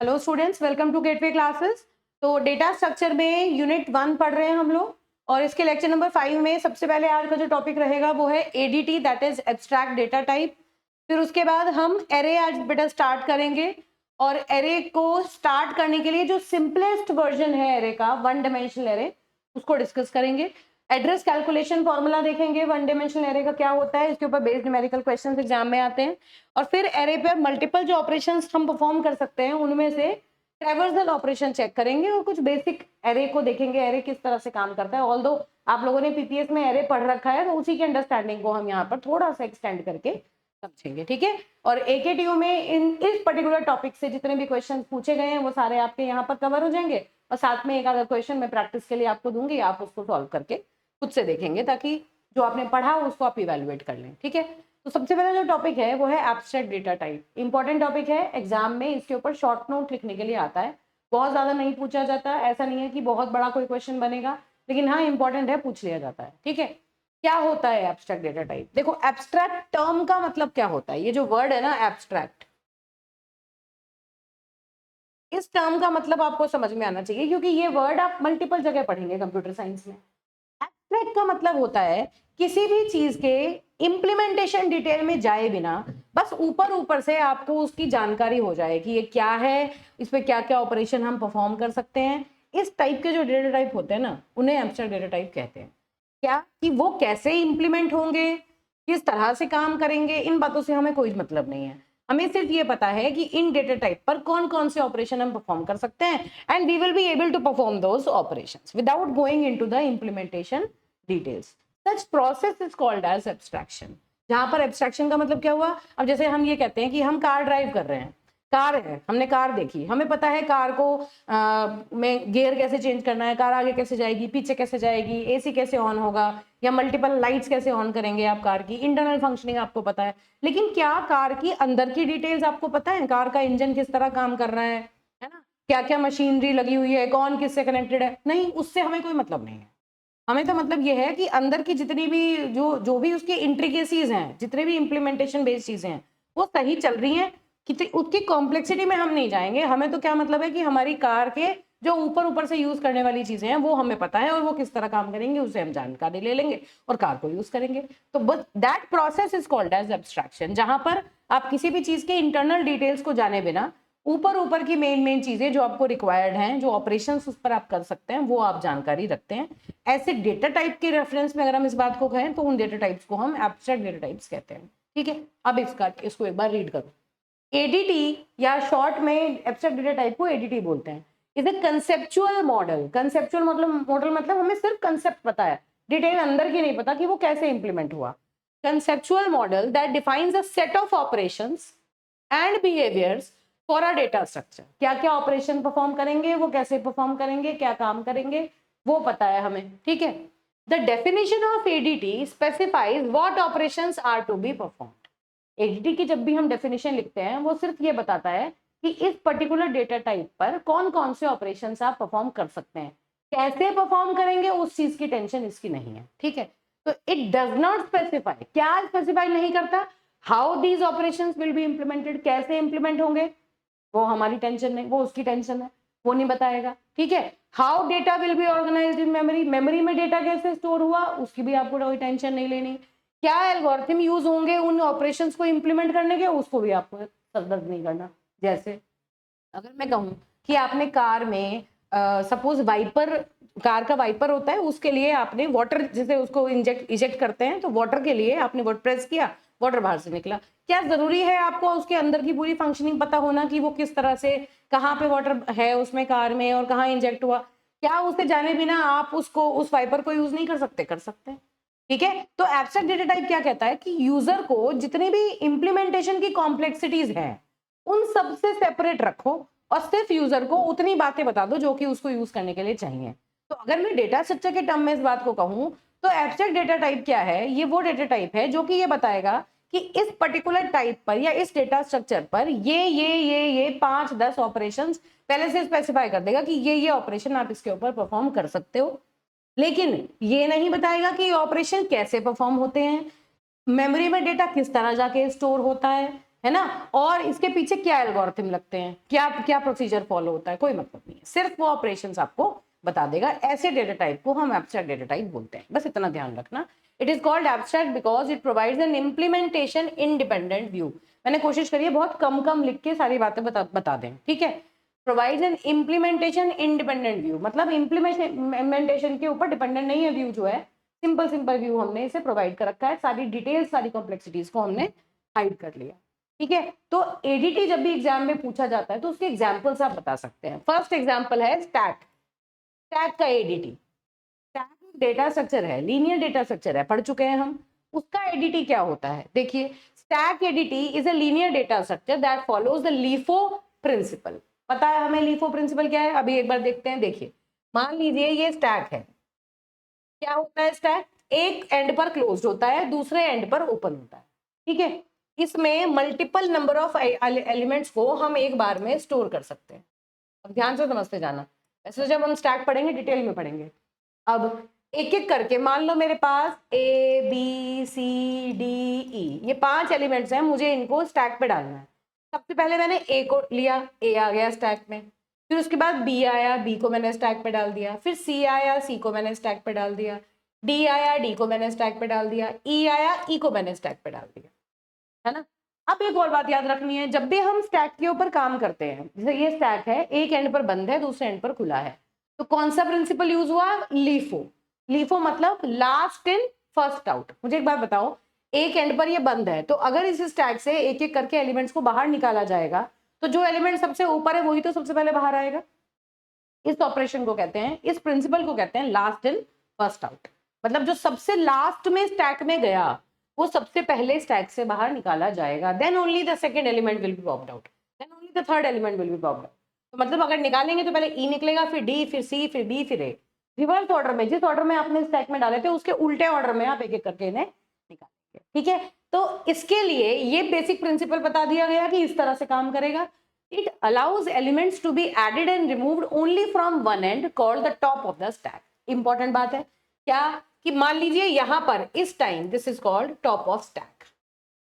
Hello students, welcome to gateway classes. तो data structure में unit 1 पढ़ रहे हैं हम लोग और इसके लेक्चर नंबर 5 में सबसे पहले आज का जो टॉपिक रहेगा वो है ADT, that is abstract data type. फिर उसके बाद हम एरे आज बेटा स्टार्ट करेंगे और एरे को स्टार्ट करने के लिए जो सिंपलेस्ट वर्जन है एरे का, वन डायमेंशनल एरे, उसको डिस्कस करेंगे। एड्रेस कैलकुलेशन फॉर्मूला देखेंगे, वन डायमेंशनल एरे का क्या होता है, इसके ऊपर बेस्ड न्यूमेरिकल क्वेश्चंस एग्जाम में आते हैं। और फिर एरे पर मल्टीपल जो ऑपरेशंस हम परफॉर्म कर सकते हैं उनमें से ट्रैवर्सल ऑपरेशन चेक करेंगे और कुछ बेसिक एरे को देखेंगे, एरे किस तरह से काम करता है। ऑल्दो आप लोगों ने पीपीएस में एरे पढ़ रखा है तो उसी की अंडरस्टैंडिंग को हम यहाँ पर थोड़ा सा एक्सटेंड करके समझेंगे, ठीक है। और एकेटीयू में इस पर्टिकुलर टॉपिक से जितने भी क्वेश्चन पूछे गए हैं वो सारे आपके यहाँ पर कवर हो जाएंगे और साथ में एक आधा क्वेश्चन मैं प्रैक्टिस के लिए आपको दूंगी, आप उसको सॉल्व करके खुद से देखेंगे ताकि जो आपने पढ़ा उसको आप इवेलुएट कर लें, ठीक है। तो सबसे पहला जो टॉपिक है वो है abstract data type. Important topic है, एग्जाम में इसके ऊपर शॉर्ट नोट लिखने के लिए आता है। बहुत ज्यादा नहीं पूछा जाता, ऐसा नहीं है कि बहुत बड़ा कोई क्वेश्चन बनेगा, लेकिन हाँ इंपॉर्टेंट है, पूछ लिया जाता है, ठीक है। क्या होता है एब्स्ट्रैक्ट डेटा टाइप? देखो, एब्स्ट्रैक्ट टर्म का मतलब क्या होता है, ये जो वर्ड है ना एब्स्ट्रैक्ट, इस टर्म का मतलब आपको समझ में आना चाहिए क्योंकि ये वर्ड आप मल्टीपल जगह पढ़ेंगे कंप्यूटर साइंस में। एब्स्ट्रैक्ट का मतलब होता है किसी भी चीज के इम्प्लीमेंटेशन डिटेल में जाए बिना बस ऊपर ऊपर से आपको उसकी जानकारी हो जाए कि ये क्या है, इस पे क्या क्या ऑपरेशन हम परफॉर्म कर सकते हैं। इस टाइप के जो डेटा टाइप होते हैं ना उन्हें एब्स्ट्रैक्ट डेटा टाइप कहते हैं। क्या कि वो कैसे इंप्लीमेंट होंगे, किस तरह से काम करेंगे, इन बातों से हमें कोई मतलब नहीं है। हमें सिर्फ ये पता है कि इन डेटा टाइप पर कौन कौन से ऑपरेशन हम परफॉर्म कर सकते हैं and we will be able to perform those operations without going into the implementation details. Such process is called as abstraction. जहां पर एब्स्ट्रैक्शन का मतलब क्या हुआ, अब जैसे हम ये कहते हैं कि हम कार ड्राइव कर रहे हैं, कार है, हमने कार देखी, हमें पता है कार को में गियर कैसे चेंज करना है, कार आगे कैसे जाएगी, पीछे कैसे जाएगी, एसी कैसे ऑन होगा या मल्टीपल लाइट्स कैसे ऑन करेंगे आप, कार की इंटरनल फंक्शनिंग आपको पता है। लेकिन क्या कार की अंदर की डिटेल्स आपको पता है, कार का इंजन किस तरह काम कर रहा है ना, क्या क्या मशीनरी लगी हुई है, कौन किससे कनेक्टेड है? नहीं, उससे हमें कोई मतलब नहीं है। हमें तो मतलब ये है कि अंदर की जितनी भी जो जो भी उसकी इंट्रिकेसीज हैं, जितने भी इम्प्लीमेंटेशन बेस्ड चीजें हैं वो सही चल रही हैं, कितनी उसकी कॉम्प्लेक्सिटी में हम नहीं जाएंगे। हमें तो क्या मतलब है कि हमारी कार के जो ऊपर ऊपर से यूज करने वाली चीजें हैं वो हमें पता है और वो किस तरह काम करेंगे उससे हम जानकारी ले लेंगे और कार को यूज करेंगे। तो बस that process is called as abstraction, जहां पर आप किसी भी चीज के इंटरनल डिटेल्स को जाने बिना ऊपर ऊपर की मेन चीजें जो आपको रिक्वायर्ड हैं, जो ऑपरेशंस उस पर आप कर सकते हैं, वो आप जानकारी रखते हैं। ऐसे डेटा टाइप के रेफरेंस में अगर हम इस बात को कहें तो उन डेटा टाइप्स को हम एब्स्ट्रैक्ट डेटा टाइप्स कहते हैं, ठीक है। अब इसको एक बार रीड करो। एडीटी या शॉर्ट में एब्स्ट्रैक्ट डेटा टाइप को एडीटी बोलते हैं। Is a conceptual model. Conceptual मतलब हमें सिर्फ कंसेप्ट पता है, डिटेल अंदर की नहीं पता कि वो कैसे इंप्लीमेंट हुआ। Conceptual model that defines a set of operations and behaviours for a data structure. क्या क्या ऑपरेशन परफॉर्म करेंगे, वो कैसे परफॉर्म करेंगे, क्या काम करेंगे, वो पता है हमें, ठीक है। The definition of ADT specifies what operations are to be performed. ADT की जब भी हम डेफिनेशन लिखते हैं वो सिर्फ ये बताता है कि इस पर्टिकुलर डेटा टाइप पर कौन कौन से ऑपरेशंस आप परफॉर्म कर सकते हैं, कैसे परफॉर्म करेंगे उस चीज की टेंशन इसकी नहीं है, ठीक है। तो इट डज नॉट स्पेसिफाई, क्या स्पेसिफाई नहीं करता, how these operations will be implemented, कैसे इंप्लीमेंट होंगे, वो हमारी टेंशन नहीं, वो उसकी टेंशन है, वो नहीं बताएगा, ठीक है। How data will be organised in memory, memory में डेटा कैसे स्टोर हुआ उसकी भी आपको कोई टेंशन नहीं लेनी। क्या एल्गोरिथम यूज होंगे उन ऑपरेशंस को इंप्लीमेंट करने के, उसको भी आपको सरदर्द नहीं करना। जैसे अगर मैं कहूँ कि आपने कार में सपोज वाइपर, कार का वाइपर होता है, उसके लिए आपने वाटर, जैसे उसको इंजेक्ट इजेक्ट करते हैं तो वाटर के लिए आपने वाटर प्रेस किया, वाटर बाहर से निकला। क्या जरूरी है आपको उसके अंदर की पूरी फंक्शनिंग पता होना कि वो किस तरह से, कहाँ पे वाटर है उसमें कार में और कहाँ इंजेक्ट हुआ? क्या उसे जाने बिना आप उसको, उस वाइपर को यूज नहीं कर सकते? कर सकते हैं, ठीक है। तो एब्स्ट्रैक्ट डेटा टाइप क्या कहता है कि यूजर को जितनी भी इंप्लीमेंटेशन की कॉम्प्लेक्सिटीज हैं उन सब से सेपरेट रखो और सिर्फ यूजर को उतनी बातें बता दो जो कि उसको यूज करने के लिए चाहिए। तो अगर मैं डेटा स्ट्रक्चर के टर्म में इस बात को कहूं तो एब्स्ट्रैक्ट डेटा टाइप क्या है, ये वो डेटा टाइप है जो कि ये बताएगा कि इस पर्टिकुलर टाइप पर या इस डेटा स्ट्रक्चर पर ये 5-10 ऑपरेशंस पहले से स्पेसिफाई कर देगा कि ये ऑपरेशन आप इसके ऊपर परफॉर्म कर सकते हो, लेकिन ये नहीं बताएगा कि ऑपरेशन कैसे परफॉर्म होते हैं, मेमोरी में डेटा किस तरह जाके स्टोर होता है है ना, और इसके पीछे क्या एल्गोरिथम लगते हैं, क्या क्या प्रोसीजर फॉलो होता है, कोई मतलब नहीं है, सिर्फ वो ऑपरेशंस आपको बता देगा। ऐसे डेटा टाइप को हम एब्स्ट्रैक्ट डेटा टाइप बोलते हैं, बस इतना ध्यान रखना। It is called abstract because it provides N implementation independent view. मैंने कोशिश करी है बहुत कम कम लिख के सारी बातें बता दें, ठीक है। Provides N implementation independent view, मतलब इम्प्लीमेंटेशन के ऊपर डिपेंडेंट नहीं है व्यू जो है, सिंपल सिंपल व्यू हमने इसे प्रोवाइड कर रखा है, सारी डिटेल्स सारी कॉम्प्लेक्सिटीज को हमने हाइड कर लिया, ठीक है। तो एडीटी जब भी एग्जाम में पूछा जाता है तो उसके एग्जाम्पल्स आप बता सकते हैं। फर्स्ट एग्जाम्पल है स्टैक, स्टैक का एडीटी। स्टैक डेटा स्ट्रक्चर है, लीनियर डेटा स्ट्रक्चर है, पढ़ चुके हैं हम। उसका एडीटी क्या होता है, देखिए stack ADT is a linear data structure that follows the LIFO principle. पता है हमें लीफो प्रिंसिपल क्या है, अभी एक बार देखते हैं। देखिए मान लीजिए ये स्टैक है, क्या होता है स्टैक, एक एंड पर क्लोज होता है, दूसरे एंड पर ओपन होता है, ठीक है। इसमें मल्टीपल नंबर ऑफ एलिमेंट्स को हम एक बार में स्टोर कर सकते हैं। अब ध्यान से समझते जाना, ऐसे जब हम स्टैक पढ़ेंगे डिटेल में पढ़ेंगे। अब एक एक करके मान लो मेरे पास A B C D E, ये 5 एलिमेंट्स हैं, मुझे इनको स्टैक पे डालना है। सबसे पहले मैंने ए को लिया, ए आ गया स्टैक में, फिर उसके बाद बी आया, बी को मैंने स्टैक पे डाल दिया, फिर सी आया, सी को मैंने स्टैक पे डाल दिया, डी आया, डी को मैंने स्टैक पे डाल दिया, ई आया, ई को मैंने स्टैक पे डाल दिया, है ना। अब एक और बात याद रखनी है, जब भी हम स्टैक के ऊपर काम करते हैं, जैसे ये स्टैक है, एक एंड पर बंद है, दूसरे एंड पर खुला है, तो कौन सा प्रिंसिपल यूज हुआ, लीफो। लीफो मतलब लास्ट इन फर्स्ट आउट। मुझे एक बात बताओ, एक एंड पर ये बंद है, तो अगर इस स्टैक से एक एक करके एलिमेंट्स को बाहर निकाला जाएगा तो जो एलिमेंट सबसे ऊपर है वही तो सबसे पहले बाहर आएगा। इस ऑपरेशन को कहते हैं, इस प्रिंसिपल को कहते हैं लास्ट इन फर्स्ट आउट। मतलब जो सबसे लास्ट में स्टैक में गया वो सबसे पहले स्टैक से बाहर निकाला जाएगा, then only the second element will be popped out, then only the third element will be popped out. तो मतलब अगर निकालेंगे तो पहले ई निकलेगा, फिर डी, फिर सी, फिर बी, फिर ए, रिवर्स ऑर्डर में, जिस ऑर्डर में आपने स्टैक में डाले थे उसके उल्टे ऑर्डर में आप एक एक करके इन्हें निकालेंगे, ठीक है। तो इसके लिए ये बेसिक प्रिंसिपल बता दिया गया कि इस तरह से काम करेगा। It allows elements to be added and removed only from one end called the top of the stack. Important बात है क्या, कि मान लीजिए यहां पर इस time this is called top of stack.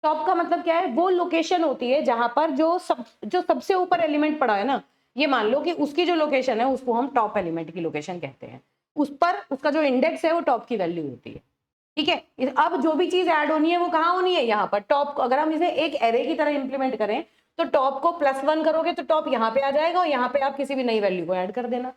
Top का मतलब क्या है, वो लोकेशन होती है जहां पर जो सबसे ऊपर एलिमेंट पड़ा है ना, ये मान लो कि उसकी जो लोकेशन है उसको हम टॉप एलिमेंट की लोकेशन कहते हैं। उस पर उसका जो इंडेक्स है वो टॉप की वैल्यू होती है, ठीक है। अब जो भी चीज ऐड होनी है वो कहाँ होनी है, यहाँ पर टॉप। अगर हम इसे एक एरे की तरह इंप्लीमेंट करें तो टॉप को +1 करोगे तो टॉप यहाँ पे आ जाएगा और यहाँ पे आप किसी भी नई वैल्यू को ऐड कर देना।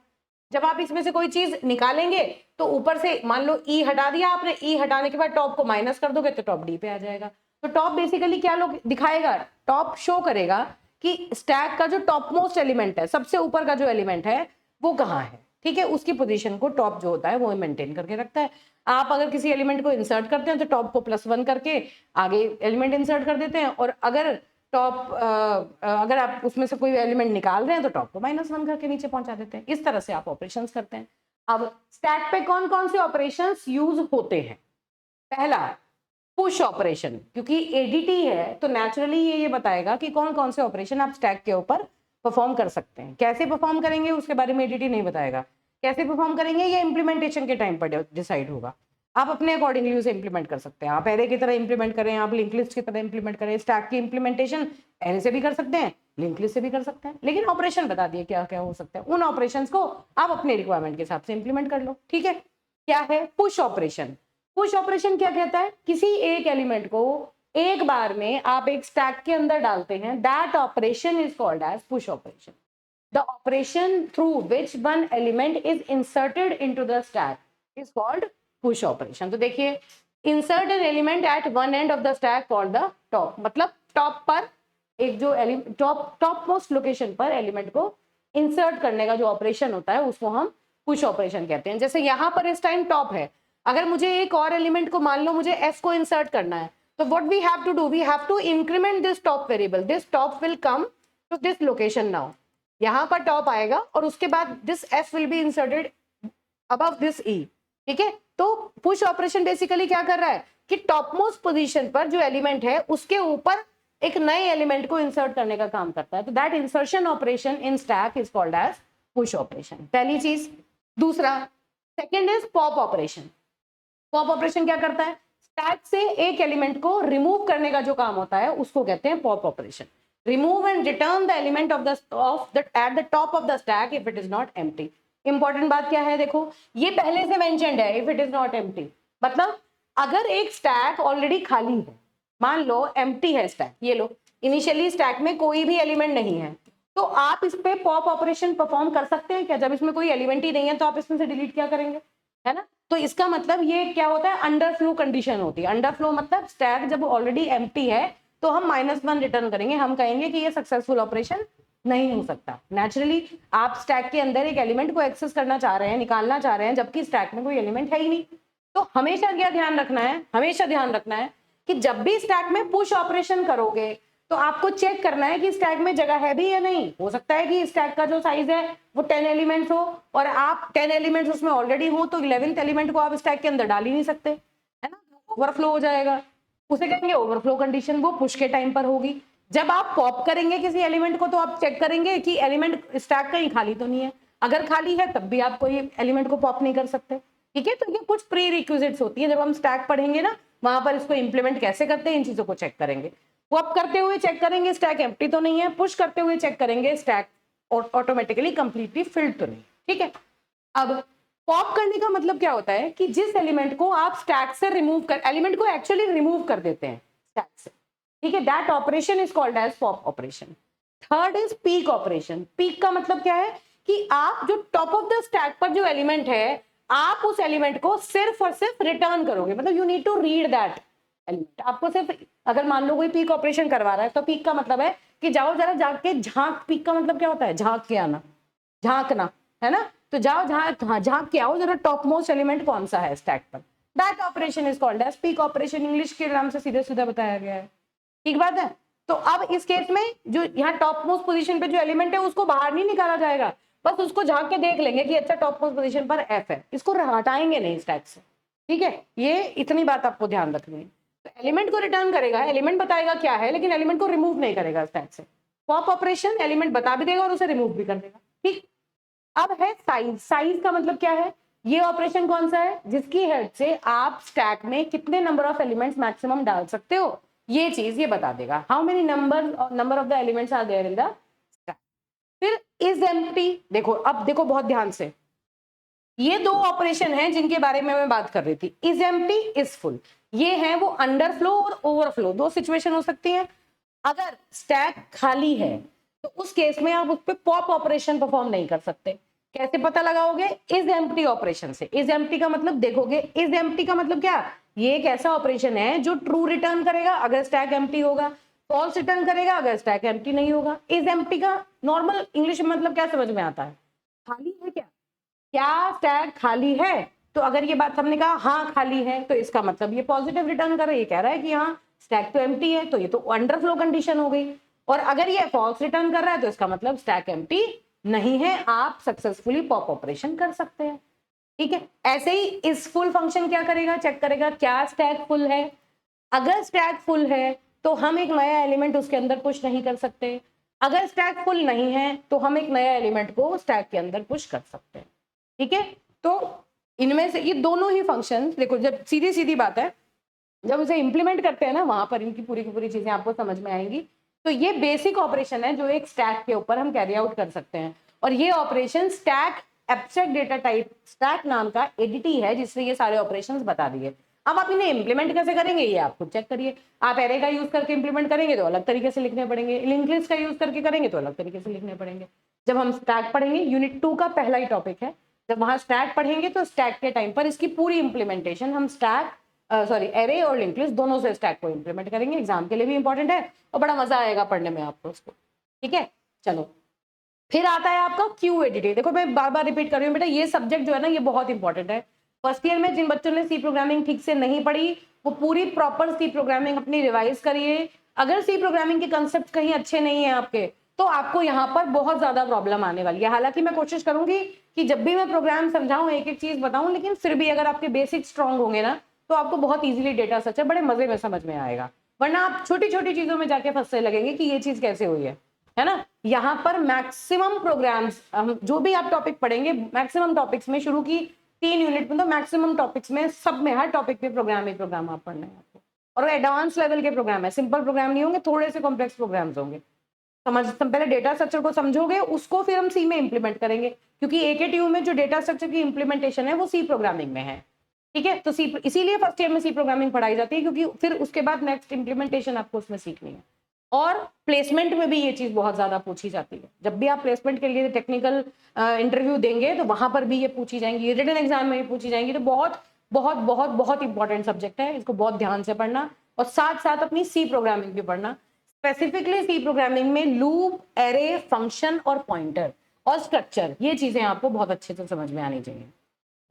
जब आप इसमें से कोई चीज निकालेंगे तो ऊपर से मान लो ई हटा दिया आपने, ई हटाने के बाद टॉप को माइनस कर दोगे तो टॉप डी पे आ जाएगा। तो टॉप बेसिकली क्या लोग दिखाएगा, टॉप शो करेगा कि स्टैक का जो टॉप मोस्ट एलिमेंट है, सबसे ऊपर का जो एलिमेंट है वो कहाँ है, ठीक है। उसकी पोजीशन को टॉप जो होता है वो मेंटेन करके रखता है। आप अगर किसी एलिमेंट को इंसर्ट करते हैं तो टॉप को +1 करके आगे एलिमेंट इंसर्ट कर देते हैं, और अगर टॉप अगर आप उसमें से कोई एलिमेंट निकाल रहे हैं तो टॉप को -1 करके नीचे पहुंचा देते हैं। इस तरह से आप ऑपरेशंस करते हैं। अब स्टैक पे कौन कौन से ऑपरेशंस यूज होते हैं, पहला पुश ऑपरेशन, क्योंकि एडीटी है तो नेचुरली ये बताएगा कि कौन कौन से ऑपरेशन आप स्टैक के ऊपर परफॉर्म कर सकते हैं। कैसे परफॉर्म करेंगे उसके बारे में एडीटी नहीं बताएगा, कैसे परफॉर्म करेंगे ये इंप्लीमेंटेशन के टाइम पर डिसाइड होगा। आप अपने अकॉर्डिंगली उसे इंप्लीमेंट कर सकते हैं, आप एरे की तरह इंप्लीमेंट करें, आप लिंक लिस्ट की तरह इंप्लीमेंट करें। स्टैक की इंप्लीमेंटेशन एरे से भी कर सकते हैं, लिंक लिस्ट से भी कर सकते हैं, लेकिन ऑपरेशन बता दिए क्या क्या हो सकता है। उन ऑपरेशंस को आप अपने रिक्वायरमेंट के हिसाब से इंप्लीमेंट कर लो, ठीक है। क्या है पुश ऑपरेशन, पुश ऑपरेशन क्या कहता है, किसी एक एलिमेंट को एक बार में आप एक स्टैक के अंदर डालते हैं, that operation is called as push operation. The operation through which one element is inserted into the stack is called push operation. तो देखिए insert an element at one end of the stack for the top, मतलब top पर एक जो top most location पर element को insert करने का जो ऑपरेशन होता है उसको हम पुश ऑपरेशन कहते हैं। जैसे यहाँ पर इस टाइम टॉप है, अगर मुझे एक और एलिमेंट को मान लो मुझे f को इंसर्ट करना है, तो what we have to do, we have to increment this top variable, this top will come to this location now. यहाँ पर टॉप आएगा और उसके बाद this f will be inserted above this e, ठीक है। तो पुश ऑपरेशन बेसिकली क्या कर रहा है कि टॉप मोस्ट पोजीशन पर जो एलिमेंट है उसके ऊपर एक नए एलिमेंट को इंसर्ट करने का काम करता है। तो that insertion operation in stack is called as push operation, पहली चीज। दूसरा second is pop operation. Pop operation क्या करता है, स्टैक से एक एलिमेंट को रिमूव करने का जो काम होता है उसको कहते हैं pop operation. Remove and return the element at the top of the stack if it is not empty. Important बात क्या है, देखो ये पहले से मेंशन्ड है, if it is not empty मतलब अगर एक स्टैक ऑलरेडी खाली है, मान लो एम्प्टी है स्टैक, ये लो इनिशियली स्टैक में कोई भी एलिमेंट नहीं है, तो आप इस पे पॉप ऑपरेशन परफॉर्म कर सकते हैं क्या? जब इसमें कोई एलिमेंट ही नहीं है तो आप इसमें से डिलीट क्या करेंगे, है ना? तो इसका मतलब ये क्या होता है, अंडर फ्लो कंडीशन होती है। अंडर फ्लो मतलब स्टैक जब ऑलरेडी एम्प्टी है तो हम -1 रिटर्न करेंगे, हम कहेंगे कि ये सक्सेसफुल ऑपरेशन नहीं हो सकता। नेचुरली आप स्टैक के अंदर एक एलिमेंट को एक्सेस करना चाह रहे हैं, निकालना चाह रहे हैं, जबकि स्टैक में कोई एलिमेंट है ही नहीं। तो हमेशा क्या ध्यान रखना है, हमेशा ध्यान रखना है कि जब भी स्टैक में पुश ऑपरेशन करोगे तो आपको चेक करना है कि स्टैक में जगह है भी या नहीं। हो सकता है कि स्टैक का जो साइज है वो 10 एलिमेंट्स हो और आप 10 एलिमेंट्स उसमें ऑलरेडी हो, तो 11th एलिमेंट को आप स्टैक के अंदर डाल ही नहीं सकते, है ना? ओवरफ्लो हो जाएगा, उसे कहेंगे ओवरफ्लो कंडीशन, वो पुश के टाइम पर होगी। जब आप पॉप करेंगे किसी एलिमेंट को तो आप चेक करेंगे कि एलिमेंट स्टैक कहीं खाली तो नहीं है, अगर खाली है तब भी आप कोई एलिमेंट को पॉप नहीं कर सकते, ठीक है? तो ये कुछ प्री रिक्विजिट्स होती है, जब हम स्टैक पढ़ेंगे ना वहां पर इसको इंप्लीमेंट कैसे करते हैं इन चीजों को चेक करेंगे। पॉप करते हुए चेक करेंगे स्टैक एम्प्टी तो नहीं है, पुश करते हुए चेक करेंगे स्टैक ऑटोमेटिकली कंप्लीटली फिल्ड तो नहीं, ठीक है? अब पॉप करने का मतलब क्या होता है कि जिस एलिमेंट को आप स्टैक से रिमूव कर, एलिमेंट को एक्चुअली रिमूव कर देते हैं स्टैक से, ठीक है, that operation is called as pop operation. Third is peek operation. Peek का मतलब क्या है कि आप जो टॉप ऑफ द स्टैक पर जो एलिमेंट है आप उस एलिमेंट को सिर्फ और सिर्फ रिटर्न करोगे, मतलब you need to read that element. आपको सिर्फ, अगर मान लो कोई पीक ऑपरेशन करवा रहा है तो पीक का मतलब है कि जाओ जरा जाके झांक, पीक का मतलब क्या होता है, झांक के आना, झांकना, है ना? तो जाओ झांक के आओ जरा टॉप मोस्ट एलिमेंट कौन सा है स्टैक पर, that operation is called as peek operation. English के नाम से सीधे सीधा बताया गया है, ठीक बात है? तो अब इस केस में जो यहाँ टॉप मोस्ट पोजीशन पे जो एलिमेंट है उसको बाहर नहीं निकाला जाएगा, बस उसको झांक के देख लेंगे कि अच्छा टॉप मोस्ट पोजीशन पर एफ है, इसको हटाएंगे नहीं स्टैक से, ठीक है? ये इतनी बात आपको ध्यान रखनी है। तो एलिमेंट को रिटर्न करेगा, एलिमेंट बताएगा क्या है, लेकिन एलिमेंट को रिमूव नहीं करेगा स्टैक से। पॉप ऑपरेशन एलिमेंट बता भी देगा और उसे रिमूव भी कर देगा, ठीक? अब है साइज। साइज का मतलब क्या है, ये ऑपरेशन कौन सा है जिसकी हेल्प से आप स्टैक में कितने नंबर ऑफ एलिमेंट्स मैक्सिमम डाल सकते हो, ये चीज ये बता देगा। How many number of the elements are there in the stack. फिर इज एम्प्टी, देखो अब देखो बहुत ध्यान से, ये दो ऑपरेशन हैं जिनके बारे में मैं बात कर रही थी, इज एम्प्टी इज फुल। ये है वो अंडरफ्लो और ओवरफ्लो, दो सिचुएशन हो सकती हैं। अगर स्टैक खाली है तो उस केस में आप उस पर पॉप ऑपरेशन परफॉर्म नहीं कर सकते। कैसे पता लगाओगे, इज एम्प्टी ऑपरेशन से। इज एम्प्टी का मतलब देखोगे, इज एम्प्टी का मतलब क्या, ये एक ऐसा ऑपरेशन है जो ट्रू रिटर्न करेगा अगर स्टैक एम्प्टी होगा, फॉल्स रिटर्न करेगा अगर स्टैक एम्प्टी नहीं होगा। इज एम्प्टी का नॉर्मल इंग्लिश में मतलब क्या समझ में आता है, खाली है क्या, क्या स्टैक खाली है? तो अगर ये बात हमने कहा हाँ खाली है तो इसका मतलब ये पॉजिटिव रिटर्न कर रहा है, ये कह रहा है कि हाँ स्टैक तो एम्प्टी है, तो ये तो अंडरफ्लो कंडीशन हो गई। और अगर ये फॉल्स रिटर्न कर रहा है तो इसका मतलब स्टैक एम्प्टी नहीं है, आप सक्सेसफुली पॉप ऑपरेशन कर सकते हैं, ठीक है? ऐसे ही इस फुल फंक्शन क्या करेगा, चेक करेगा क्या स्टैक फुल है। अगर स्टैक फुल है तो हम एक नया एलिमेंट उसके अंदर पुश नहीं कर सकते, अगर स्टैक फुल नहीं है तो हम एक नया एलिमेंट को स्टैक के अंदर पुश कर सकते हैं, ठीक है? तो इनमें से ये दोनों ही फंक्शन, देखो जब सीधी सीधी बात है, जब उसे इंप्लीमेंट करते हैं ना वहां पर इनकी पूरी की पूरी चीजें आपको समझ में आएंगी। तो ये बेसिक ऑपरेशन है जो एक स्टैक के ऊपर हम कैरी आउट कर सकते हैं, और ये operation stack abstract data type stack नाम का एडिटी है जिसने ये सारे ऑपरेशंस बता दिए। अब आप इन्हें इंप्लीमेंट कैसे करेंगे ये आप खुद चेक करिए। आप एरे का यूज करके इंप्लीमेंट करेंगे तो अलग तरीके से लिखने पड़ेंगे, लिंक्ड लिस्ट का यूज करके करेंगे तो अलग तरीके से लिखने पड़ेंगे। जब हम स्टैक पढ़ेंगे, यूनिट 2 का पहला ही टॉपिक है, जब वहां स्टैक पढ़ेंगे तो स्टैक के टाइम पर इसकी पूरी इंप्लीमेंटेशन हम स्टैक एरे और लिंक्ड लिस्ट दोनों से स्टैक को इंप्लीमेंट करेंगे। एग्जाम के लिए भी इंपॉर्टेंट है और बड़ा मजा आएगा पढ़ने में आपको उसको, ठीक है? चलो फिर आता है आपका क्यू एडिटिंग। देखो मैं बार बार रिपीट कर रही हूँ बेटा, ये सब्जेक्ट जो है ना ये बहुत इंपॉर्टेंट है। फर्स्ट ईयर में जिन बच्चों ने सी प्रोग्रामिंग ठीक से नहीं पढ़ी वो पूरी प्रॉपर सी प्रोग्रामिंग अपनी रिवाइज करिए। अगर सी प्रोग्रामिंग के कंसेप्ट कहीं अच्छे नहीं है आपके तो आपको यहाँ पर बहुत ज्यादा प्रॉब्लम आने वाली है। हालांकि मैं कोशिश करूंगी कि जब भी मैं प्रोग्राम समझाऊं एक एक चीज बताऊं, लेकिन फिर भी अगर आपके बेसिक स्ट्रांग होंगे ना तो आपको बहुत इजीली डेटा स्ट्रक्चर बड़े मजे में समझ में आएगा, वरना आप छोटी छोटी चीजों में जाके फंसने लगेंगे कि ये चीज कैसे हुई है ना? यहाँ पर मैक्सिमम प्रोग्राम्स जो भी आप टॉपिक पढ़ेंगे मैक्सिमम टॉपिक्स में शुरू की 3 यूनिट में तो मैक्सिमम टॉपिक्स में, सब में, हर टॉपिक पे प्रोग्राम ही प्रोग्राम आप पढ़ना है आपको। और एडवांस लेवल के प्रोग्राम है, सिंपल प्रोग्राम नहीं होंगे, थोड़े से कॉम्प्लेक्स प्रोग्राम्स होंगे। पहले डेटा स्ट्रक्चर को समझोगे, उसको फिर हम सी में इंप्लीमेंट करेंगे, क्योंकि AKTU में जो डेटा स्ट्रक्चर की इंप्लीमेंटेशन है वो सी प्रोग्रामिंग में है। ठीक है, तो सी, इसीलिए फर्स्ट ईयर में सी प्रोग्रामिंग पढ़ाई जाती है, क्योंकि फिर उसके बाद नेक्स्ट इंप्लीमेंटेशन आपको उसमें सीखनी है। और प्लेसमेंट में भी ये चीज बहुत ज्यादा पूछी जाती है। जब भी आप प्लेसमेंट के लिए टेक्निकल इंटरव्यू देंगे तो वहां पर भी ये पूछी जाएंगी, रिटन एग्जाम में भी पूछी जाएंगी। तो बहुत बहुत बहुत बहुत इंपॉर्टेंट सब्जेक्ट है, इसको बहुत ध्यान से पढ़ना, और साथ साथ अपनी सी प्रोग्रामिंग भी पढ़ना। स्पेसिफिकली सी प्रोग्रामिंग में लूप, एरे, फंक्शन और पॉइंटर और स्ट्रक्चर, ये चीजें आपको बहुत अच्छे से समझ में आनी चाहिए।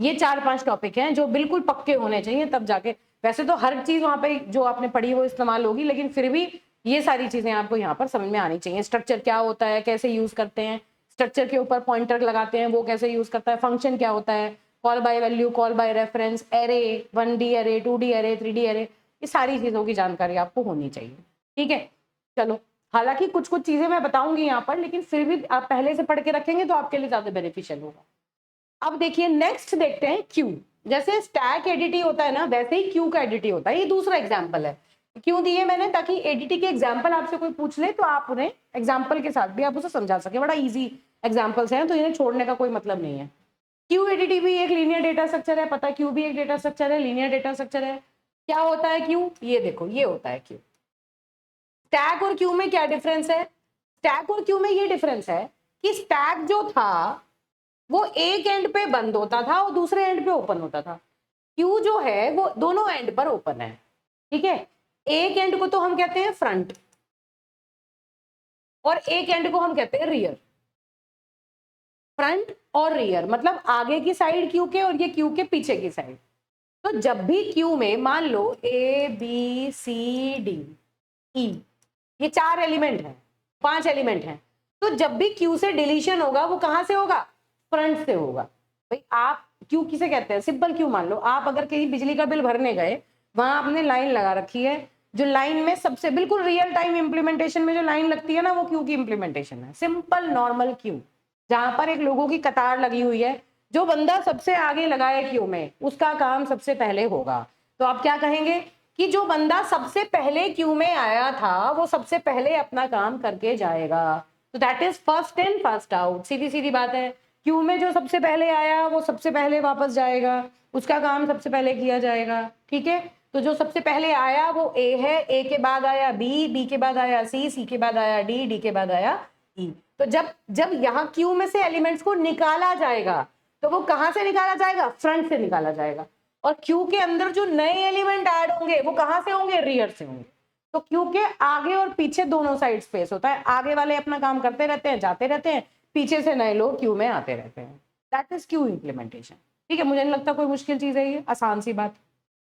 ये 4-5 टॉपिक हैं जो बिल्कुल पक्के होने चाहिए, तब जाके, वैसे तो हर चीज वहां पे जो आपने पढ़ी वो इस्तेमाल होगी, लेकिन फिर भी ये सारी चीजें आपको यहाँ पर समझ में आनी चाहिए। स्ट्रक्चर क्या होता है, कैसे यूज करते हैं, स्ट्रक्चर के ऊपर पॉइंटर लगाते हैं वो कैसे यूज करता है, फंक्शन क्या होता है, call by value, call by reference, array, 1D array, 2D array, 3D array, ये सारी चीजों की जानकारी आपको होनी चाहिए। ठीक है, चलो, हालांकि कुछ कुछ चीजें मैं बताऊंगी यहाँ पर, लेकिन फिर भी आप पहले से पढ़ के रखेंगे तो आपके लिए ज्यादा बेनिफिशियल होगा। अब देखिए, नेक्स्ट देखते हैं क्यू। जैसे स्टैक एडीटी होता है ना, वैसे ही क्यू का एडीटी होता है। ये दूसरा एग्जाम्पल है, क्यों दिए मैंने, ताकि एडीटी के एग्जाम्पल आपसे कोई पूछ ले तो आप उन्हें एग्जाम्पल के साथ भी आप उसे समझा सके। बड़ा इजी एग्जाम्पल्स हैं, तो इन्हें छोड़ने का कोई मतलब नहीं है। क्यू एडीटी भी एक लीनियर डेटा स्ट्रक्चर है, पता है, क्यू भी एक डेटा स्ट्रक्चर है, लीनियर डेटा स्ट्रक्चर है। क्या होता है क्यू, ये देखो, ये होता है क्यू। स्टैक और क्यू में क्या डिफरेंस है? स्टैक और क्यू में ये डिफरेंस है कि स्टैक जो था वो एक एंड पे बंद होता था और दूसरे एंड पे ओपन होता था। क्यू जो है वो दोनों एंड पर ओपन है। ठीक है, एक एंड को तो हम कहते हैं फ्रंट और एक एंड को हम कहते हैं रियर। फ्रंट और रियर मतलब आगे की साइड क्यू के और ये क्यू के पीछे की साइड। तो जब भी क्यू में मान लो ABCDE, ये 4 एलिमेंट हैं, 5 एलिमेंट हैं, तो जब भी क्यू से डिलीशन होगा वो कहां से होगा? फ्रंट से होगा। भाई आप क्यू किसे कहते हैं? Simple Q. मान लो आप अगर कहीं बिजली का बिल भरने गए, वहां आपने लाइन लगा रखी है, जो लाइन में सबसे बिल्कुल रियल टाइम इंप्लीमेंटेशन में जो लाइन लगती है ना, वो क्यू की इंप्लीमेंटेशन है। सिंपल नॉर्मल क्यू, जहां पर एक लोगों की कतार लगी हुई है, जो बंदा सबसे आगे लगाए क्यू में उसका काम सबसे पहले होगा। तो आप क्या कहेंगे कि जो बंदा सबसे पहले क्यू में आया था वो सबसे पहले अपना काम करके जाएगा। तो that is first in first out, सीधी सीधी बात है। क्यू में जो सबसे पहले आया वो सबसे पहले वापस जाएगा, उसका काम सबसे पहले किया जाएगा। ठीक है, तो जो सबसे पहले आया वो ए है, ए के बाद आया बी, बी के बाद आया सी, सी के बाद आया डी, डी के बाद आया ई। तो जब जब यहाँ क्यू में से एलिमेंट्स को निकाला जाएगा तो वो कहां से निकाला जाएगा? फ्रंट से निकाला जाएगा। और क्यू के अंदर जो नए एलिमेंट ऐड होंगे वो कहां से होंगे? रियर से होंगे। तो क्यू के आगे और पीछे दोनों साइड स्पेस होता है। आगे वाले अपना काम करते रहते हैं, जाते रहते हैं, पीछे से नए लोग क्यू में आते रहते हैं। That is Q implementation. ठीक है, मुझे नहीं लगता कोई मुश्किल चीज है, ये आसान सी बात।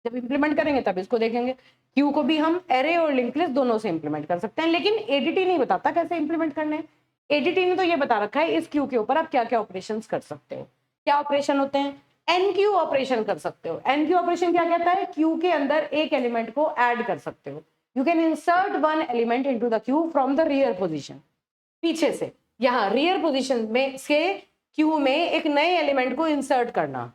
जब इम्प्लीमेंट करेंगे तब इसको देखेंगे। क्यू को भी हम एरे और लिंक लिस्ट दोनों से इम्प्लीमेंट कर सकते हैं, लेकिन एडीटी नहीं बताता कैसे इम्प्लीमेंट करने हैं। एडीटी ने तो ये बता रखा है इस क्यू के ऊपर आप क्या क्या ऑपरेशंस कर सकते हो। क्या ऑपरेशन होते हैं? एनक्यू ऑपरेशन कर सकते हो। एनक्यू ऑपरेशन क्या कहता है? क्यू के अंदर एक एलिमेंट को ऐड कर सकते हो। You can insert one element into the Q from the rear position. पीछे से, यहाँ रियर पोजीशन में से क्यू में एक नए एलिमेंट को इंसर्ट करना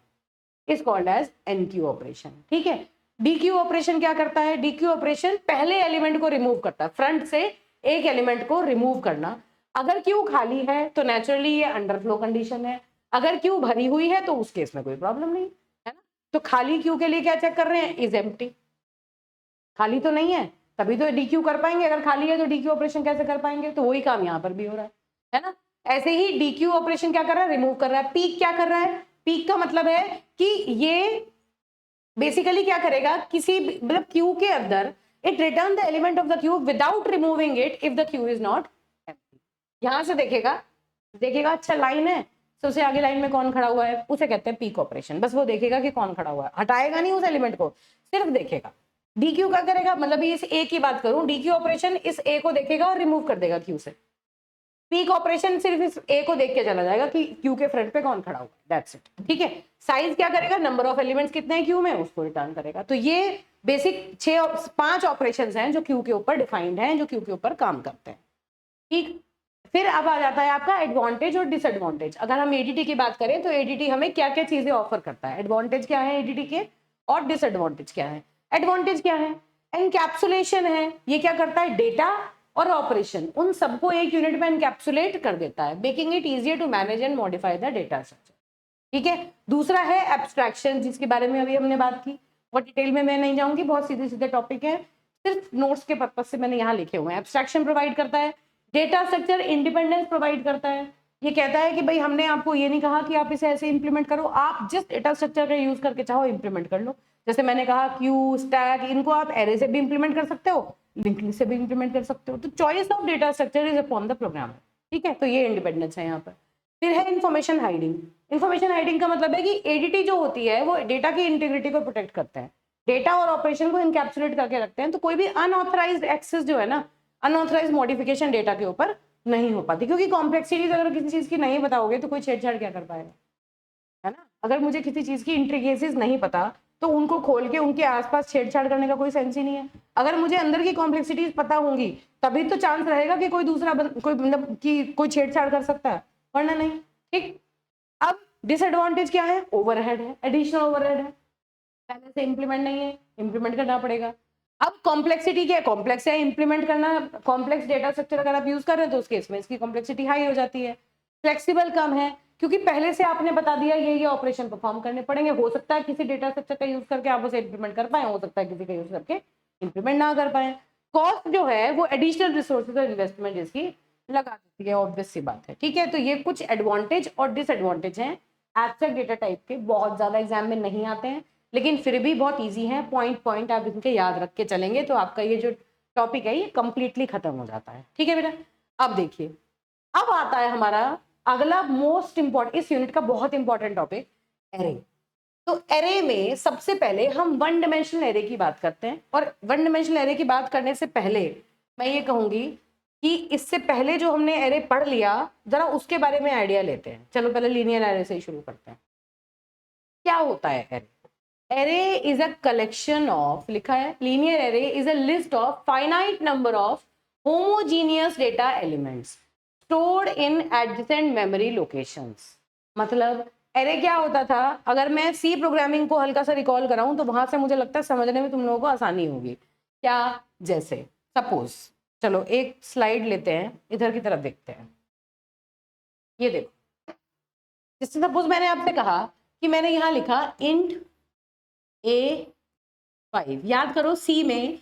is called as enqueue operation. ठीक है, डीक्यू ऑपरेशन क्या करता है? डीक्यू ऑपरेशन पहले एलिमेंट को रिमूव करता है, फ्रंट से एक एलिमेंट को रिमूव करना। अगर क्यू खाली है तो नेचुरली ये अंडरफ्लो कंडीशन है, अगर क्यू भरी हुई है तो उस केस में कोई प्रॉब्लम नहीं है ना। तो खाली क्यू के लिए क्या चेक कर रहे हैं? Is empty. खाली तो नहीं है, तभी तो डीक्यू कर पाएंगे। अगर खाली है तो डीक्यू ऑपरेशन कैसे कर पाएंगे? तो वही काम यहाँ पर भी हो रहा है ना। ऐसे ही डीक्यू ऑपरेशन क्या कर रहा है? रिमूव कर रहा है। पीक क्या कर रहा है? पीक का मतलब है कि ये बेसिकली क्या करेगा, किसी मतलब क्यू के अंदर it return the element of the Q without removing it if the Q is not empty. यहां से देखेगा, देखेगा अच्छा लाइन है, सबसे आगे लाइन में कौन खड़ा हुआ है, उसे कहते हैं पीक ऑपरेशन। बस वो देखेगा कि कौन खड़ा हुआ है, हटाएगा नहीं उस एलिमेंट को, सिर्फ देखेगा। डीक्यू क्या करेगा, मतलब इस ए की बात करूं, डीक्यू ऑपरेशन इस ए को देखेगा और रिमूव कर देगा क्यू से। पीक ऑपरेशन सिर्फ इस ए को देख के चला जाएगा कि क्यू के फ्रंट पे कौन खड़ा हुआ है, दैट्स इट। ठीक है, साइज क्या करेगा, नंबर ऑफ एलिमेंट्स कितने हैं क्यू में उसको रिटर्न करेगा। तो ये बेसिक 5 ऑपरेशंस हैं जो क्यू के ऊपर डिफाइंड हैं, जो क्यू के ऊपर काम करते हैं। ठीक, फिर अब आ जाता है आपका एडवांटेज और डिसएडवांटेज। अगर हम एडीटी की बात करें तो एडीटी हमें क्या क्या चीजें ऑफर करता है, एडवांटेज क्या है एडीटी के और डिसएडवांटेज क्या है। एडवांटेज क्या है, एनकैप्सुलेशन है। ये क्या करता है, डेटा और ऑपरेशन उन सबको एक यूनिट में एनकैप्सुलेट कर देता है, making it easier to manage and modify the data structure. ठीक है, दूसरा है एब्स्ट्रैक्शन, जिसके बारे में अभी हमने बात की और डिटेल में मैं नहीं जाऊंगी, बहुत सीधे सीधे टॉपिक है, सिर्फ नोट्स के पर्पज से मैंने यहाँ लिखे हुए हैं। एब्स्ट्रैक्शन प्रोवाइड करता है, डेटा स्ट्रक्चर इंडिपेंडेंस प्रोवाइड करता है। ये कहता है कि भाई हमने आपको ये नहीं कहा कि आप इसे ऐसे इंप्लीमेंट करो, आप जिस डेटा स्ट्रक्चर का यूज करके चाहो इंप्लीमेंट कर लो। जैसे मैंने कहा क्यू, स्टैक, इनको आप एरे से भी इंप्लीमेंट कर सकते हो, लिंक्ड लिस्ट से भी इंप्लीमेंट कर सकते हो। तो choice of data structure is upon the program. ठीक है, तो ये इंडिपेंडेंस है यहाँ पर। फिर है इन्फॉर्मेशन हाइडिंग। इन्फॉर्मेशन हाइडिंग का मतलब है कि एडीटी जो होती है वो डेटा की इंटीग्रिटी को प्रोटेक्ट करते हैं, डेटा और ऑपरेशन को इनकैप्सुलेट करके रखते हैं। तो कोई भी अनऑथराइज्ड एक्सेस जो है ना, अनऑथराइज्ड मॉडिफिकेशन डेटा के ऊपर नहीं हो पाती, क्योंकि कॉम्प्लेक्सिटीज अगर किसी चीज की नहीं बताओगे तो कोई छेड़छाड़ क्या कर पाएगा, है ना। अगर मुझे किसी चीज की इंट्रिकेसीज नहीं पता तो उनको खोल के उनके आसपास छेड़छाड़ करने का कोई सेंस ही नहीं है। अगर मुझे अंदर की कॉम्प्लेक्सिटीज पता होंगी तभी तो चांस रहेगा कि कोई दूसरा कोई मतलब कि कोई छेड़छाड़ कर सकता है, वरना नहीं। ठीक, अब डिसएडवांटेज क्या है, ओवरहेड है, एडिशनल ओवरहेड है, पहले से इंप्लीमेंट नहीं है, इंप्लीमेंट करना पड़ेगा। अब कॉम्प्लेक्सिटी क्या है, कॉम्प्लेक्स है इंप्लीमेंट करना, कॉम्प्लेक्स डेटा स्ट्रक्चर अगर आप यूज कर रहे हैं तो उस केस में इसकी कॉम्प्लेक्सिटी हाई हो जाती है। फ्लेक्सिबल कम है, क्योंकि पहले से आपने बता दिया ये ऑपरेशन परफॉर्म करने पड़ेंगे। हो सकता है किसी डेटा स्ट्रक्चर का यूज करके आप उसे इंप्लीमेंट कर पाए, हो सकता है किसी का यूज करके इंप्लीमेंट ना कर पाए। कॉस्ट जो है वो एडिशनल रिसोर्सेज और इन्वेस्टमेंट जिसकी लगा देती है, ऑब्वियस सी बात है। ठीक है, तो ये कुछ एडवांटेज और डिसएडवांटेज हैं एब्स्ट्रैक्ट डेटा टाइप के, बहुत ज्यादा एग्जाम में नहीं आते हैं लेकिन फिर भी बहुत इजी है। पॉइंट पॉइंट आप इनके याद रख के चलेंगे तो आपका ये जो टॉपिक है ये कंप्लीटली खत्म हो जाता है। ठीक है बेटा, अब देखिए, अब आता है हमारा अगला मोस्ट इंपॉर्टेंट, इस यूनिट का बहुत इंपॉर्टेंट टॉपिक, एरे। तो एरे में सबसे पहले हम वन डायमेंशनल एरे की बात करते हैं। और वन डायमेंशनल एरे की बात करने से पहले मैं ये कहूंगी कि इससे पहले जो हमने एरे पढ़ लिया जरा उसके बारे में आइडिया लेते हैं। चलो पहले लीनियर एरे से ही शुरू करते हैं। क्या होता है array? Array is a collection of, लिखा है linear array is a list of finite number of homogeneous data elements stored in adjacent memory locations. मतलब एरे क्या होता था, अगर मैं सी प्रोग्रामिंग को हल्का सा रिकॉल कराऊं तो वहां से मुझे लगता है समझने में तुम लोगों को आसानी होगी। क्या, जैसे सपोज, चलो एक स्लाइड लेते हैं, इधर की तरफ देखते हैं। ये देखो, जैसे सपोज मैंने आपसे कहा कि मैंने यहां लिखा इंट A5, याद करो सी में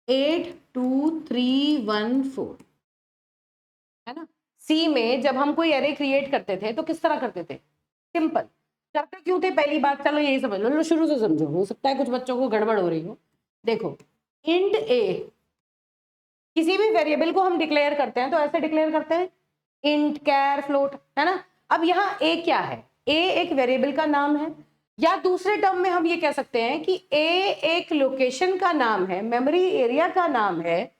82314 है ना। सी में जब हम कोई एरे क्रिएट करते थे तो किस तरह करते थे, सिंपल। करते क्यों थे, पहली बात चलो यही समझ लो, शुरू से समझो, हो सकता है कुछ बच्चों को गड़बड़ हो रही हो। देखो इंट ए, किसी भी वेरिएबल को हम डिक्लेयर करते हैं तो ऐसे डिक्लेयर करते हैं इंट, कैर, फ्लोट, है ना। अब यहाँ ए क्या है, ए एक वेरिएबल का नाम है, या दूसरे टर्म में हम ये कह सकते हैं कि ए एक लोकेशन का नाम है, मेमोरी एरिया का नाम है,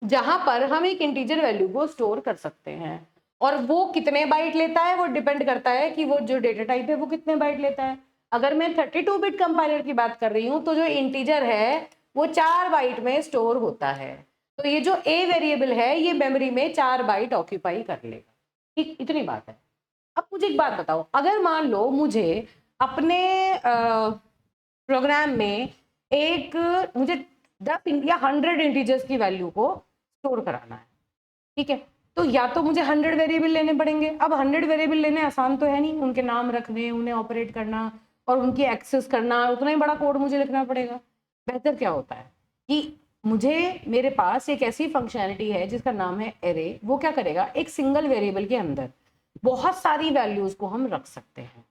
जहां पर हम एक इंटीजर वैल्यू को स्टोर कर सकते हैं। और वो कितने बाइट लेता है वो डिपेंड करता है कि वो जो डेटा टाइप है वो कितने बाइट लेता है। अगर मैं 32 बिट कंपाइलर की बात कर रही हूँ तो जो इंटीजर है वो 4 बाइट में स्टोर होता है। तो ये जो ए वेरिएबल है ये मेमोरी में 4 बाइट ऑक्यूपाई कर लेगा। ठीक, इतनी बात है। अब मुझे एक बात बताओ, अगर मान लो मुझे अपने प्रोग्राम में मुझे 10 या 100 इंटीजर्स की वैल्यू को स्टोर कराना है, ठीक है, तो या तो मुझे 100 वेरिएबल लेने पड़ेंगे। अब 100 वेरिएबल लेने आसान तो है नहीं, उनके नाम रखने, उन्हें ऑपरेट करना और उनकी एक्सेस करना, उतना ही बड़ा कोड मुझे लिखना पड़ेगा। बेहतर क्या होता है कि मेरे पास एक ऐसी फंक्शनैलिटी है जिसका नाम है एरे। वो क्या करेगा, एक सिंगल वेरिएबल के अंदर बहुत सारी वैल्यूज को हम रख सकते हैं,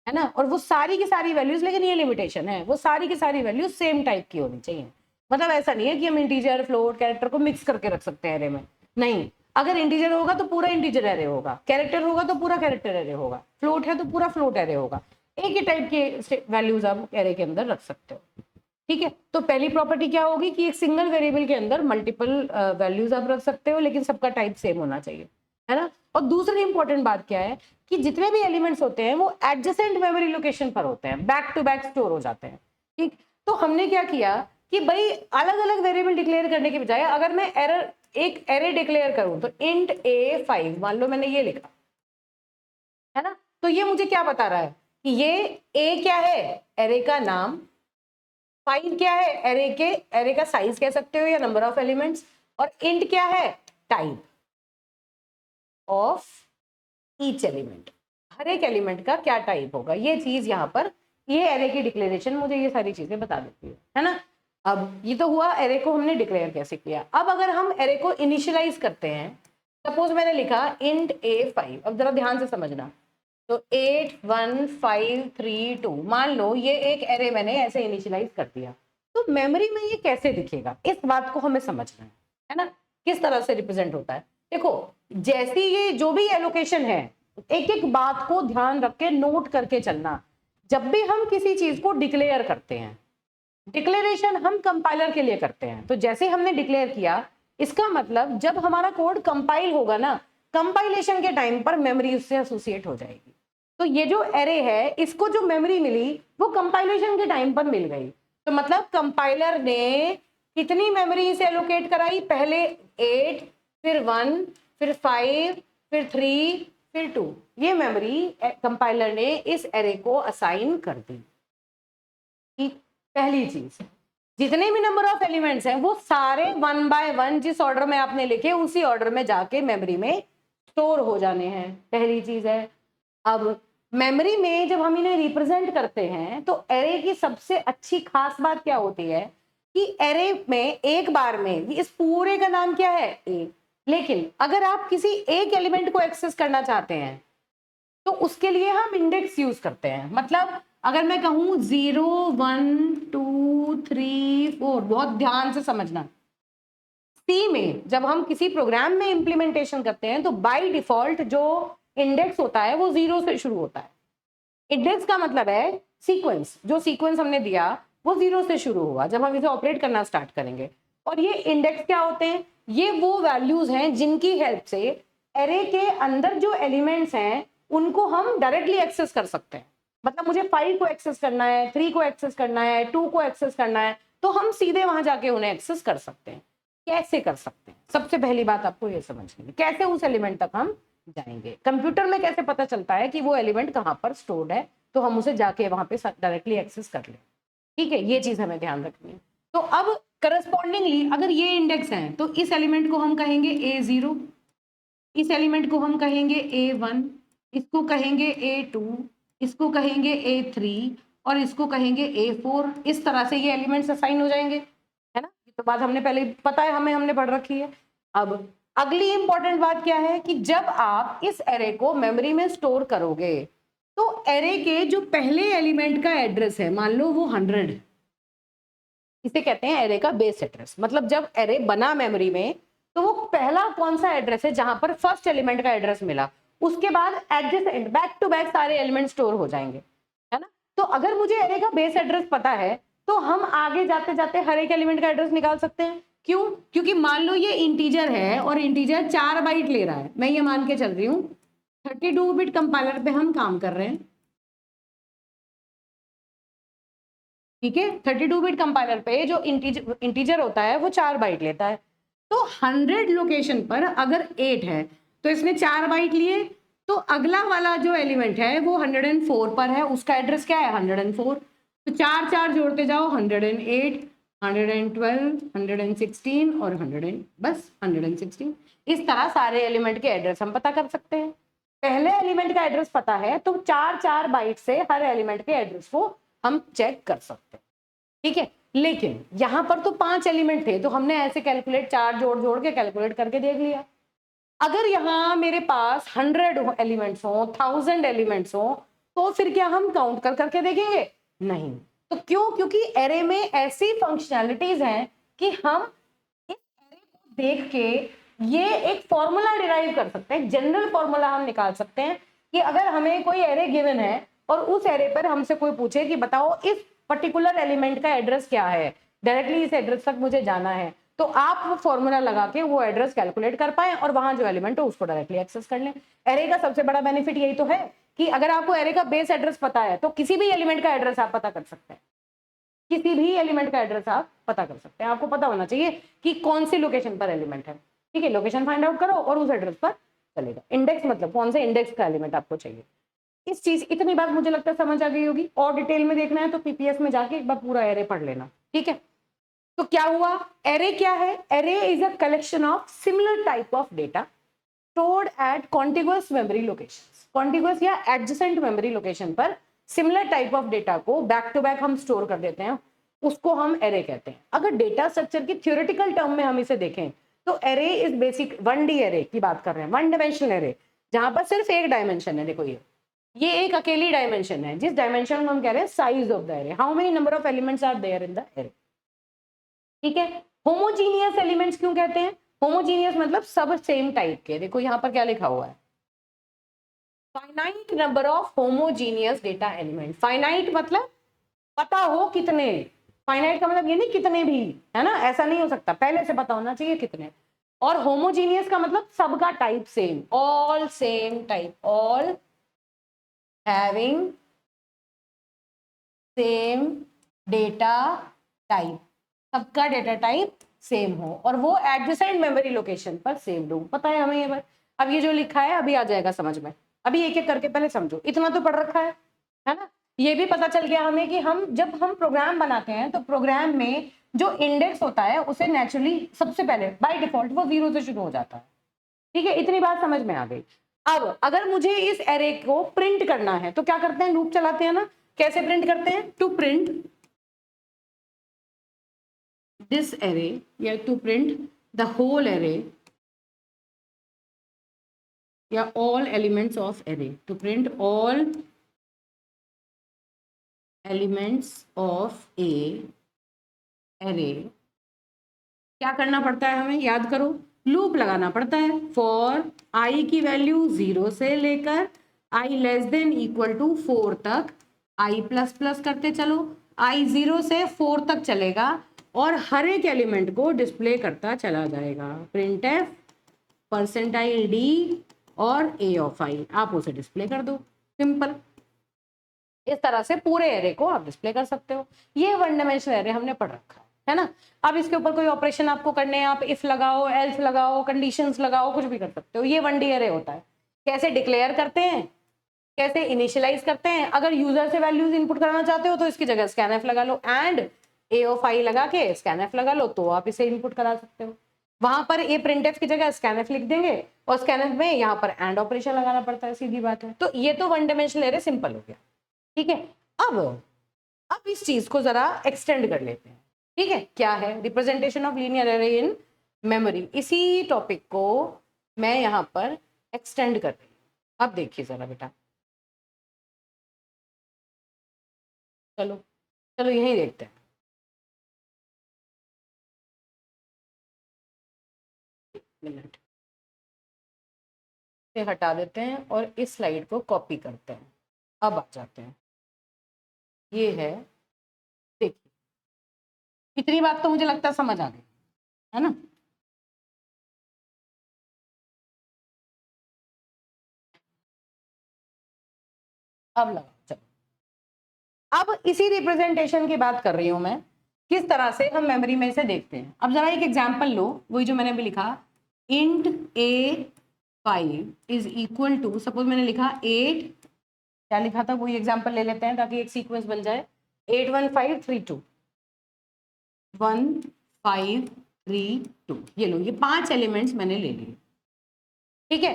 है ना। और वो सारी की सारी वैल्यूज, लेकिन ये लिमिटेशन है, वो सारी की सारी वैल्यूज सेम टाइप की होनी चाहिए। मतलब ऐसा नहीं है कि हम इंटीजर, फ्लोट, कैरेक्टर को मिक्स करके रख सकते हैं एरे में, नहीं। अगर इंटीजर होगा तो पूरा इंटीजर एरे होगा, कैरेक्टर होगा तो पूरा कैरेक्टर एरे होगा, फ्लोट है तो पूरा फ्लोट एरे होगा। एक ही टाइप के वैल्यूज आप एरे के अंदर रख सकते हो, ठीक है। तो पहली प्रॉपर्टी क्या होगी कि एक सिंगल वेरिएबल के अंदर मल्टीपल वैल्यूज आप रख सकते हो, लेकिन सबका टाइप सेम होना चाहिए, है ना। और दूसरी इंपॉर्टेंट बात क्या है कि जितने भी एलिमेंट्स होते हैं वो एडजेसेंट मेमोरी लोकेशन पर होते हैं, बैक टू बैक स्टोर हो जाते हैं, ठीक। तो हमने क्या किया कि भाई अलग अलग वेरिएबल डिक्लेयर करने के बजाय अगर मैं एक एरे डिक्लेयर करूं तो इंट A5, मान लो मैंने ये लिखा है ना, तो ये मुझे क्या बता रहा है कि ये ए क्या है, एरे का नाम, 5 क्या है, एरे का साइज कह सकते हो या नंबर ऑफ एलिमेंट्स, और इंट क्या है, टाइप ऑफ ईच एलिमेंट, हर एक एलिमेंट का क्या टाइप होगा, ये चीज यहाँ पर, ये एरे की डिक्लेरेशन मुझे ये सारी चीजें बता देती है ना। अब ये तो हुआ एरे को हमने डिक्लेयर कैसे किया। अब अगर हम एरे को इनिशियलाइज करते हैं, सपोज मैंने लिखा इंट A5, अब जरा ध्यान से समझना, तो 8 1 5 3 2, मान लो ये एक एरे मैंने ऐसे इनिशियलाइज कर दिया, तो मेमोरी में ये कैसे दिखेगा, इस बात को हमें समझना है ना, किस तरह से रिप्रेजेंट होता है। देखो जैसी ये जो भी एलोकेशन है, एक एक बात को ध्यान रख के नोट करके चलना। जब भी हम किसी चीज को डिक्लेयर करते हैं, डिक्लेरेशन हम कंपाइलर के लिए करते हैं, तो जैसे हमने डिक्लेयर किया, इसका मतलब जब हमारा कोड कंपाइल होगा ना, कंपाइलेशन के टाइम पर मेमोरी उससे एसोसिएट हो जाएगी। तो ये जो एरे है, इसको जो मेमोरी मिली वो कंपाइलेशन के टाइम पर मिल गई, तो मतलब कंपाइलर ने कितनी मेमोरी इसे एलोकेट कराई, पहले 8, फिर 1, फिर 5, फिर 3, फिर 2, ये मेमोरी कंपाइलर ने इस एरे को असाइन कर दी। पहली चीज, जितने भी नंबर ऑफ एलिमेंट्स हैं वो सारे 1 बाय 1 जिस ऑर्डर में आपने लिखे उसी ऑर्डर में जाके मेमोरी में स्टोर हो जाने हैं, पहली चीज है। अब मेमोरी में जब हम इन्हें रिप्रेजेंट करते हैं तो एरे की सबसे अच्छी खास बात क्या होती है कि एरे में एक बार में इस पूरे का नाम क्या है, ए, लेकिन अगर आप किसी एक एलिमेंट को एक्सेस करना चाहते हैं तो उसके लिए हम इंडेक्स यूज करते हैं। मतलब अगर मैं कहूं 0 1 2 3 4, बहुत ध्यान से समझना, सी में जब हम किसी प्रोग्राम में इंप्लीमेंटेशन करते हैं तो बाय डिफॉल्ट जो इंडेक्स होता है वो 0 से शुरू होता है। इंडेक्स का मतलब है सीक्वेंस, जो सीक्वेंस हमने दिया वो 0 से शुरू हुआ जब हम इसे ऑपरेट करना स्टार्ट करेंगे। और ये इंडेक्स क्या होते हैं, ये वो वैल्यूज हैं जिनकी हेल्प से एरे के अंदर जो एलिमेंट्स हैं उनको हम डायरेक्टली एक्सेस कर सकते हैं। मतलब मुझे 5 को एक्सेस करना है, 3 को एक्सेस करना है, 2 को एक्सेस करना है, तो हम सीधे वहां जाके उन्हें एक्सेस कर सकते हैं। कैसे कर सकते हैं, सबसे पहली बात आपको ये समझनी है, कैसे उस एलिमेंट तक हम जाएंगे। कंप्यूटर में कैसे पता चलता है कि वो एलिमेंट कहाँ पर स्टोर्ड है, तो हम उसे जाके वहां पे डायरेक्टली एक्सेस कर लें। ठीक है, ये चीज हमें ध्यान रखनी है। तो अब करस्पॉन्डिंगली अगर ये इंडेक्स है तो इस एलिमेंट को हम कहेंगे A0, इस एलिमेंट को हम कहेंगे A1, इसको कहेंगे A2, इसको कहेंगे A3 और इसको कहेंगे A4। इस तरह से ये एलिमेंट्स असाइन हो जाएंगे, है ना। ये तो बात हमने पहले पता है, हमने पढ़ रखी है। अब अगली इंपॉर्टेंट बात क्या है कि जब आप इस एरे को मेमोरी में स्टोर करोगे तो एरे के जो पहले एलिमेंट का एड्रेस है, मान लो वो 100, इसे कहते हैं एरे का बेस एड्रेस। मतलब जब एरे बना मेमोरी में तो वो पहला कौन सा एड्रेस है जहां पर फर्स्ट एलिमेंट का एड्रेस मिला, उसके बाद एडजेसेंट बैक टू बैक सारे एलिमेंट स्टोर हो जाएंगे, है ना। तो अगर मुझे एरे का बेस एड्रेस पता है तो हम आगे जाते जाते हर एक एलिमेंट का एड्रेस निकाल सकते हैं। क्यों? क्योंकि मान लो ये इंटीजर है और इंटीजर 4 बाइट ले रहा है, मैं ये मान के चल रही हूँ 32 बिट कंपाइलर पे हम काम कर रहे हैं, ठीक है। 32 बिट कंपाइलर पे जो इंटीजर होता है वो 4 बाइट लेता है। तो 100 लोकेशन पर अगर 8 है तो इसने 4 बाइट लिए, तो अगला वाला जो एलिमेंट है वो 104 पर है, उसका एड्रेस क्या है 104। तो 4 4 जोड़ते जाओ, 108, 112, 116 और 100, बस 116। इस तरह सारे एलिमेंट के एड्रेस हम पता कर सकते हैं। पहले एलिमेंट का एड्रेस पता है तो 4 4 बाइट से हर एलिमेंट के एड्रेस को हम चेक कर सकते हैं, ठीक है। लेकिन यहां पर तो 5 एलिमेंट थे तो हमने ऐसे कैलकुलेट 4 जोड़ जोड़ के कैलकुलेट करके देख लिया। अगर यहाँ मेरे पास 100 एलिमेंट्स हो, 1000 एलिमेंट्स हो, तो फिर क्या हम काउंट कर करके देखेंगे? नहीं। तो क्यों? क्योंकि एरे में ऐसी फंक्शनैलिटीज हैं कि हम इस एरे को देख के ये एक फॉर्मूला डिराइव कर सकते हैं, जनरल फॉर्मूला हम निकाल सकते हैं कि अगर हमें कोई एरे गिवन है और उस एरे पर हमसे कोई पूछे कि बताओ इस पर्टिकुलर एलिमेंट का एड्रेस क्या है, डायरेक्टली इस एड्रेस तक मुझे जाना है, तो आप वो फॉर्मूला लगा के वो एड्रेस कैलकुलेट कर पाए और वहां जो एलिमेंट हो उसको डायरेक्टली एक्सेस कर लें। एरे का सबसे बड़ा बेनिफिट यही तो है कि अगर आपको एरे का बेस एड्रेस पता है तो किसी भी एलिमेंट का एड्रेस आप पता कर सकते हैं, किसी भी एलिमेंट का एड्रेस आप पता कर सकते हैं। आपको पता होना चाहिए कि कौन सी लोकेशन पर एलिमेंट है। ठीक है, लोकेशन फाइंड आउट करो और उस एड्रेस पर चलेगा। इंडेक्स मतलब कौन से इंडेक्स का एलिमेंट आपको चाहिए। इस चीज इतनी बात मुझे लगता है समझ आ गई होगी। और डिटेल में देखना है तो पीपीएस में जाके एक बार पूरा एरे पढ़ लेना, ठीक है। तो क्या हुआ, एरे क्या है, array is a collection of similar type of data stored at contiguous memory locations. Contiguous या एडजेसेंट मेमोरी लोकेशन पर सिमिलर टाइप ऑफ डेटा को बैक टू बैक हम स्टोर कर देते हैं, उसको हम एरे कहते हैं। अगर डेटा स्ट्रक्चर की थ्योरेटिकल टर्म में हम इसे देखें तो array is basic 1D array की बात कर रहे हैं, 1 डायमेंशनल एरे, जहां पर सिर्फ एक डायमेंशन है। देखो ये एक अकेली डायमेंशन है, जिस डायमेंशन को हम कह रहे हैं size of the array, how many number of elements are there in the array, ठीक है। होमोजीनियस एलिमेंट्स क्यों कहते हैं, होमोजीनियस मतलब सब सेम टाइप के। देखो यहाँ पर क्या लिखा हुआ है, finite number of homogeneous data element. Finite मतलब पता हो कितने, फाइनाइट का मतलब ये नहीं कितने भी, है ना, ऐसा नहीं हो सकता, पहले से पता होना चाहिए कितने। और होमोजीनियस का मतलब सबका type same, all same type, all having same data type, सबका डेटा टाइप सेम हो और वो एडजेसेंट मेमोरी लोकेशन पर सेव्ड हो। पता है हमें ये बात। अब ये जो लिखा है अभी आ जाएगा समझ में, अभी एक एक करके पहले समझो, इतना तो पढ़ रखा है ना। ये भी पता चल गया हमें कि हम जब हम प्रोग्राम बनाते हैं तो प्रोग्राम में जो इंडेक्स होता है उसे नेचुरली सबसे पहले बाय डिफॉल्ट वो 0 से शुरू हो जाता है, ठीक है। इतनी बात समझ में आ गई। अब अगर मुझे इस एरे को प्रिंट करना है तो क्या करते हैं, लूप चलाते हैं ना। कैसे प्रिंट करते हैं, to print this array, you have to print the whole array या all elements of array, to print all elements of a array। क्या करना पड़ता है हमें, याद करो, लूप लगाना पड़ता है। फॉर i की वैल्यू 0 से लेकर i less than equal to 4 तक i प्लस प्लस करते चलो, i 0 से 4 तक चलेगा और हर एक एलिमेंट को डिस्प्ले करता चला जाएगा। printf परसेंटाइल d और a ऑफ i, आप उसे डिस्प्ले कर दो, सिंपल। इस तरह से पूरे एरे को आप डिस्प्ले कर सकते हो। ये 1 डायमेंशनल एरे हमने पढ़ रखा है ना। अब इसके ऊपर कोई ऑपरेशन आपको करने हैं, आप इफ लगाओ, एल्स लगाओ, कंडीशंस लगाओ, कुछ भी कर सकते हो। ये 1D एरे होता है। कैसे डिक्लेयर करते हैं, कैसे इनिशियलाइज करते हैं, अगर यूजर से वैल्यूज इनपुट करना चाहते हो तो इसकी जगह स्कैनफ लगा लो, एंड a ऑफ i लगा के स्कैनफ लगा लो तो आप इसे इनपुट करा सकते हो। वहां पर ये प्रिंटफ की जगह स्कैनफ लिख देंगे और स्कैनफ में यहाँ पर एंड ऑपरेशन लगाना पड़ता है, सीधी बात है। तो ये तो 1 डायमेंशनल एरे सिंपल हो गया, ठीक है। अब इस चीज को जरा एक्सटेंड कर लेते हैं, ठीक है। क्या है representation of linear array in memory, इसी टॉपिक को मैं यहाँ पर एक्सटेंड कर रही हूँ। अब देखिए जरा बेटा, चलो चलो यही देखते हैं। मिनट से हटा देते हैं और इस स्लाइड को कॉपी करते हैं। अब आ जाते हैं, ये है, देखिए इतनी बात तो मुझे लगता है समझ आ गई, है ना। अब लगाओ, चलो अब इसी रिप्रेजेंटेशन की बात कर रही हूं मैं, किस तरह से हम मेमोरी में इसे देखते हैं। अब जरा एक एग्जांपल लो, वही जो मैंने अभी लिखा, int a5 is equal to, suppose मैंने लिखा 8, क्या लिखा था वही एग्जांपल ले लेते हैं ताकि एक सीक्वेंस बन जाए। 81532 1532, ये लो, ये 5 एलिमेंट्स मैंने ले लिए, ठीक है।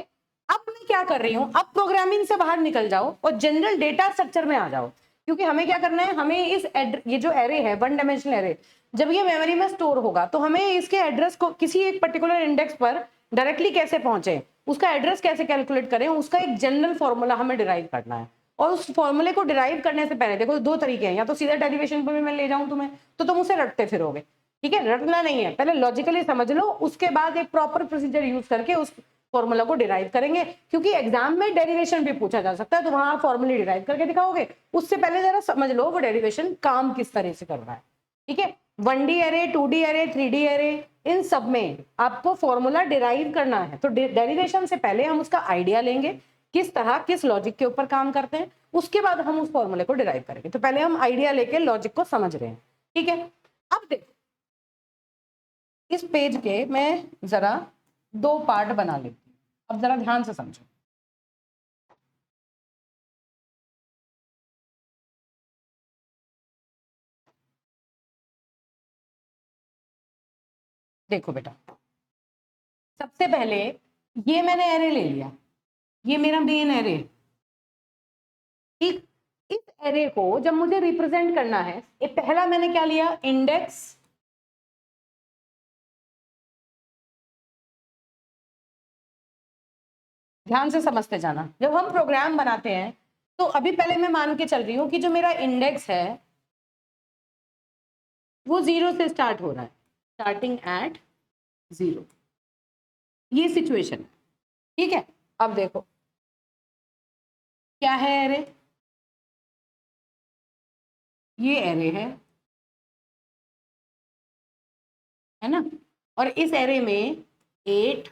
अब मैं क्या कर रही हूँ, अब प्रोग्रामिंग से बाहर निकल जाओ और जनरल डेटा स्ट्रक्चर में आ जाओ, क्योंकि हमें क्या करना है, हमें इस ये जो एरे है 1 डायमेंशनल एरे, जब ये मेमोरी में स्टोर होगा तो हमें इसके एड्रेस को किसी एक पर्टिकुलर इंडेक्स पर डायरेक्टली कैसे पहुंचे, उसका एड्रेस कैसे कैलकुलेट करें, उसका एक जनरल फॉर्मूला हमें डिराइव करना है। और उस फॉर्मूले को डिराइव करने से पहले देखो 2 तरीके हैं, या तो सीधा डेरिवेशन पर मैं ले जाऊं तुम्हें तो तुम उसे रटते फिरोगे, ठीक है। रटना नहीं है, पहले लॉजिकली समझ लो, उसके बाद एक प्रॉपर प्रोसीजर यूज करके उस फॉर्मूला को डिराइव करेंगे, क्योंकि एग्जाम में डेरिवेशन भी पूछा जा सकता है, तो वहां आप फॉर्मूले डिराइव करके दिखाओगे। उससे पहले जरा समझ लो वो डेरिवेशन काम किस तरह से कर रहा है, ठीक है। 1D array, 2D array, 3D array, इन सब में आपको फॉर्मूला डिराइव करना है, तो डेरिवेशन से पहले हम उसका आइडिया लेंगे, किस तरह किस लॉजिक के ऊपर काम करते हैं, उसके बाद हम उस फॉर्मूले को डिराइव करेंगे। तो पहले हम आइडिया लेके लॉजिक को समझ रहे हैं, ठीक है। अब देखो इस पेज के मैं जरा दो पार्ट बना लेती हूँ। अब जरा ध्यान से समझो। देखो बेटा, सबसे पहले ये मैंने एरे ले लिया, ये मेरा मेन एरे। ठीक, इस एरे को जब मुझे रिप्रेजेंट करना है, ये पहला मैंने क्या लिया, इंडेक्स। ध्यान से समझते जाना, जब हम प्रोग्राम बनाते हैं तो अभी पहले मैं मान के चल रही हूं कि जो मेरा इंडेक्स है वो 0 से स्टार्ट हो रहा है, स्टार्टिंग एट 0। ये सिचुएशन है, ठीक है। अब देखो क्या है एरे, ये एरे है ना। और इस एरे में 8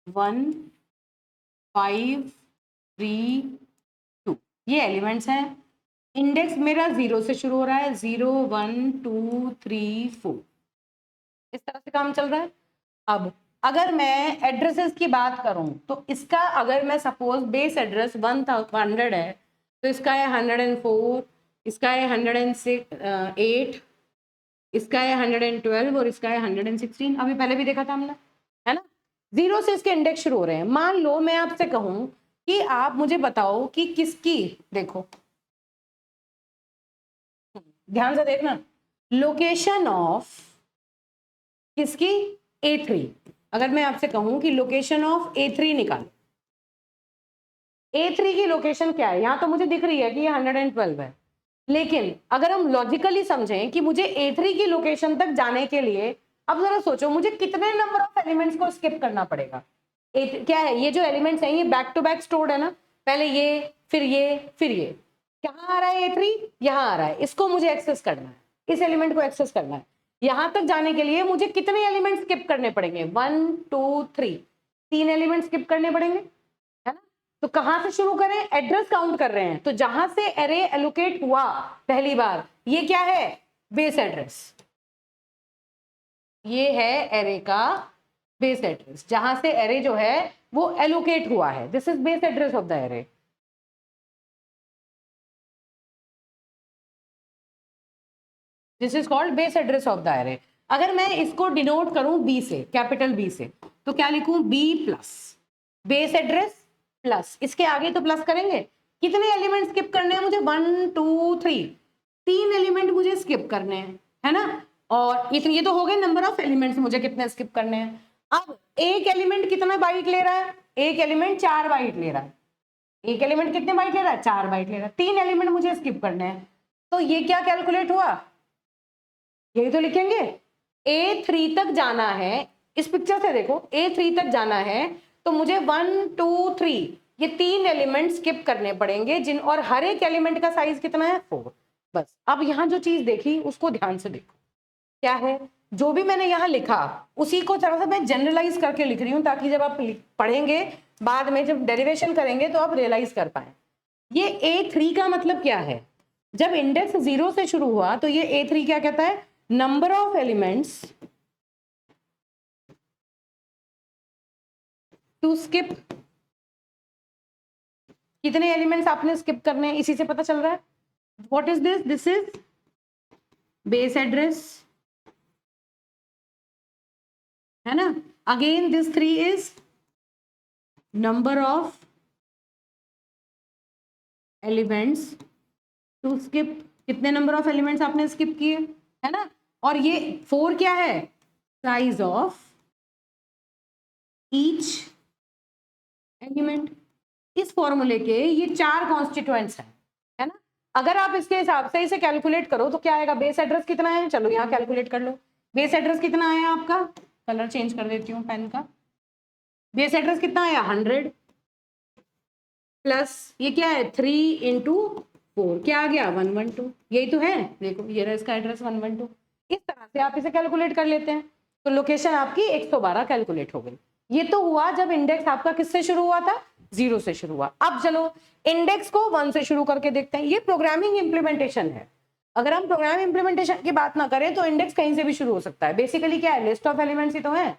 1 5 3 2 ये एलिमेंट्स हैं। इंडेक्स मेरा 0 से शुरू हो रहा है, 0 1 2 3 4, इस तरह से काम चल रहा है। अब अगर मैं एड्रेसेस की बात करूं तो इसका अगर मैं सपोज बेस एड्रेस 100 है तो इसका है 104, इसका है 108, इसका है 112 और इसका है 116। अभी पहले भी देखा था हमने, है ना। 0 से इसके इंडेक्स शुरू हो रहे हैं। मान लो मैं आपसे कहूं कि आप मुझे बताओ कि किसकी, देखो ध्यान से देखना, लोकेशन ऑफ किसकी, A3। अगर मैं आपसे कहूं कि लोकेशन ऑफ A3 निकाल, A3 की लोकेशन क्या है, यहां तो मुझे दिख रही है कि ये 112 है, लेकिन अगर हम लॉजिकली समझें कि मुझे A3 की लोकेशन तक जाने के लिए, अब जरा सोचो मुझे कितने नंबर ऑफ एलिमेंट्स को स्किप करना पड़ेगा। क्या है, ये जो एलिमेंट्स हैं ये बैक टू बैक स्टोर्ड है ना, पहले ये फिर ये फिर ये, कहाँ आ रहा है A3, यहाँ आ रहा है, इसको मुझे एक्सेस करना है, इस एलिमेंट को एक्सेस करना है। यहां तक जाने के लिए मुझे कितने एलिमेंट स्किप करने पड़ेंगे, 1 2 3, 3 एलिमेंट स्किप करने पड़ेंगे, है ना। तो कहां से शुरू करें, एड्रेस काउंट कर रहे हैं, तो जहां से एरे एलोकेट हुआ पहली बार, ये क्या है, बेस एड्रेस। ये है एरे का बेस एड्रेस, जहां से एरे जो है वो एलोकेट हुआ है, this is base address of the array. This is called base address of the array. अगर मैं इसको डिनोट करूं बी से, कैपिटल बी से, तो क्या लिखूं, B plus base address plus, इसके आगे तो प्लस करेंगे। कितने एलिमेंट स्किप करने हैं मुझे, 1 2 3, 3 एलिमेंट मुझे स्किप करने हैं, है ना। और इतने, ये तो हो गए नंबर ऑफ एलिमेंट्स मुझे कितने स्किप करने हैं। अब एक एलिमेंट कितना बाइट ले रहा है, एक एलिमेंट 4 बाइट ले रहा है, एक एलिमेंट कितने बाइट ले रहा है, 4 बाइट ले रहा है, 3 एलिमेंट मुझे स्किप करने हैं। तो ये क्या कैलकुलेट हुआ, यही तो लिखेंगे। A3 तक जाना है, इस पिक्चर से देखो, A3 तक जाना है तो मुझे 1 2 3 ये 3 एलिमेंट स्किप करने पड़ेंगे, जिन और हर एक एलिमेंट का साइज कितना है, 4। बस अब यहां जो चीज देखी उसको ध्यान से देखो, क्या है, जो भी मैंने यहाँ लिखा उसी को थोड़ा सा मैं जनरलाइज करके लिख रही हूँ, ताकि जब आप पढ़ेंगे बाद में, जब डेरिवेशन करेंगे तो आप रियलाइज कर पाए। ये A3 का मतलब क्या है, जब इंडेक्स 0 से शुरू हुआ तो ये A3 क्या कहता है, number of elements to skip. कितने एलिमेंट्स आपने स्किप करने हैं, इसी से पता चल रहा है। What is this, this is base address, है ना। Again this 3 is number of elements to skip, कितने नंबर ऑफ एलिमेंट्स आपने स्किप किए, है ना। और ये 4 क्या है, साइज ऑफ ईच एलिमेंट। इस फॉर्मूले के ये 4 कॉन्स्टिट्यूएंट्स हैं, है ना। अगर आप इसके हिसाब से इसे कैलकुलेट करो तो क्या आएगा, बेस एड्रेस कितना है, चलो यहाँ कैलकुलेट कर लो। बेस एड्रेस कितना आया आपका, कलर चेंज कर देती हूँ पेन का। बेस एड्रेस कितना आया, 100 प्लस ये क्या है, 3 इंटू 4, क्या आ गया, 112। यही तो है, देखो ये रहा इसका एड्रेस 112। इस तरह से आप इसे कैलकुलेट कर लेते हैं, तो लोकेशन आपकी 112 कैलकुलेट हो गई। ये तो हुआ जब इंडेक्स आपका किससे शुरू हुआ था, 0 से शुरू हुआ। अब चलो इंडेक्स को 1 से शुरू करके देखते हैं। ये प्रोग्रामिंग इंप्लीमेंटेशन है, अगर हम प्रोग्राम इंप्लीमेंटेशन की बात ना करें तो इंडेक्स कहीं से भी शुरू हो सकता है। बेसिकली क्या है, लिस्ट ऑफ एलिमेंट्स ही तो है।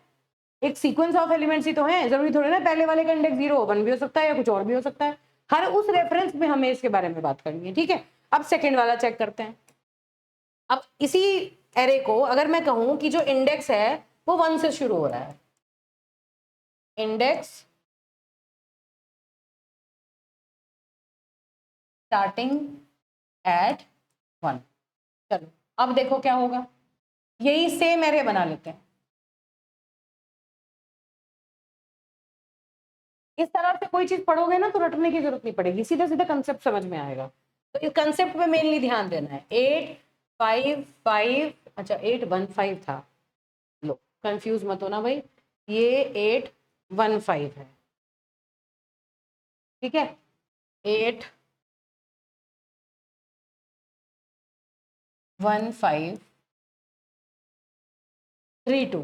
एक सीक्वेंस ऑफ एलिमेंट्स ही तो है, जरूरी थोड़ी ना पहले वाले का इंडेक्स 0 1 भी हो सकता है या कुछ और भी हो सकता है। हर उस रेफरेंस में हमें इसके बारे में बात करनी है, ठीक है। अब सेकेंड वाला चेक करते हैं। अब इसी एरे को अगर मैं कहूं कि जो इंडेक्स है वो 1 से शुरू हो रहा है, इंडेक्स स्टार्टिंग एट 1। चलो अब देखो क्या होगा, यही सेम एरे बना लेते हैं। इस तरह से कोई चीज पढ़ोगे ना तो रटने की जरूरत नहीं पड़ेगी, सीधा सीधा कंसेप्ट समझ में आएगा। तो इस कंसेप्ट पे मेनली ध्यान देना है। 8 5 5, अच्छा 8 1 5 था, लो कंफ्यूज मत होना भाई, ये 8 1 5 है, ठीक है। 8 1 5 3 2।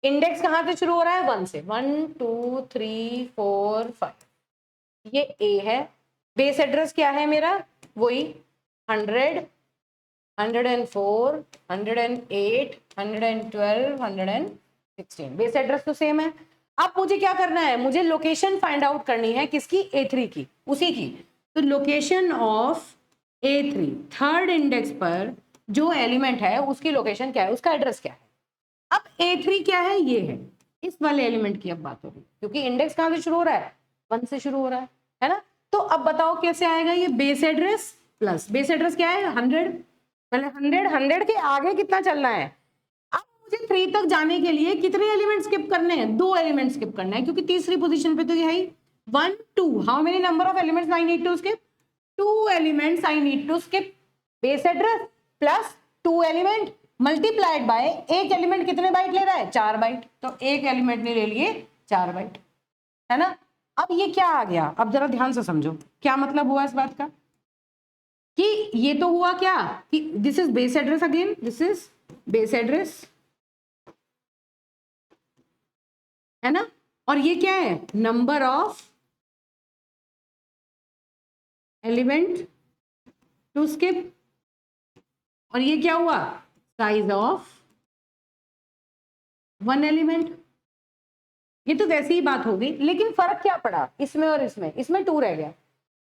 इंडेक्स कहां से शुरू हो रहा है, 1 से, 1 2 3 4 5, ये ए है। बेस एड्रेस क्या है मेरा, वही 100 104 108 112 116, बेस एड्रेस तो सेम है। अब मुझे क्या करना है, मुझे लोकेशन फाइंड आउट करनी है, किसकी, A3 की, उसी की। तो location of A3, third index पर जो एलिमेंट है उसकी लोकेशन क्या है, उसका एड्रेस क्या है। अब A3 क्या है, ये है, इस वाले एलिमेंट की अब बात हो रही है, क्योंकि इंडेक्स कहां से शुरू हो रहा है, 1 से शुरू हो रहा है ना। तो अब बताओ कैसे आएगा ये, base address plus base address क्या है 100, पहले 100 के आगे कितना चलना है। अब मुझे 3 तक जाने के लिए कितने एलिमेंट स्किप करने हैं, 2 एलिमेंट स्किप करना है, क्योंकि तीसरी पोजीशन पे तो ये है 1 2। How many number of elements I need to skip, 2 elements I need to skip. Base address plus 2 element multiplied by एक एलिमेंट कितने बाइट ले रहा है, 4 बाइट, तो एक एलिमेंट ने ले लिए 4 बाइट, है ना। अब ये क्या आ गया, अब जरा ध्यान से समझो क्या मतलब हुआ इस बात का, कि ये तो हुआ क्या कि this is base address, again this is base address, है ना, और ये क्या है, number of element to skip, और ये क्या हुआ, साइज ऑफ 1 एलिमेंट। ये तो वैसी ही बात होगी, लेकिन फर्क क्या पड़ा इसमें और इसमें, इसमें 2 रह गया,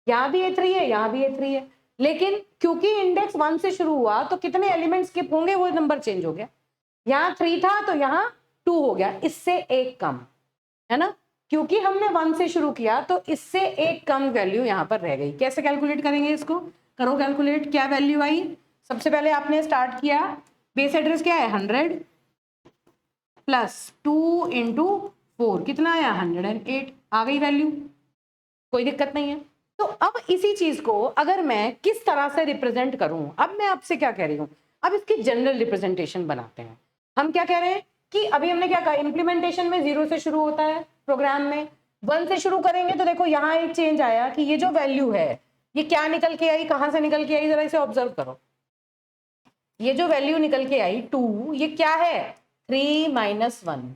यहाँ भी A3 है यहाँ भी A3 है, लेकिन क्योंकि इंडेक्स 1 से शुरू हुआ तो कितने एलिमेंट स्किप होंगे, वो नंबर चेंज हो गया, यहाँ 3 था तो यहाँ 2 हो गया, इससे एक कम, है ना, क्योंकि हमने 1 से शुरू किया तो इससे एक कम वैल्यू यहाँ पर रह गई। कैसे कैलकुलेट करेंगे इसको, करो कैलकुलेट, क्या वैल्यू आई, सबसे पहले आपने स्टार्ट किया, बेस एड्रेस क्या है 100 प्लस 2 इंटू 4 कितना आया 108, आ गई वैल्यू, कोई दिक्कत नहीं है। तो अब इसी चीज को अगर मैं किस तरह से रिप्रेजेंट करूं, अब मैं आपसे क्या कह रही हूं, अब इसकी जनरल रिप्रेजेंटेशन बनाते हैं। हम क्या कह रहे हैं कि अभी हमने क्या कहा, इंप्लीमेंटेशन में 0 से शुरू होता है, प्रोग्राम में 1 से शुरू करेंगे तो देखो यहाँ एक चेंज आया कि ये जो वैल्यू है ये क्या निकल के आई, कहां से निकल के आई, जरा इसे ऑब्जर्व करो। ये जो वैल्यू निकल के आई 2, ये क्या है 3 - 1,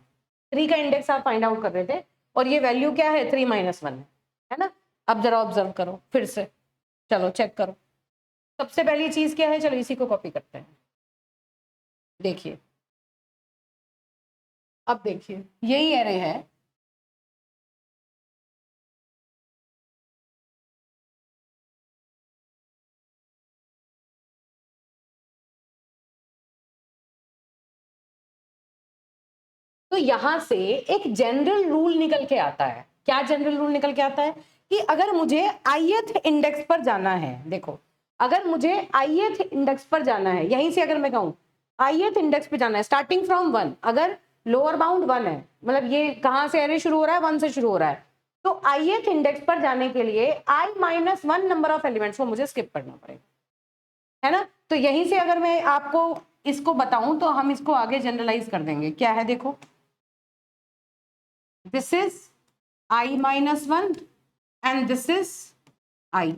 3 का इंडेक्स आप फाइंड आउट कर रहे थे, और ये वैल्यू क्या है 3 - 1 है ना। अब जरा ऑब्जर्व करो फिर से, चलो चेक करो, सबसे पहली चीज क्या है, चलो इसी को कॉपी करते हैं, देखिए, अब देखिए यही एरे है, तो यहां से एक जनरल रूल निकल के आता है। क्या जनरल रूल निकल के आता है कि अगर मुझे ith इंडेक्स पर जाना है, देखो अगर मुझे ith इंडेक्स पर जाना है, यहीं से अगर मैं कहूं ith इंडेक्स पे जाना है स्टार्टिंग फ्रॉम 1, अगर लोअर बाउंड 1 है, मतलब ये कहां से एरे शुरू हो रहा है 1 से शुरू हो रहा है, तो ith इंडेक्स पर जाने के लिए I-1 नंबर ऑफ एलिमेंट्स को मुझे स्किप करना पड़ेगा, है ना। तो यहीं से अगर मैं आपको इसको बताऊं तो हम इसको आगे जनरलाइज कर देंगे, क्या है देखो, this is I-1 and this is I।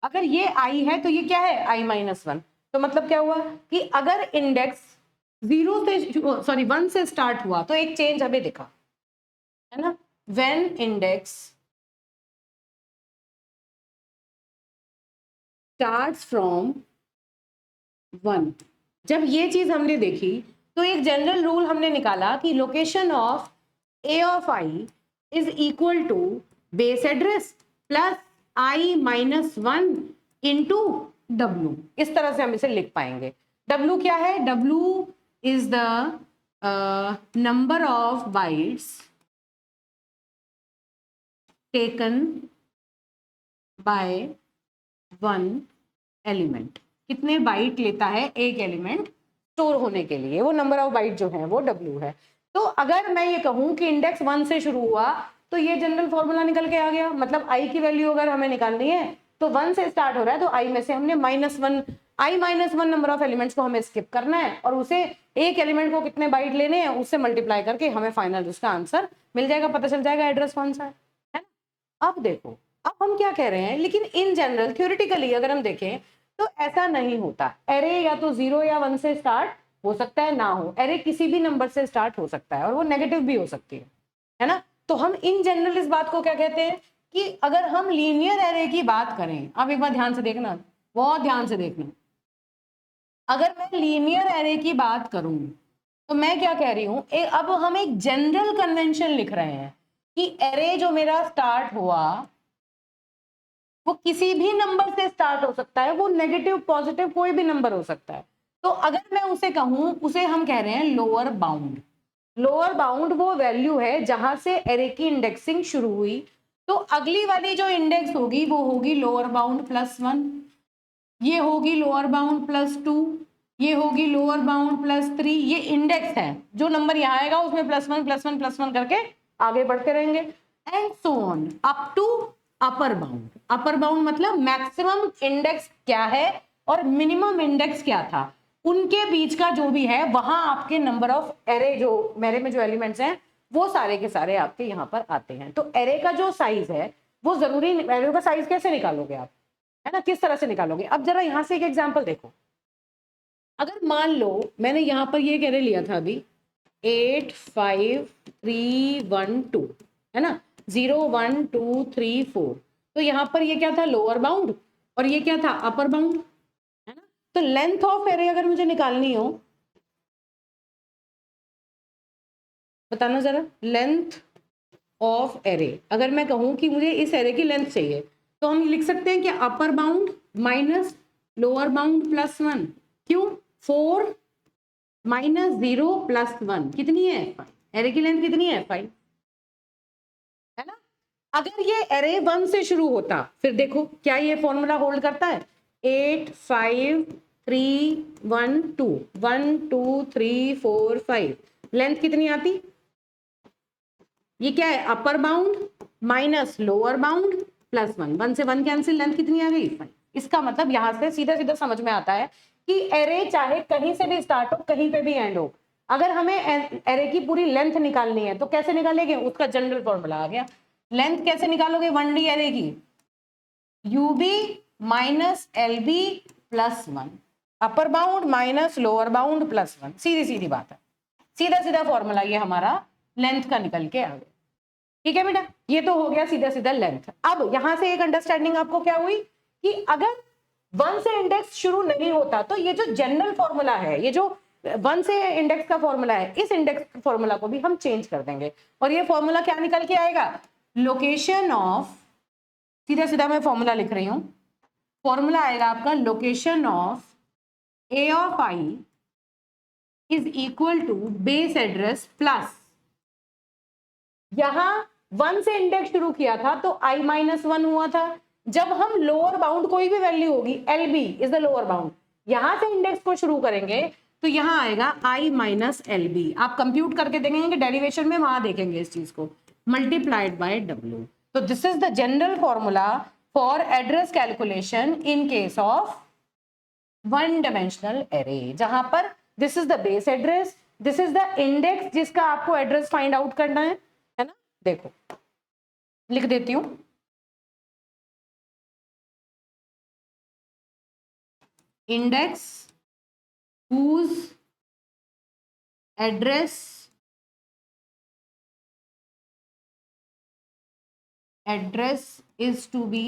अगर ये I है तो ये क्या है I-1, तो मतलब क्या हुआ कि अगर इंडेक्स 0 से सॉरी 1 से स्टार्ट हुआ तो एक चेंज हमें दिखा, है ना, when इंडेक्स starts from 1, जब ये चीज हमने देखी तो एक जनरल रूल हमने निकाला कि location of A of i is equal to base address plus I minus one into W. इस तरह से हम इसे लिख पाएंगे। डब्ल्यू क्या है? W is the number of bytes taken by one element. कितने बाइट लेता है एक एलिमेंट स्टोर होने के लिए, वो नंबर ऑफ बाइट जो है वो डब्ल्यू है। तो अगर मैं ये कहूं कि इंडेक्स 1 से शुरू हुआ तो ये जनरल फॉर्मूला निकल के आ गया। मतलब आई की वैल्यू अगर हमें निकालनी है तो 1 से स्टार्ट हो रहा है, तो आई में से हमने -1 आई -1 नंबर ऑफ एलिमेंट्स को हमें स्किप करना है और उसे एक एलिमेंट को कितने बाइट लेने हैं उससे मल्टीप्लाई करके हमें फाइनल उसका आंसर मिल जाएगा, पता चल जाएगा एड्रेस कौन सा है ना। अब देखो, अब हम क्या कह रहे हैं, लेकिन इन जनरल थ्योरेटिकली अगर हम देखें तो ऐसा नहीं होता। एरे या तो 0 या 1 से स्टार्ट हो सकता है, ना हो। एरे किसी भी नंबर से स्टार्ट हो सकता है और वो नेगेटिव भी हो सकती है ना। तो हम इन जनरल इस बात को क्या कहते हैं कि अगर हम लीनियर एरे की बात करें, अब एक बार ध्यान से देखना, बहुत ध्यान से देखना, अगर मैं लीनियर एरे की बात करूं तो मैं क्या कह रही हूं, अब हम एक जनरल कन्वेंशन लिख रहे हैं कि एरे जो मेरा स्टार्ट हुआ वो किसी भी नंबर से स्टार्ट हो सकता है, वो नेगेटिव पॉजिटिव कोई भी नंबर हो सकता है। तो अगर मैं उसे कहूं, उसे हम कह रहे हैं लोअर बाउंड। लोअर बाउंड वो वैल्यू है जहां से एरे की इंडेक्सिंग शुरू हुई, तो अगली वाली जो इंडेक्स होगी वो होगी लोअर बाउंड +1, ये होगी लोअर बाउंड +2, ये होगी लोअर बाउंड +3। ये इंडेक्स है, जो नंबर यहाँ आएगा उसमें +1 करके आगे बढ़ते रहेंगे and so on up to upper bound. Upper bound मतलब मैक्सिमम इंडेक्स क्या है और मिनिमम इंडेक्स क्या था, उनके बीच का जो भी है वहां आपके नंबर ऑफ एरे, जो मेरे में जो एलिमेंट्स हैं वो सारे के सारे आपके यहाँ पर आते हैं। तो एरे का जो साइज है वो जरूरी, एरे का साइज कैसे निकालोगे आप, है ना, किस तरह से निकालोगे। अब जरा यहां से एक एग्जांपल देखो, अगर मान लो मैंने यहां पर ये एरे लिया था अभी 8 5 3 1 2, है ना, 0 1 2 3 4, तो यहां पर ये क्या था, लोअर बाउंड, और ये क्या था, अपर बाउंड, है ना। तो लेंथ ऑफ एरे अगर मुझे निकालनी हो, बताना जरा, लेंथ ऑफ एरे अगर मैं कहूं कि मुझे इस एरे की लेंथ चाहिए, तो हम लिख सकते हैं कि अपर बाउंड माइनस लोअर बाउंड +1। क्यों? 4 -0 +1 कितनी है, 5। एरे की लेंथ कितनी है, 5, है ना। अगर ये एरे 1 से शुरू होता, फिर देखो क्या ये फॉर्मूला होल्ड करता है, 8 5 3 1 2 1 2 3 4 5, लेंथ कितनी आती, ये क्या है, अपर बाउंड माइनस लोअर बाउंड +1, 1 से 1 कैंसिल, लेंथ कितनी आ गई, 5। इसका मतलब यहां से सीधा सीधा समझ में आता है कि एरे चाहे कहीं से भी स्टार्ट हो कहीं पे भी एंड हो, अगर हमें एरे की पूरी लेंथ निकालनी है तो कैसे निकालेंगे, उसका जनरल फॉर्मूला आ गया। लेंथ कैसे निकालोगे 1D एरे की, UB minus LB +1, upper bound minus lower bound +1, सीधी सीधी बात है, सीधा सीधा फॉर्मूला ये हमारा लेंथ का निकल के आ गया। ठीक है बेटा, ये तो हो गया सीधा सीधा लेंथ। अब यहां से एक अंडरस्टैंडिंग आपको क्या हुई कि अगर 1 से इंडेक्स शुरू नहीं होता तो ये जो जनरल फॉर्मूला है, ये जो 1 से इंडेक्स का फॉर्मूला है, इस इंडेक्स फॉर्मूला को भी हम चेंज कर देंगे और ये फॉर्मूला क्या निकल के आएगा, लोकेशन ऑफ, सीधा सीधा मैं फॉर्मूला लिख रही हूं, फॉर्मूला आएगा आपका location of A of i is equal to base address plus, यहां 1 से इंडेक्स शुरू किया था तो i -1 हुआ था, जब हम लोअर बाउंड कोई भी वैल्यू होगी, L B is the lower bound, यहां से इंडेक्स को शुरू करेंगे तो यहां आएगा i - LB। आप कंप्यूट करके देखेंगे कि डेरिवेशन में वहां देखेंगे इस चीज को, मल्टीप्लाइड बाय W। तो this is the general formula for address calculation in case of 1 dimensional array, जहां पर this is the base address, this is the index जिसका आपको एड्रेस फाइंड आउट करना है ना। देखो लिख देती हूं, index whose address is to be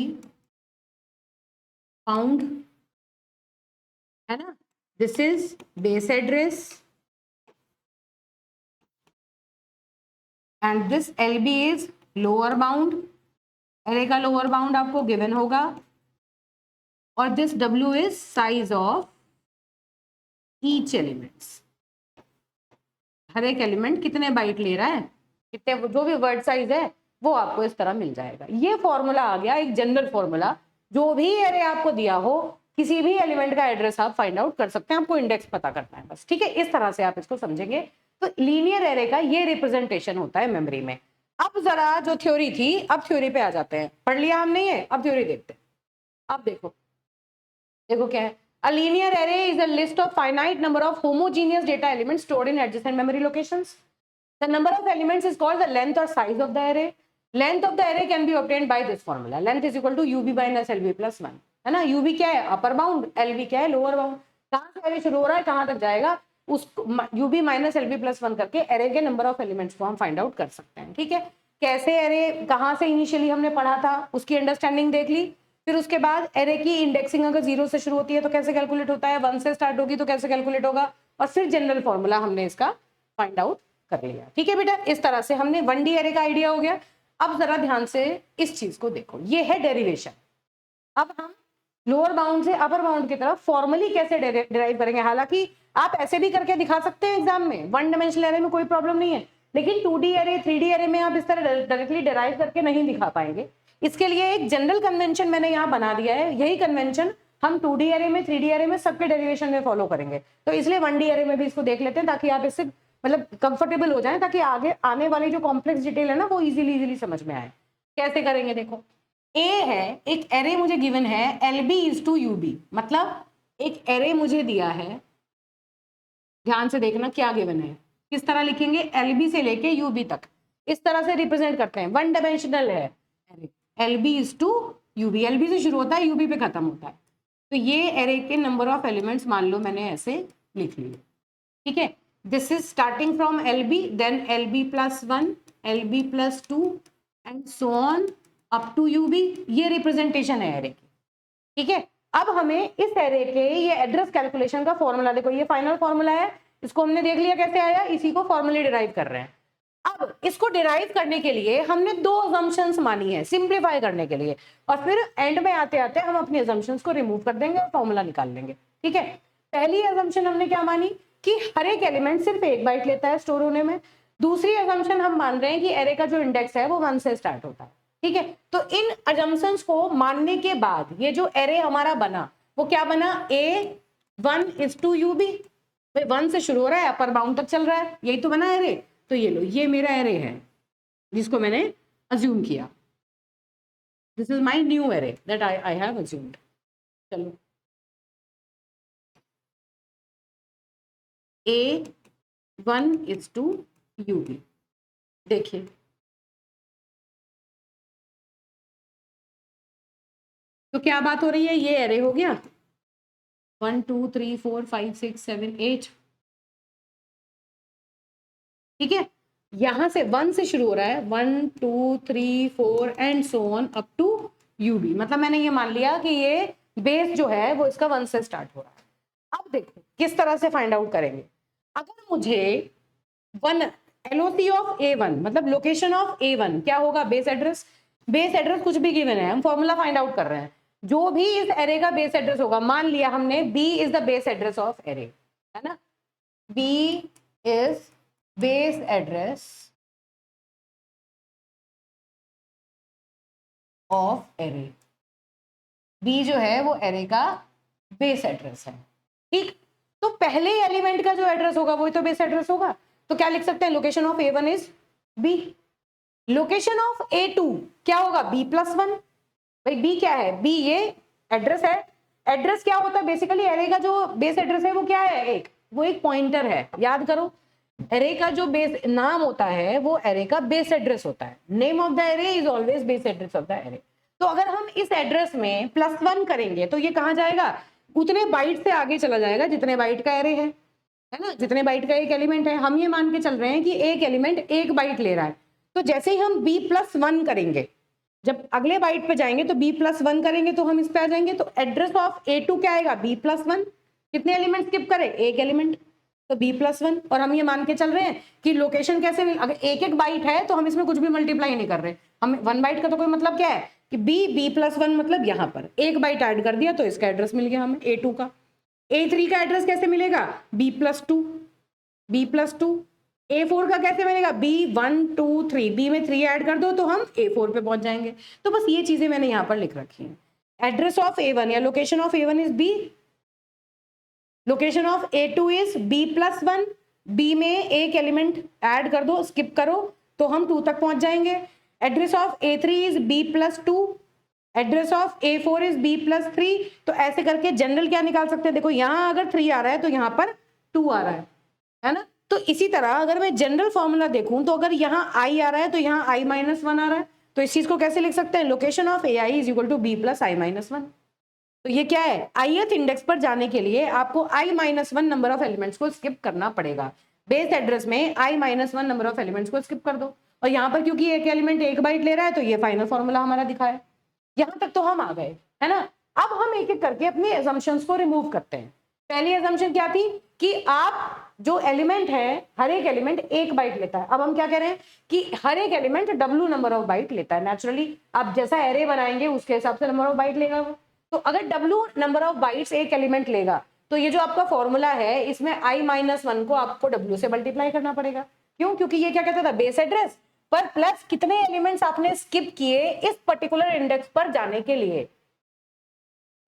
found, है ना, this is base address, and this LB is lower bound, array का लोअर बाउंड आपको गिवन होगा, और this W is size of each elements, हर एक एलिमेंट कितने बाइट ले रहा है, कितने, जो भी वर्ड साइज है वो आपको इस तरह मिल जाएगा। ये फॉर्मूला आ गया एक जनरल फॉर्मूला, जो भी एरे आपको दिया हो किसी भी एलिमेंट का एड्रेस आप फाइंड आउट कर सकते हैं, आपको इंडेक्स पता करना है बस, ठीक है। इस तरह से आप इसको समझेंगे। तो लीनियर एरे का ये रिप्रेजेंटेशन होता है मेमोरी में। अब जरा जो थ्योरी थी, अब थ्योरी पे आ जाते हैं, पढ़ लिया हमने ये, अब थ्योरी देखते हैं। अब देखो देखो क्या है, a linear array is a list of finite number of homogeneous data elements stored in adjacent memory locations. The number of elements is called the length or size of the array. Length of the array can be obtained by this formula. Length is equal to UB minus LB plus 1, है ना। UB क्या है, upper bound, LB क्या है, lower bound. कहाँ से array शुरू हो रहा है, कहाँ तक जाएगा, उस UB minus LB plus 1 करके array के नंबर ऑफ एलिमेंट्स को हम फाइंड आउट कर सकते हैं, ठीक है। कैसे array, कहाँ से इनिशियली हमने पढ़ा था उसकी अंडरस्टैंडिंग देख ली। फिर उसके बाद एरे की इंडेक्सिंग अगर 0 से शुरू होती है तो कैसे कैलकुलेट होता है, 1 से स्टार्ट होगी तो कैसे कैलकुलेट होगा, और फिर जनरल फॉर्मूला हमने इसका फाइंड आउट कर लिया, ठीक है बेटा। इस तरह से हमने 1D एरे का आइडिया हो गया। अब जरा ध्यान से इस चीज को देखो, ये है डेरिवेशन। अब हम लोअर बाउंड से अपर बाउंड की तरफ फॉर्मली कैसे डिराइव करेंगे। हालांकि आप ऐसे भी करके दिखा सकते हैं एग्जाम में, 1 डायमेंशनल एरे में कोई प्रॉब्लम नहीं है, लेकिन 2D एरे 3D एरे में आप इस तरह डायरेक्टली डिराइव करके नहीं दिखा पाएंगे। इसके लिए एक जनरल कन्वेंशन मैंने यहाँ बना दिया है, यही कन्वेंशन हम 2D एरे में 3D एरे में सबके डेरिवेशन में फॉलो करेंगे। तो इसलिए 1D एरे में भी इसको देख लेते हैं ताकि आप इससे मतलब कंफर्टेबल हो जाएं, ताकि आगे आने वाली जो कॉम्प्लेक्स डिटेल है ना वो इजीली समझ में आए। कैसे करेंगे देखो, ए है, एक एरे मुझे गिवन है LB इज टू UB, मतलब एक एरे मुझे दिया है, ध्यान से देखना क्या गिवन है, किस तरह लिखेंगे, LB से लेके UB तक इस तरह से रिप्रेजेंट करते हैं। 1 डायमेंशनल है array, LB is to UB, LB से शुरू होता है UB पे खत्म होता है। तो ये एरे के नंबर ऑफ एलिमेंट्स मान लो मैंने ऐसे लिख लिए, ठीक है। This is starting from LB, then LB plus 1, LB plus 2 and so on up to UB। ये रिप्रेजेंटेशन है एरे की, ठीक है। अब हमें इस एरे के ये एड्रेस कैलकुलेशन का फॉर्मूला देखो, ये फाइनल फॉर्मूला है, इसको हमने देख लिया कैसे आया, इसी को फॉर्मूले डिराइव कर रहे हैं। अब इसको डिराइव करने के लिए हमने 2 अजम्पशंस मानी है सिंप्लीफाई करने के लिए, और फिर एंड में आते आते हम अपनी अजम्पशंस को रिमूव कर देंगे और फॉर्मूला निकाल लेंगे, ठीक है। पहली अजम्पशन हमने क्या मानी कि हर एक एलिमेंट सिर्फ 1 बाइट लेता है स्टोर होने में। दूसरी अजम्पशन हम मान रहे हैं कि एरे का जो इंडेक्स है वो 1 से स्टार्ट होता है, ठीक है। तो इन अजम्पशंस को मानने के बाद ये जो एरे हमारा बना वो क्या बना, A1 इज टू UB, 1 से शुरू हो रहा है अपर बाउंड तक चल रहा है, यही तो बना एरे। तो ये लो, ये मेरा एरे है जिसको मैंने अज्यूम किया, this is my new array that I have assumed. चलो A1 इज टू UB, देखिए तो क्या बात हो रही है, ये एरे हो गया 1 2 3 4 5 6 7 8, ठीक है। यहां से 1 से शुरू हो रहा है, 1 2 3 4 and so on up to UB, मतलब मैंने ये मान लिया कि ये बेस जो है वो इसका 1 से स्टार्ट हो रहा है। अब देखो किस तरह से फाइंड आउट करेंगे। अगर मुझे 1 LOC ऑफ A1 मतलब लोकेशन ऑफ A1 क्या होगा, बेस एड्रेस। बेस एड्रेस कुछ भी गिवन है, हम फॉर्मूला फाइंड आउट कर रहे हैं, जो भी इस एरे का बेस एड्रेस होगा, मान लिया हमने B is the base address of array, है ना। B is base address of array, B जो है वो एरे का बेस एड्रेस है, ठीक। तो पहले एलिमेंट का जो एड्रेस होगा वही तो बेस एड्रेस होगा, तो क्या लिख सकते हैं, location of A1 is B, location of A2 क्या होगा, B प्लस 1। भाई B क्या है, B ये एड्रेस है। एड्रेस क्या होता है, बेसिकली एरे का जो बेस एड्रेस है वो क्या है, वो एक पॉइंटर है, याद करो। एरे का जो बेस नाम होता है वो एरे का बेस एड्रेस होता है, name of the array is always base address of the array. तो अगर हम इस एड्रेस में +1 करेंगे तो ये कहाँ जाएगा, उतने बाइट से आगे चला जाएगा जितने बाइट का एरे है ना, जितने बाइट का एक एलिमेंट है। हम ये मान के चल रहे हैं कि एक एलिमेंट 1 बाइट ले रहा है, तो जैसे ही हम B+1 करेंगे, जब अगले बाइट पे जाएंगे तो B+1 करेंगे तो हम इस पे आ जाएंगे, तो एड्रेस ऑफ A2 क्या आएगा, B+1। कितने एलिमेंट स्किप करें, एक एलिमेंट, तो b+1, और हम ये मान के चल रहे हैं कि लोकेशन कैसे, अगर एक एक बाइट है तो हम इसमें कुछ भी मल्टीप्लाई नहीं कर रहे, हम 1 बाइट का तो कोई मतलब क्या है कि b+1 मतलब यहाँ पर एक बाइट ऐड कर दिया तो इसका एड्रेस मिल गया हमें A2 का। A3 का एड्रेस कैसे मिलेगा, b+2, b+2। A4 का कैसे मिलेगा, b1 2 3, b में 3 ऐड कर दो तो हम A4 पे पहुंच जाएंगे। तो बस ये चीजें मैंने यहाँ पर लिख रखी हैं। एड्रेस ऑफ A1 या location of A1 is b, location of A2 is b+1, b में एक एलिमेंट ऐड कर दो, स्किप करो तो हम 2 तक पहुंच जाएंगे। Address of A3 is b+2, address of A4 is b+3। तो ऐसे करके जनरल क्या निकाल सकते हैं, देखो यहां अगर 3 आ रहा है तो यहाँ पर 2 आ रहा है ना। तो इसी तरह अगर मैं जनरल फॉर्मूला देखूं तो अगर यहाँ i आ रहा है तो यहाँ i-1 आ रहा है, तो इस चीज को कैसे लिख सकते हैं, location of AI is equal to b+i-1। तो ये क्या है, ith इंडेक्स पर जाने के लिए आपको i-1 नंबर ऑफ एलिमेंट्स को स्किप करना पड़ेगा। बेस एड्रेस में i-1 नंबर ऑफ एलिमेंट्स को स्किप कर दो, और यहाँ पर क्योंकि एक एलिमेंट 1 बाइट ले रहा है तो ये फाइनल फॉर्मूला हमारा दिखा है। यहाँ तक तो हम आ गए, है ना। अब हम एक एक करके अपने assumptions को रिमूव करते हैं। पहली assumption क्या थी कि आप जो एलिमेंट है, हर एक एलिमेंट 1 बाइट लेता है। अब हम क्या कह रहे हैं कि हर एक element W number of bite लेता है। नेचुरली आप जैसा एरे बनाएंगे उसके हिसाब से नंबर ऑफ बाइट लेगा वो। तो अगर W नंबर ऑफ बाइट्स एक एलिमेंट लेगा तो ये जो आपका फॉर्मूला है इसमें i-1 को आपको W से मल्टीप्लाई करना पड़ेगा। क्यों, क्योंकि ये क्या कहता था, बेस एड्रेस पर प्लस कितने एलिमेंट्स आपने स्किप किए इस पर्टिकुलर इंडेक्स पर जाने के लिए।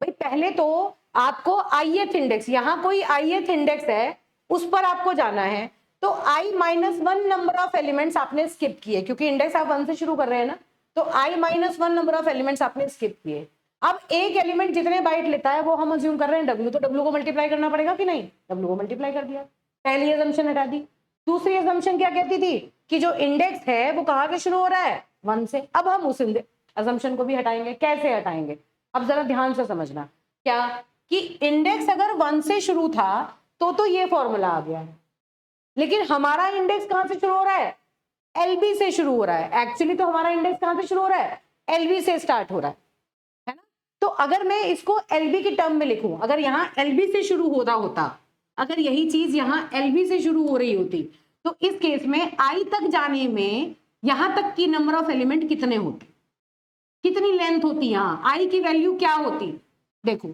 भाई पहले तो आपको ith इंडेक्स, यहाँ कोई ith इंडेक्स है उस पर आपको जाना है, तो i-1 नंबर ऑफ एलिमेंट्स आपने स्किप किए, क्योंकि इंडेक्स आप 1 से शुरू कर रहे हैं ना, तो i-1 नंबर ऑफ एलिमेंट्स आपने स्किप किए। अब एक एलिमेंट जितने बाइट लेता है वो हम अज्यूम कर रहे हैं W, तो W को मल्टीप्लाई करना पड़ेगा कि नहीं, W को मल्टीप्लाई कर दिया, पहली assumption हटा दी। दूसरी assumption क्या कहती थी कि जो इंडेक्स है वो कहाँ से शुरू हो रहा है, 1 से। अब हम उस assumption को भी हटाएंगे, कैसे हटाएंगे, अब जरा ध्यान से समझना, क्या कि इंडेक्स अगर 1 से शुरू था तो ये फॉर्मूला आ गया है, लेकिन हमारा इंडेक्स कहां से शुरू हो रहा है, LB से शुरू हो रहा है। एक्चुअली तो हमारा इंडेक्स कहां से शुरू हो रहा है, LB से स्टार्ट हो रहा है ना। तो अगर मैं इसको LB की टर्म में लिखूं, अगर यहाँ LB से शुरू होता, अगर यही चीज यहाँ LB से शुरू हो रही होती, तो इस केस में I तक जाने में यहां तक की नंबर ऑफ एलिमेंट कितने होते, कितनी लेंथ होती, यहाँ I की वैल्यू क्या होती, देखो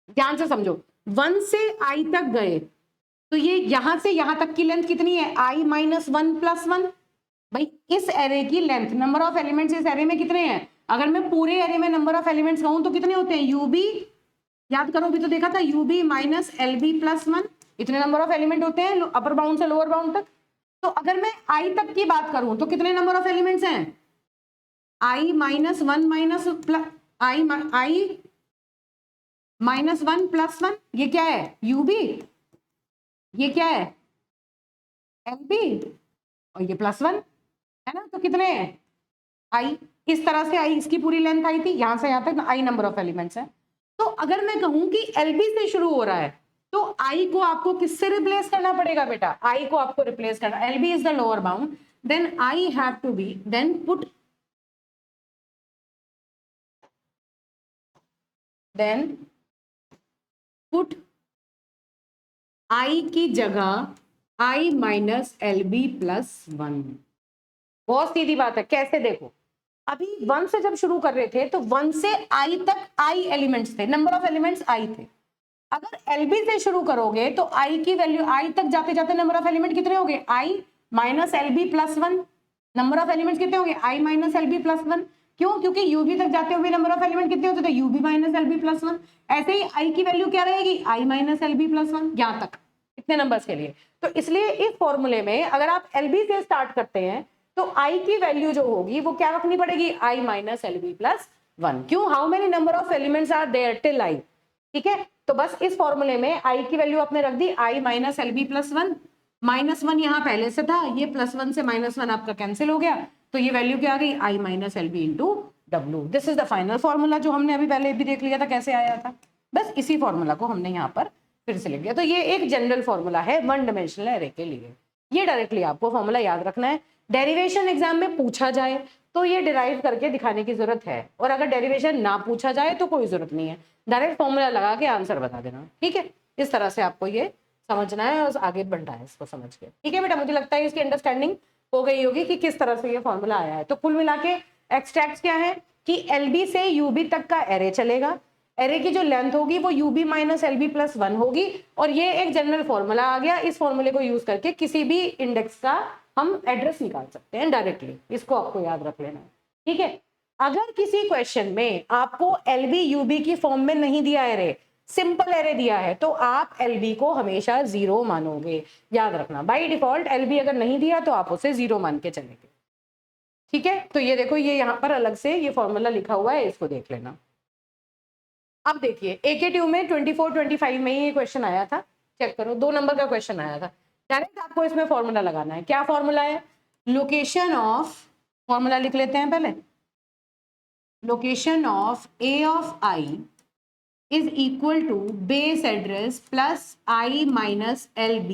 ध्यान से समझो। 1 से I तक गए तो ये यहां से यहां तक की लेंथ कितनी है, i-1+1। भाई इस एरे की लेंथ, नंबर ऑफ एलिमेंट्स इस एरे में कितने हैं, अगर मैं पूरे एरे में नंबर ऑफ एलिमेंट्स कहूं तो कितने होते हैं, UB, याद करो अभी तो देखा था, UB-LB+1, इतने नंबर ऑफ एलिमेंट होते हैं अपर बाउंड से लोअर बाउंड तक। तो अगर मैं I तक की बात करूं तो कितने नंबर ऑफ एलिमेंट्स हैं, i-1+1, ये क्या है UB, ये क्या है LB, और ये +1 है ना, तो कितने हैं I। इस तरह से I, इसकी पूरी लेंथ आई थी, यहां से यहां तक I नंबर ऑफ एलिमेंट्स है। तो अगर मैं कहूं कि LB से शुरू हो रहा है तो I को आपको किससे रिप्लेस करना पड़ेगा बेटा, I को आपको रिप्लेस करना, LB is the lower bound, then I have to be, then put I की जगह i-LB+1। बहुत सीधी बात है, कैसे देखो, अभी 1 से जब शुरू कर रहे थे तो 1 से I तक I एलिमेंट्स थे, नंबर ऑफ एलिमेंट्स I थे। अगर LB से शुरू करोगे तो I की वैल्यू, I तक जाते जाते नंबर ऑफ एलिमेंट कितने हो गए, i-LB+1, नंबर ऑफ एलिमेंट्स कितने हो गए, i-LB+1। क्यों, क्योंकि UB तक जाते हुए नंबर ऑफ एलिमेंट कितने होते थे, UB-LB+1। ऐसे ही I की वैल्यू क्या रहेगी, i-LB+1, यहाँ तक इतने नंबर्स के लिए। तो इसलिए इस फॉर्मूले में अगर आप LB से स्टार्ट करते हैं तो I की वैल्यू जो होगी वो क्या रखनी पड़ेगी, i-LB+1। क्यों, how many number of elements are there till I, ठीक है। तो बस इस फॉर्मूले में I की वैल्यू आपने रख दी i-LB+1, -1 यहाँ पहले से था, ये +1 से -1 आपका कैंसिल हो गया, तो ये वैल्यू क्या आ गई, i-LB/W। This is the final formula जो हमने अभी पहले भी देख लिया था कैसे आया था। बस इसी फॉर्मूला को हमने यहाँ पर फिर से लिख दिया। तो ये एक जनरल फॉर्मूला है 1 डायमेंशनल एरे के लिए, ये डायरेक्टली आपको फॉर्मूला याद रखना है। डेरिवेशन एग्जाम में पूछा जाए तो ये डिराइव करके दिखाने की जरूरत है, और अगर डेरिवेशन ना पूछा जाए तो कोई जरूरत नहीं है, डायरेक्ट फॉर्मूला लगा के आंसर बता देना, ठीक है। इस तरह से आपको ये समझना है और आगे बढ़ना है इसको समझ के। ठीक है बेटा, मुझे लगता है इसकी अंडरस्टैंडिंग हो गई होगी कि किस तरह से ये फॉर्मूला आया है। तो कुल मिला के एक्सट्रैक्ट क्या है कि LB से UB तक का एरे चलेगा, एरे की जो लेंथ होगी वो UB माइनस LB प्लस 1 होगी, और ये एक जनरल फॉर्मूला आ गया। इस फॉर्मूले को यूज करके किसी भी इंडेक्स का हम एड्रेस निकाल सकते हैं डायरेक्टली, इसको आपको याद रख लेना है। ठीक है, अगर किसी क्वेश्चन में आपको LB UB की फॉर्म में नहीं दिया एरे, सिंपल एरे दिया है, तो आप LB को हमेशा 0 मानोगे, याद रखना। बाय डिफॉल्ट LB अगर नहीं दिया तो आप उसे 0 मान के चलेंगे। ठीक है, तो ये देखो, ये यहाँ पर अलग से ये फॉर्मूला लिखा हुआ है, इसको देख लेना। अब देखिए AKTU में 24-25 में ये क्वेश्चन आया था, चेक करो, 2 नंबर का क्वेश्चन आया था। डायरेक्ट आपको इसमें फॉर्मूला लगाना है। क्या फॉर्मूला है? लोकेशन ऑफ, फॉर्मूला लिख लेते हैं पहले, location of A of I is equal to base address plus I minus LB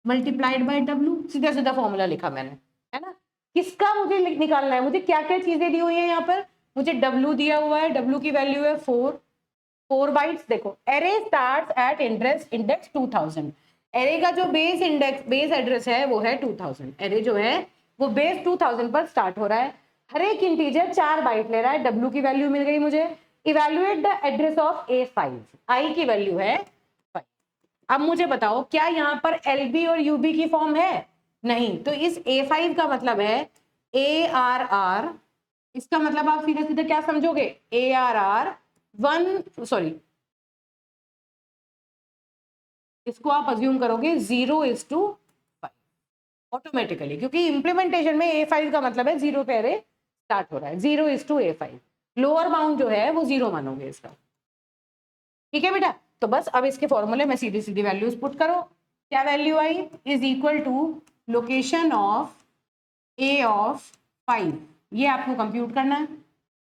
multiplied by W। सीधा सीधा फॉर्मूला लिखा मैंने, है ना। किसका मुझे निकालना है, मुझे क्या क्या चीजें दी हुई है यहाँ पर, मुझे W दिया हुआ है, W की वैल्यू है 4 बाइट्स। देखो array starts at index 2000, array का जो बेस एड्रेस है वो है 2000, एरे जो है वो बेस 2000 पर स्टार्ट हो रहा है। हर एक इंटीजर 4 बाइट ले रहा है, W की वैल्यू मिल गई मुझे। Evaluate the address of A5, I की वैल्यू है 5। अब मुझे बताओ क्या यहाँ पर LB और UB की फॉर्म है? नहीं, तो इस A5 का मतलब है ARR, इसका मतलब आप सीधे सीधे क्या समझोगे, ARR 1, सॉरी, इसको आप अज्यूम करोगे 0:5 ऑटोमेटिकली, क्योंकि इंप्लीमेंटेशन में A5 का मतलब है 0 पे एरे स्टार्ट हो रहा है, 0:A5। लोअर बाउंड जो है वो 0 मानोगे इसका। ठीक है बेटा, तो बस अब इसके फॉर्मूले में सीधी सीधी वैल्यूज पुट करो। क्या वैल्यू आई? Is equal to location of A of 5, ये आपको कंप्यूट करना है,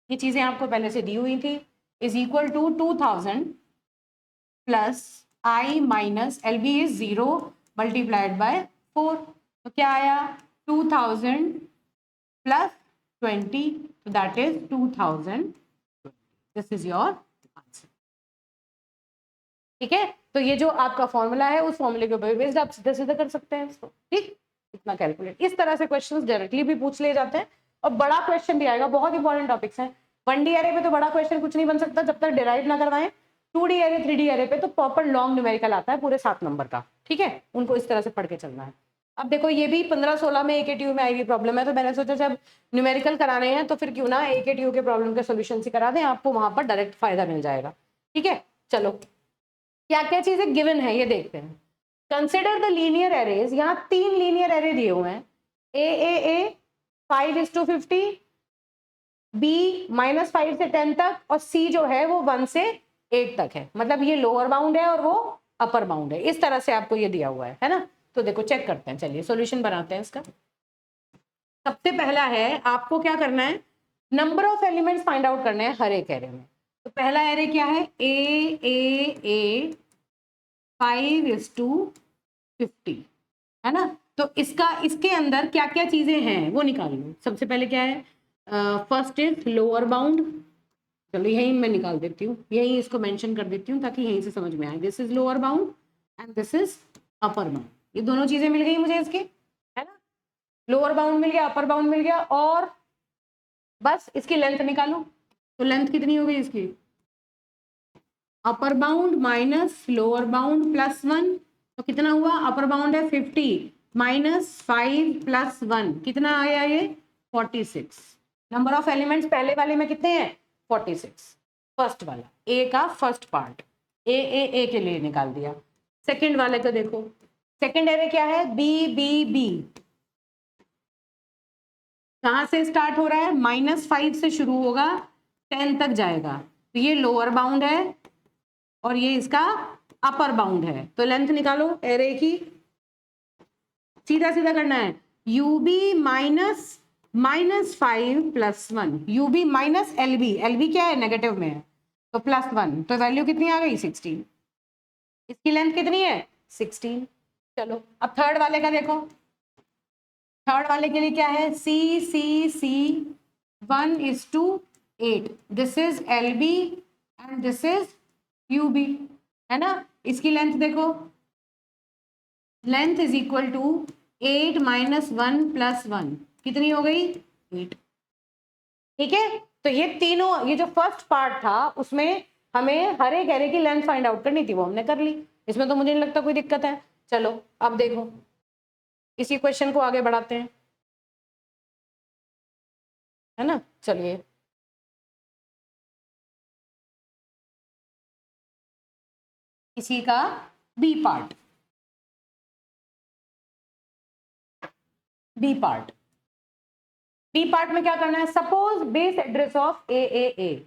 ये चीजें आपको पहले से दी हुई थी। Is equal to 2000 plus I minus LB is 0 multiplied by 4, तो क्या आया 2000 प्लस 20, तो that is 2000। This is your answer. ठीक है, तो ये जो आपका फॉर्मूला है उस फॉर्मूले के ऊपर बेस्ड आप सीधा सीधा कर सकते हैं इसको। ठीक, इतना कैलकुलेट, इस तरह से क्वेश्चंस डायरेक्टली भी पूछ लिए जाते हैं, और बड़ा क्वेश्चन भी आएगा। बहुत इंपॉर्टेंट टॉपिक्स हैं। 1D एरे पे तो बड़ा क्वेश्चन कुछ नहीं बन सकता जब तक डिराइव ना करवाएं। 2D एरे 3D एरे पे तो प्रॉपर लॉन्ग न्यूमेरिकल आता है पूरे 7 नंबर का। ठीक है, उनको इस तरह से पढ़ के चलना है। अब देखो ये भी 15-16 में AKTU में आई हुई प्रॉब्लम है, तो मैंने सोचा जब न्यूमेरिकल कराने हैं तो फिर क्यों ना AKTU के प्रॉब्लम के सोल्यूशन ही करा दें, आपको वहां पर डायरेक्ट फायदा मिल जाएगा। ठीक है, चलो क्या क्या चीजें गिवन है ये देखते हैं। कंसिडर द लीनियर एरेज, यहाँ 3 लीनियर एरे दिए हुए हैं, A 5:50, B -5 से 10 तक, और C जो है वो 1 से 8 तक है। मतलब ये लोअर बाउंड है और वो अपर बाउंड है, इस तरह से आपको ये दिया हुआ है ना। तो देखो चेक करते हैं, चलिए सॉल्यूशन बनाते हैं इसका। सबसे पहला है आपको क्या करना है, number of elements find out करने हैं हर एक एरे में। तो पहला एरे क्या है, A 5:50, है ना। तो इसके अंदर क्या क्या चीजें हैं वो निकाल लो। सबसे पहले क्या है, फर्स्ट इज लोअर बाउंड, चलो यहीं मैं निकाल देती हूँ, यहीं इसको मेंशन कर देती हूँ ताकि यहीं से समझ में आए। This is lower bound and this is upper bound, ये दोनों चीजें मिल गई मुझे इसकी, है ना। लोअर बाउंड मिल गया, अपर बाउंड मिल गया, और बस इसकी लेंथ निकालो। तो लेंथ कितनी हो गई इसकी, अपर bound minus lower bound plus 1, तो कितना हुआ, अपर बाउंड है 50 -5 प्लस 1, कितना आया ये 46। नंबर ऑफ एलिमेंट्स पहले वाले में कितने हैं, 46, फर्स्ट वाला ए का फर्स्ट पार्ट, ए के लिए निकाल दिया। सेकंड वाले को देखो, सेकंड एरे क्या है, बी, कहां से स्टार्ट हो रहा है, -5 से शुरू होगा 10 तक जाएगा, तो ये लोअर बाउंड है और ये इसका अपर बाउंड है। तो लेंथ निकालो एरे की, सीधा सीधा करना है, UB -5 plus 1, UB minus LB क्या है, नेगेटिव में है, तो प्लस 1, तो वैल्यू कितनी आ गई 16। इसकी लेंथ कितनी है 16। चलो अब थर्ड वाले का देखो, थर्ड वाले के लिए क्या है, C 1:8, this is LB and this is UB, है ना। इसकी लेंथ देखो length is equal to 8 minus 1 plus 1, कितनी हो गई 8। ठीक है, तो ये तीनों, ये जो फर्स्ट पार्ट था उसमें हमें हर एक एरे की लेंथ फाइंड आउट करनी थी, वो हमने कर ली। इसमें तो मुझे नहीं लगता कोई दिक्कत है। चलो अब देखो, इसी क्वेश्चन को आगे बढ़ाते हैं, है ना। चलिए इसी का B part, B part, B part में क्या करना है, suppose base address of A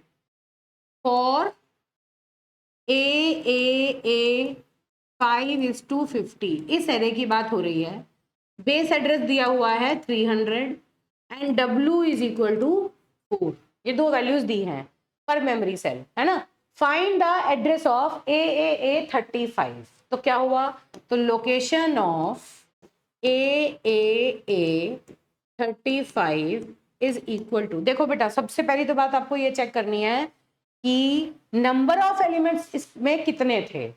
for A 5:50, इस एरे की बात हो रही है। बेस एड्रेस दिया हुआ है 300 and W is equal to 4, ये दो वैल्यूज दी हैं पर मेमोरी सेल, है ना। Find the address of A 35, तो क्या हुआ, तो location of A 35 is equal to, देखो बेटा सबसे पहली तो बात आपको ये चेक करनी है कि नंबर ऑफ एलिमेंट्स इसमें कितने थे,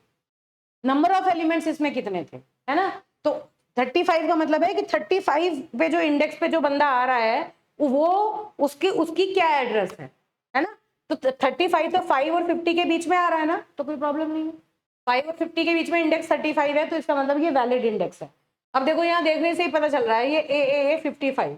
नंबर ऑफ एलिमेंट्स इसमें कितने थे, है ना। तो 35 का मतलब है कि 35 पे जो इंडेक्स पे जो बंदा आ रहा है वो उसकी क्या एड्रेस है ना। तो 35 तो 5 और 50 के बीच में आ रहा है ना, तो कोई प्रॉब्लम नहीं है। 5 और 50 के बीच में इंडेक्स 35 है, तो इसका मतलब ये वैलिड इंडेक्स है। अब देखो यहाँ देखने से ही पता चल रहा है ये ए 55,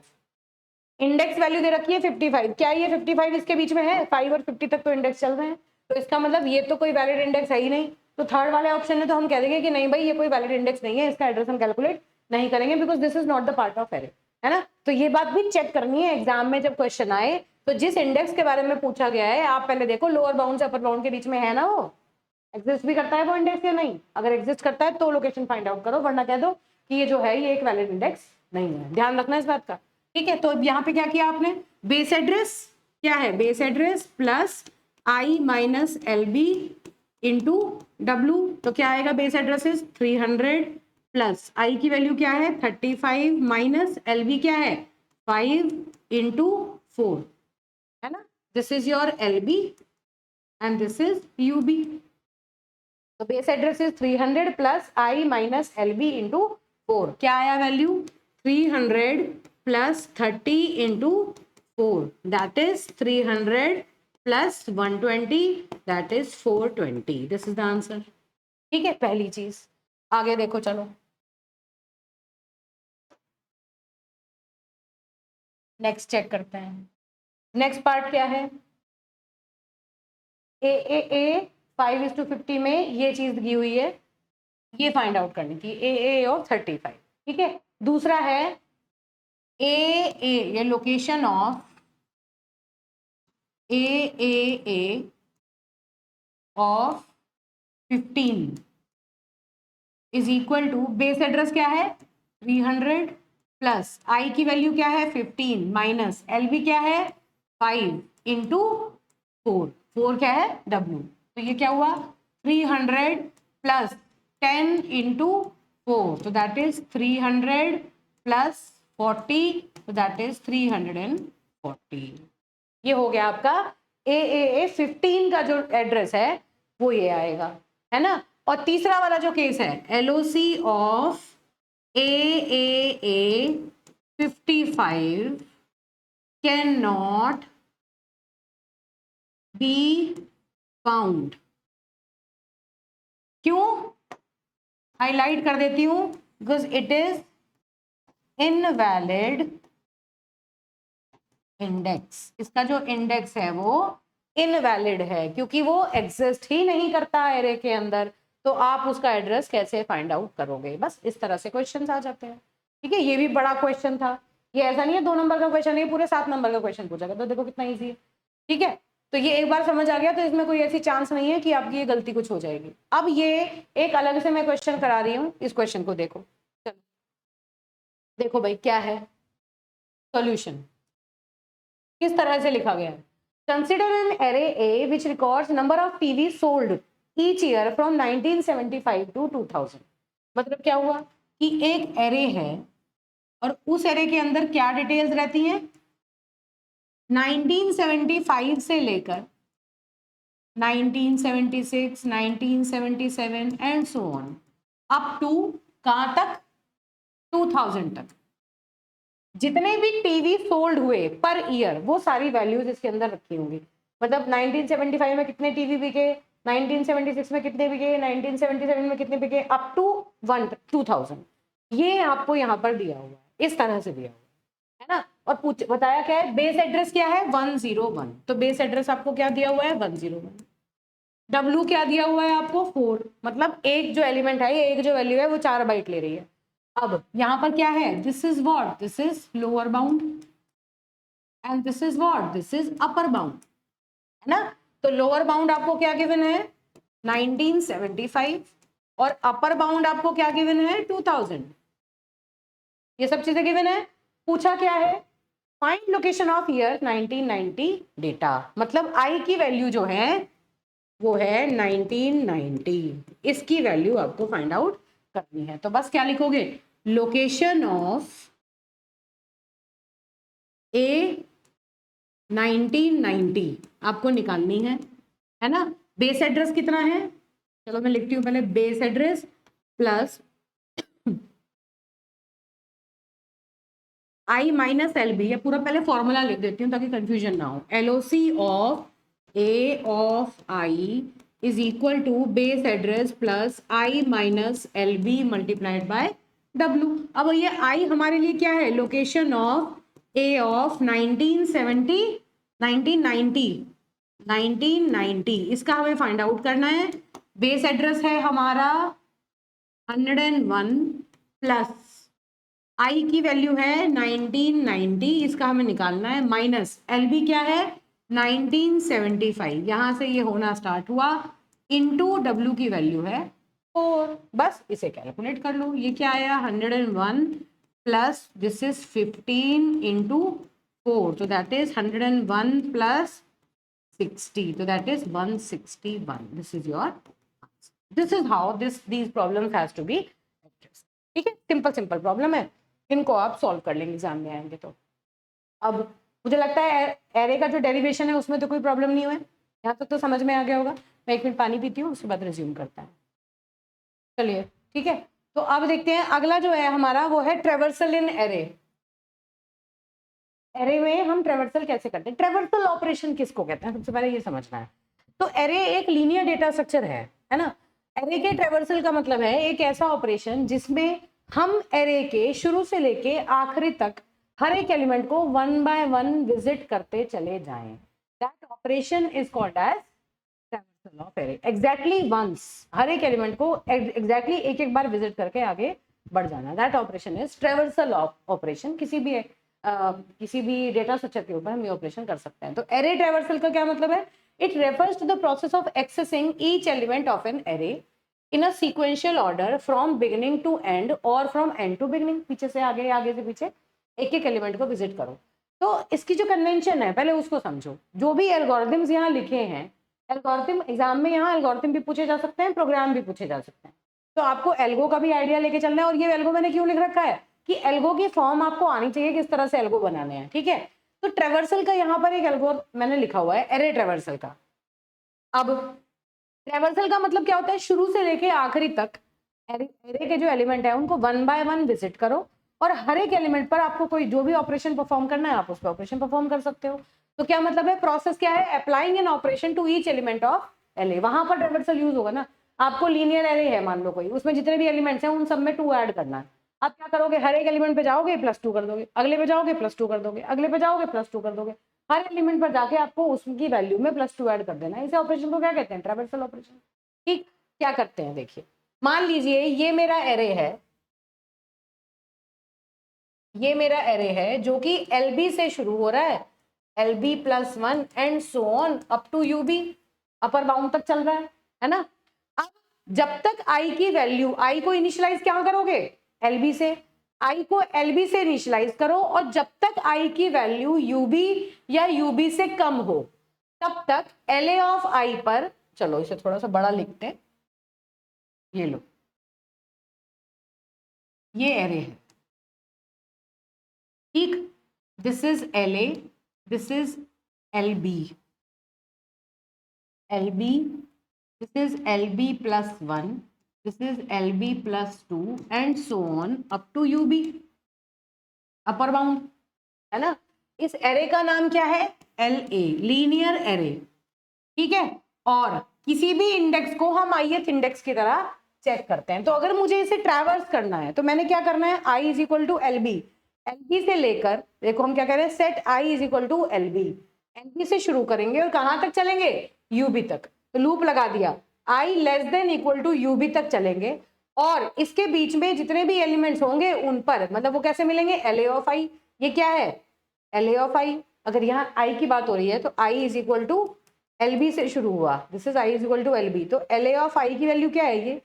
इंडेक्स वैल्यू दे रखी है 55, क्या ये 55 इसके बीच में है, 5 और 50 तक तो इंडेक्स चल रहे हैं, तो इसका मतलब ये तो कोई वैलिड इंडेक्स है ही नहीं। तो थर्ड वाले ऑप्शन में तो हम कह देंगे कि नहीं भाई ये कोई वैलिड इंडेक्स नहीं है, इसका एड्रेस हम कैलकुलेट नहीं करेंगे because this is not the part of array, है ना। तो ये बात भी चेक करनी है एग्जाम में जब क्वेश्चन आए, तो जिस इंडेक्स के बारे में पूछा गया है आप पहले देखो लोअर बाउंड से अपर बाउंड के बीच में है ना, वो एग्जिस्ट भी करता है वो इंडेक्स या नहीं, अगर एग्जिस्ट करता है तो लोकेशन फाइंड आउट करो, वरना कह दो कि ये जो है ये एक वैलिड इंडेक्स नहीं है, ध्यान रखना इस बात का। ठीक है, तो यहाँ पे क्या किया आपने, बेस एड्रेस क्या है, बेस एड्रेस प्लस आई minus L B into W, तो क्या आएगा, base address is 300 plus I की वैल्यू क्या है 35 माइनस एल बी क्या है 5 इंटू 4, है ना। This is your L B and this is U B. तो base address is 300 plus I minus L B into 4, क्या आया value 300 plus 30 into 4, that is 300 plus 120, that is 420, this is the answer. ठीक है, पहली चीज। आगे देखो चलो, नेक्स्ट चेक करते हैं। नेक्स्ट पार्ट क्या है, ए 5:50 में ये चीज दी हुई है, ये फाइंड आउट करनी थी ए ऑफ 35। ठीक है, दूसरा है ए ये location of A of 15 is equal to, base address क्या है 300 प्लस आई की वैल्यू क्या है 15 माइनस एल बी क्या है 5 इंटू 4 क्या है डब्ल्यू, तो ये क्या हुआ 300 प्लस 10 इंटू 4, तो दैट इज 300 प्लस 40, तो दैट इज 340। ये हो गया आपका ए 15 का जो एड्रेस है वो ये आएगा, है ना। और तीसरा वाला जो केस है LOC of A 55 can not be found, क्यों, हाईलाइट कर देती हूं, because it is invalid index, इसका जो इंडेक्स है वो इनवैलिड है क्योंकि वो एग्जिस्ट ही नहीं करता एरे के अंदर, तो आप उसका एड्रेस कैसे फाइंड आउट करोगे, बस इस तरह से क्वेश्चंस आ जाते हैं। ठीक है, ये भी बड़ा क्वेश्चन था, ये ऐसा नहीं है 2 नंबर का क्वेश्चन है, पूरे 7 नंबर का क्वेश्चन पूछा गया, तो देखो कितना ईजी है। ठीक है, तो ये एक बार समझ आ गया तो इसमें कोई ऐसी चांस नहीं है कि आपकी ये गलती कुछ हो जाएगी। अब ये एक अलग से मैं क्वेश्चन करा रही हूँ, इस क्वेश्चन को देखो, चलो देखो भाई क्या है सॉल्यूशन, किस तरह से लिखा गया है। Consider an array A which records number of TV sold each year from 1975 to 2000, मतलब क्या हुआ कि एक एरे है और उस एरे के अंदर क्या डिटेल्स रहती हैं 1975 से लेकर 1976, 1977 and so on up to कहां तक? 2000 तक। जितने भी टीवी सोल्ड हुए पर ईयर वो सारी वैल्यूज इसके अंदर रखी होंगी। मतलब 1975 में कितने टीवी बिके, 1976 में कितने बिके, 1977 में कितने बिके, अप टू 2000, ये आपको यहाँ पर दिया हुआ है, इस तरह से दिया हुआ है ना। और पूछ बताया क्या है, बेस एड्रेस क्या है 101, तो बेस एड्रेस आपको क्या दिया हुआ है 101। W क्या दिया हुआ है आपको 4, मतलब एक जो एलिमेंट है, एक जो वैल्यू है वो 4 बाइट ले रही है। अब यहां पर क्या है, this is what, this is lower bound and this is what, this is upper bound, है ना। तो लोअर बाउंड आपको क्या गिवन है 1975 और अपर बाउंड आपको क्या गिवन है 2000, ये सब चीजें गिवन है। पूछा क्या है, find location of year 1990 data, मतलब आई की वैल्यू जो है वो है 1990, इसकी वैल्यू आपको फाइंड आउट करनी है। तो बस क्या लिखोगे, लोकेशन ऑफ ए 1990 आपको निकालनी है ना। बेस एड्रेस कितना है, चलो मैं लिखती हूँ पहले, बेस एड्रेस प्लस आई माइनस एल बी, या पूरा पहले फॉर्मूला लिख देती हूँ ताकि कंफ्यूजन ना हो। LOC of A of i is equal to base address plus I minus L B multiplied by W. अब ये आई हमारे लिए क्या है, लोकेशन ऑफ ए ऑफ 1990, इसका हमें फाइंड आउट करना है। बेस एड्रेस है हमारा 101 प्लस आई की वैल्यू है 1990, इसका हमें निकालना है, माइनस एल बी क्या है 1975, यहां से ये होना स्टार्ट हुआ, इनटू डब्ल्यू की वैल्यू है 4। बस इसे कैलकुलेट कर लो, ये क्या आया 101 प्लस दिस इज 15 इंटू 4, तो दैट इज 101 प्लस 60, तो that is 161। This is your, this is how these problems has to be addressed। ठीक है, सिंपल सिंपल प्रॉब्लम है, इनको आप सॉल्व कर लेंगे एग्जाम में आएंगे तो। अब मुझे लगता है एरे का जो डेरिवेशन है उसमें तो कोई प्रॉब्लम नहीं हुआ है, यहाँ तक तो समझ में आ गया होगा। मैं 1 मिनट पानी पीती हूँ, उसके बाद रिज्यूम करता है। चलिए ठीक है, तो अब देखते हैं अगला जो है हमारा वो है ट्रेवर्सल इन एरे। एरे में हम ट्रेवर्सल कैसे करते हैं, ट्रेवर्सल ऑपरेशन किसको कहते हैं, सबसे पहले ये समझना है। तो एरे एक लीनियर डेटा स्ट्रक्चर है ना। एरे के ट्रेवर्सल का मतलब है एक ऐसा ऑपरेशन जिसमें हम एरे के शुरू से लेके आखिरी तक हर एक एलिमेंट को 1 बाय 1 विजिट करते चले जाएं। That operation is called as traversal of array. Exactly once, हर एक एलिमेंट को एग्जैक्टली एक एक बार विजिट करके आगे बढ़ जाना, that operation is traversal operation. किसी भी डेटा स्ट्रक्चर के ऊपर हम ये ऑपरेशन कर सकते हैं। तो एरे ट्रेवर्सल का क्या मतलब है, it refers to the process of accessing each element of an array in a sequential order from beginning to end और फ्रॉम एंड टू बिगिनिंग, पीछे से आगे, आगे से पीछे एक एक एलिमेंट को विजिट करो। तो इसकी जो कन्वेंशन है पहले उसको समझो। जो भी एल्गोरिथम्स यहाँ लिखे हैं, एल्गोरिथम एग्जाम में यहाँ एल्गोरिथम भी पूछे जा सकते हैं, प्रोग्राम भी पूछे जा सकते हैं। तो आपको एल्गो का भी आइडिया लेके चलना है। और ये एल्गो मैंने क्यों लिख रखा है कि एल्गो की फॉर्म आपको आनी चाहिए, किस तरह से एल्गो बनाने हैं, ठीक है। तो ट्रेवर्सल का यहाँ पर एक एल्गो मैंने लिखा हुआ है, एरे ट्रेवर्सल का। अब ट्रेवर्सल का मतलब क्या होता है, शुरू से लेके आखिरी तक एरे के जो एलिमेंट है उनको 1 बाय 1 विजिट करो और हर एक एलिमेंट पर आपको कोई जो भी ऑपरेशन परफॉर्म करना है आप उस पर ऑपरेशन परफॉर्म कर सकते हो। तो क्या मतलब है, प्रोसेस क्या है, applying an operation to each element of array, वहां पर ट्रेवर्सल यूज होगा ना। आपको लीनियर एरे है मान लो कोई, उसमें जितने भी एलिमेंट्स हैं उन सब में 2 ऐड करना है। आप क्या करोगे, हर एक एलिमेंट पे जाओगे +2 कर दोगे, अगले पे जाओगे +2 कर दोगे, अगले पे जाओगे +2 कर दोगे, हर एलिमेंट पर जाके आपको उसकी वैल्यू में +2 ऐड कर देना है। इस ऑपरेशन को क्या कहते हैं, ट्रेवर्सल ऑपरेशन। ठीक, क्या करते हैं देखिए, मान लीजिए ये मेरा एरे है, ये मेरा एरे है जो कि LB से शुरू हो रहा है, LB +1 and so on up to UB, upper bound तक चल रहा है ना। अब जब तक आई की वैल्यू, आई को इनिशियलाइज क्या करोगे, LB से, आई को LB से इनिशियलाइज करो और जब तक आई की वैल्यू UB या UB से कम हो तब तक LA ऑफ आई पर, चलो इसे थोड़ा सा बड़ा लिखते हैं, ये लो, ये एरे है, ठीक। This is LA, this is LB, LB, this is LB +1 this is LB plus 2 and so on up to UB, upper bound, है ना। इस एरे का नाम क्या है? LA, लीनियर एरे, ठीक है। और किसी भी इंडेक्स को हम ith इंडेक्स की तरह चेक करते हैं। तो अगर मुझे इसे ट्रैवर्स करना है तो मैंने क्या करना है? I is equal to LB, LB से लेकर, देखो हम क्या कह रहे हैं, set I is equal to LB, LB से शुरू करेंगे और कहां तक चलेंगे? UB तक। तो लूप लगा दिया, I less than equal to UB तक चलेंगे और इसके बीच में जितने भी एलिमेंट्स होंगे उन पर, मतलब वो कैसे मिलेंगे? LA of I। ये क्या है? LA of I। अगर यहाँ I की बात हो रही है तो I is equal to LB से शुरू हुआ, this is I is equal to LB, तो LA ऑफ I की वैल्यू क्या है? ये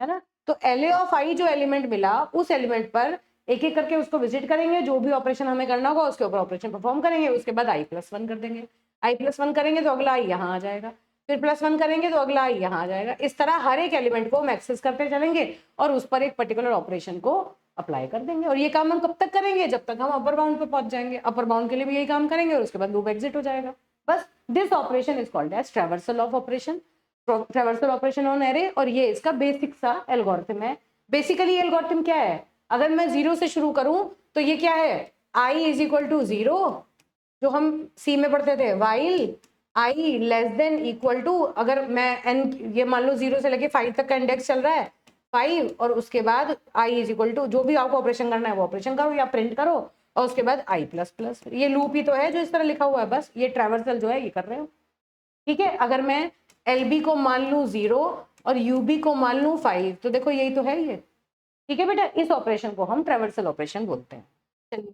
है ना। तो LA ऑफ I जो एलिमेंट मिला, उस एलिमेंट पर एक एक करके उसको विजिट करेंगे, जो भी ऑपरेशन हमें करना होगा उसके ऊपर ऑपरेशन परफॉर्म करेंगे, उसके बाद I+1 कर देंगे। I+1 करेंगे तो अगला I यहाँ आ जाएगा, फिर +1 करेंगे तो अगला I यहाँ आ जाएगा। इस तरह हर एक एलिमेंट को हम एक्सेस करते चलेंगे और उस पर एक पर्टिकुलर ऑपरेशन को अप्लाई कर देंगे। और ये काम हम कब तक करेंगे? जब तक हम अपर बाउंड पे पहुंच जाएंगे। अपर बाउंड के लिए भी यही काम करेंगे और उसके बाद लूप एग्जिट हो जाएगा। बस this operation is called as traversal of operation, traversal operation on array. और ये इसका बेसिक सा एल्गोरिथम है। बेसिकली एल्गोरिथम क्या है? अगर मैं 0 से शुरू करूं तो ये क्या है? I इज इक्वल टू 0, जो हम C में पढ़ते थे, while I less than equal to, अगर मैं n, ये मान लो 0 से लेके 5 तक का इंडेक्स चल रहा है 5, और उसके बाद I इज इक्वल टू, जो भी आपको ऑपरेशन करना है वो ऑपरेशन करो या प्रिंट करो, और उसके बाद I++। ये लूप ही तो है जो इस तरह लिखा हुआ है, बस ये ट्रैवर्सल जो है ये कर रहे हो, ठीक है। अगर मैं LB को मान लूं 0 और UB को मान लूं 5, तो देखो यही तो है ये, ठीक है बेटा। इस ऑपरेशन को हम ट्रैवर्सल ऑपरेशन बोलते हैं। चलिए,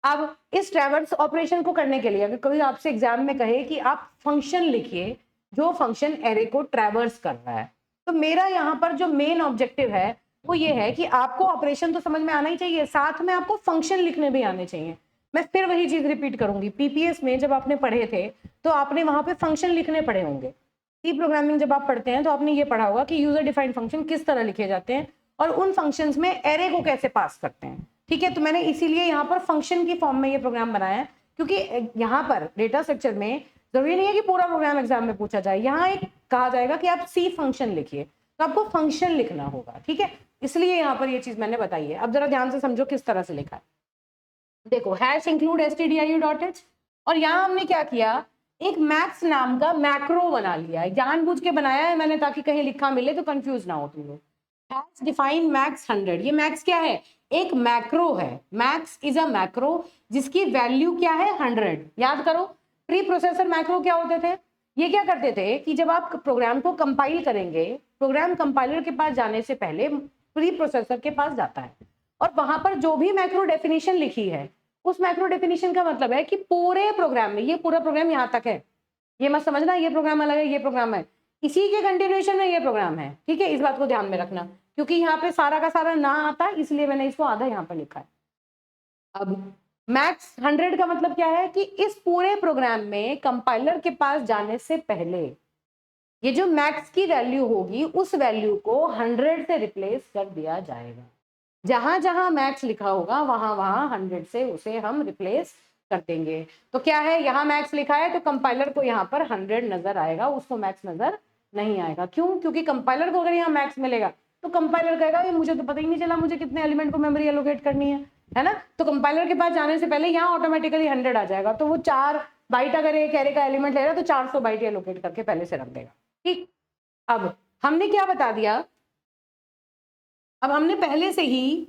अब इस ट्रैवर्स ऑपरेशन को करने के लिए अगर कभी आपसे एग्जाम में कहे कि आप फंक्शन लिखिए जो फंक्शन एरे को ट्रैवर्स कर रहा है, तो मेरा यहाँ पर जो मेन ऑब्जेक्टिव है वो ये है कि आपको ऑपरेशन तो समझ में आना ही चाहिए, साथ में आपको फंक्शन लिखने भी आने चाहिए। मैं फिर वही चीज रिपीट करूंगी, पीपीएस में जब आपने पढ़े थे तो आपने वहां पे फंक्शन लिखने पढ़े होंगे। सी प्रोग्रामिंग जब आप पढ़ते हैं तो आपने ये पढ़ा होगा कि यूजर डिफाइंड फंक्शन किस तरह लिखे जाते हैं और उन फंक्शंस में एरे को कैसे पास करते हैं, ठीक है। तो मैंने इसीलिए यहाँ पर फंक्शन की फॉर्म में ये प्रोग्राम बनाया है, क्योंकि यहाँ पर डेटा स्ट्रक्चर में जरूरी नहीं है कि पूरा प्रोग्राम एग्जाम में पूछा जाए। यहाँ एक कहा जाएगा कि आप सी फंक्शन लिखिए, तो आपको फंक्शन लिखना होगा, ठीक है। इसलिए यहाँ पर ये चीज मैंने बताई है। अब जरा ध्यान से समझो किस तरह से लिखा है। देखो, हैश इंक्लूड stdiu.h, और यहाँ हमने क्या किया, एक मैक्स नाम का मैक्रो बना लिया है, जानबूझ के बनाया है मैंने ताकि कहीं लिखा मिले तो कंफ्यूज ना हो तुम लोग। हैश डिफाइन मैक्स 100, ये मैक्स क्या है? एक मैक्रो है। मैक्स इज अ मैक्रो जिसकी वैल्यू क्या है? 100। याद करो, प्री प्रोसेसर मैक्रो क्या होते थे? ये क्या करते थे कि जब आप प्रोग्राम को कंपाइल करेंगे, प्रोग्राम कंपाइलर के पास जाने से पहले प्री प्रोसेसर के पास जाता है और वहां पर जो भी मैक्रो डेफिनेशन लिखी है, उस मैक्रो डेफिनेशन का मतलब है कि पूरे प्रोग्राम में, ये पूरा प्रोग्राम यहाँ तक है, ये मत समझना ये प्रोग्राम अलग है, ये प्रोग्राम है, इसी के कंटिन्यूएशन में ये प्रोग्राम है, ठीक है। इस बात को ध्यान में रखना, क्योंकि यहाँ पे सारा का सारा ना आता, इसलिए मैंने इसको आधा यहाँ पर लिखा है। अब मैक्स 100 का मतलब क्या है कि इस पूरे प्रोग्राम में कंपाइलर के पास जाने से पहले ये जो मैक्स की वैल्यू होगी उस वैल्यू को 100 से रिप्लेस कर दिया जाएगा। जहां जहां मैक्स लिखा होगा वहां वहां 100 से उसे हम रिप्लेस कर देंगे। तो क्या है, यहाँ मैक्स लिखा है तो कंपाइलर को यहाँ पर 100 नजर आएगा, उसको मैक्स नजर नहीं आएगा। क्यों? क्योंकि कंपाइलर को अगर यहाँ मैक्स मिलेगा तो कंपाइलर कहेगा ये मुझे तो पता ही नहीं चला मुझे कितने एलिमेंट को मेमोरी एलोकेट करनी है ना। तो कंपाइलर के पास जाने से पहले यहाँ ऑटोमेटिकली 100 आ जाएगा। तो वो 4 बाइट अगर एक एरे का एलिमेंट ले रहा है तो 400 बाइट एलोकेट करके पहले से रख देगा, ठीक। अब हमने क्या बता दिया, अब हमने पहले से ही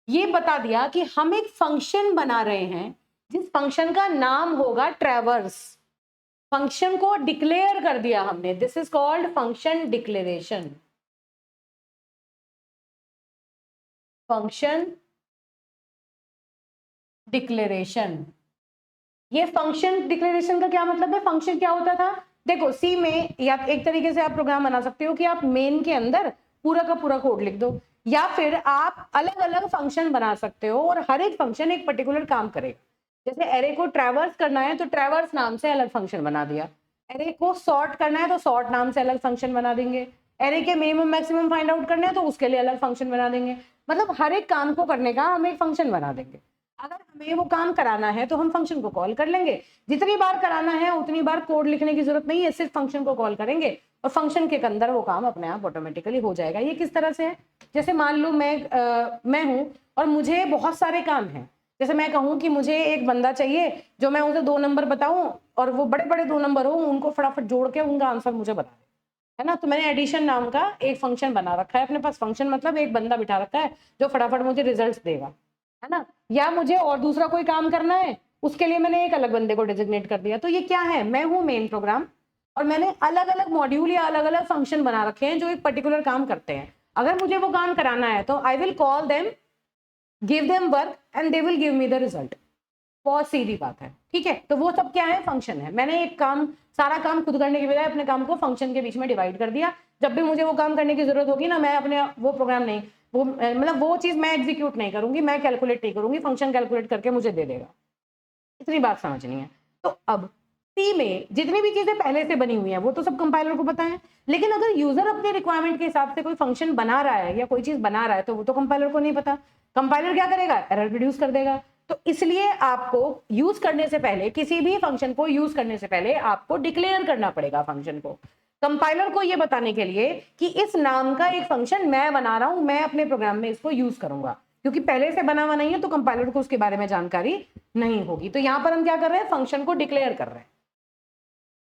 ये बता दिया कि हम एक फंक्शन बना रहे हैं जिस फंक्शन का नाम होगा ट्रैवर्स। फंक्शन को डिक्लेयर कर दिया हमने, this is called function declaration. Function declaration, ये फंक्शन डिक्लेरेशन का क्या मतलब है? फंक्शन क्या होता था? देखो, सी में या एक तरीके से आप प्रोग्राम बना सकते हो कि आप मेन के अंदर पूरा का पूरा कोड लिख दो, या फिर आप अलग अलग फंक्शन बना सकते हो और हर एक फंक्शन एक पर्टिकुलर काम करेगा। जैसे एरे को ट्रैवर्स करना है तो ट्रैवर्स नाम से अलग फंक्शन बना दिया, एरे को सॉर्ट करना है तो सॉर्ट नाम से अलग फंक्शन बना देंगे, एरे के मिनिमम मैक्सिमम फाइंड आउट करना है तो उसके लिए अलग फंक्शन बना देंगे। मतलब हर एक काम को करने का हम एक फंक्शन बना देंगे। अगर हमें वो काम कराना है तो हम फंक्शन को कॉल कर लेंगे, जितनी बार कराना है उतनी बार कोड लिखने की जरूरत नहीं है, सिर्फ फंक्शन को कॉल करेंगे और फंक्शन के अंदर वो काम अपने आप ऑटोमेटिकली हो जाएगा। ये किस तरह से है, जैसे मान लो मैं हूँ और मुझे बहुत सारे काम हैं। जैसे मैं कहूँ कि मुझे एक बंदा चाहिए जो मैं उसे 2 नंबर बताऊं और वो बड़े बड़े 2 नंबर हो, उनको फटाफट जोड़ के उनका आंसर मुझे बता दे, है ना। तो मैंने एडिशन नाम का एक फंक्शन बना रखा है अपने पास। फंक्शन मतलब एक बंदा बिठा रखा है जो फटाफट मुझे रिजल्ट देगा, है ना। या मुझे और दूसरा कोई काम करना है, उसके लिए मैंने एक अलग बंदे को डेजिग्नेट कर दिया। तो ये क्या है, मैं हूँ मेन प्रोग्राम और मैंने अलग अलग मॉड्यूल या अलग अलग फंक्शन बना रखे हैं जो एक पर्टिकुलर काम करते हैं। अगर मुझे वो काम कराना है तो I will call them, give them work and they will give me the result. बहुत सीधी बात है, ठीक है। तो वो सब क्या है, फंक्शन है। मैंने एक काम, सारा काम खुद करने के बजाय अपने काम को फंक्शन के बीच में डिवाइड कर दिया। जब भी मुझे वो काम करने की जरूरत होगी ना, मैं अपने वो प्रोग्राम नहीं, वो मतलब वो चीज मैं एग्जीक्यूट नहीं करूंगी, मैं कैलकुलेट नहीं करूंगी, फंक्शन कैलकुलेट करके मुझे दे देगा। इतनी बात समझनी है। तो अब सी में जितनी भी चीजें पहले से बनी हुई हैं वो तो सब कंपाइलर को पता है, लेकिन अगर यूजर अपने रिक्वायरमेंट के हिसाब से कोई फंक्शन बना रहा है या कोई चीज बना रहा है तो वो तो कंपाइलर को नहीं पता। कंपाइलर क्या करेगा, एरर प्रोड्यूस कर देगा। तो इसलिए आपको यूज करने से पहले, किसी भी फंक्शन को यूज करने से पहले आपको डिक्लेयर करना पड़ेगा फंक्शन को, कंपाइलर को ये बताने के लिए कि इस नाम का एक फंक्शन मैं बना रहा हूं, मैं अपने प्रोग्राम में इसको यूज करूंगा। क्योंकि पहले से बना हुआ नहीं है तो कंपाइलर को उसके बारे में जानकारी नहीं होगी। तो यहां पर हम क्या कर रहे हैं, फंक्शन को डिक्लेयर कर रहे हैं।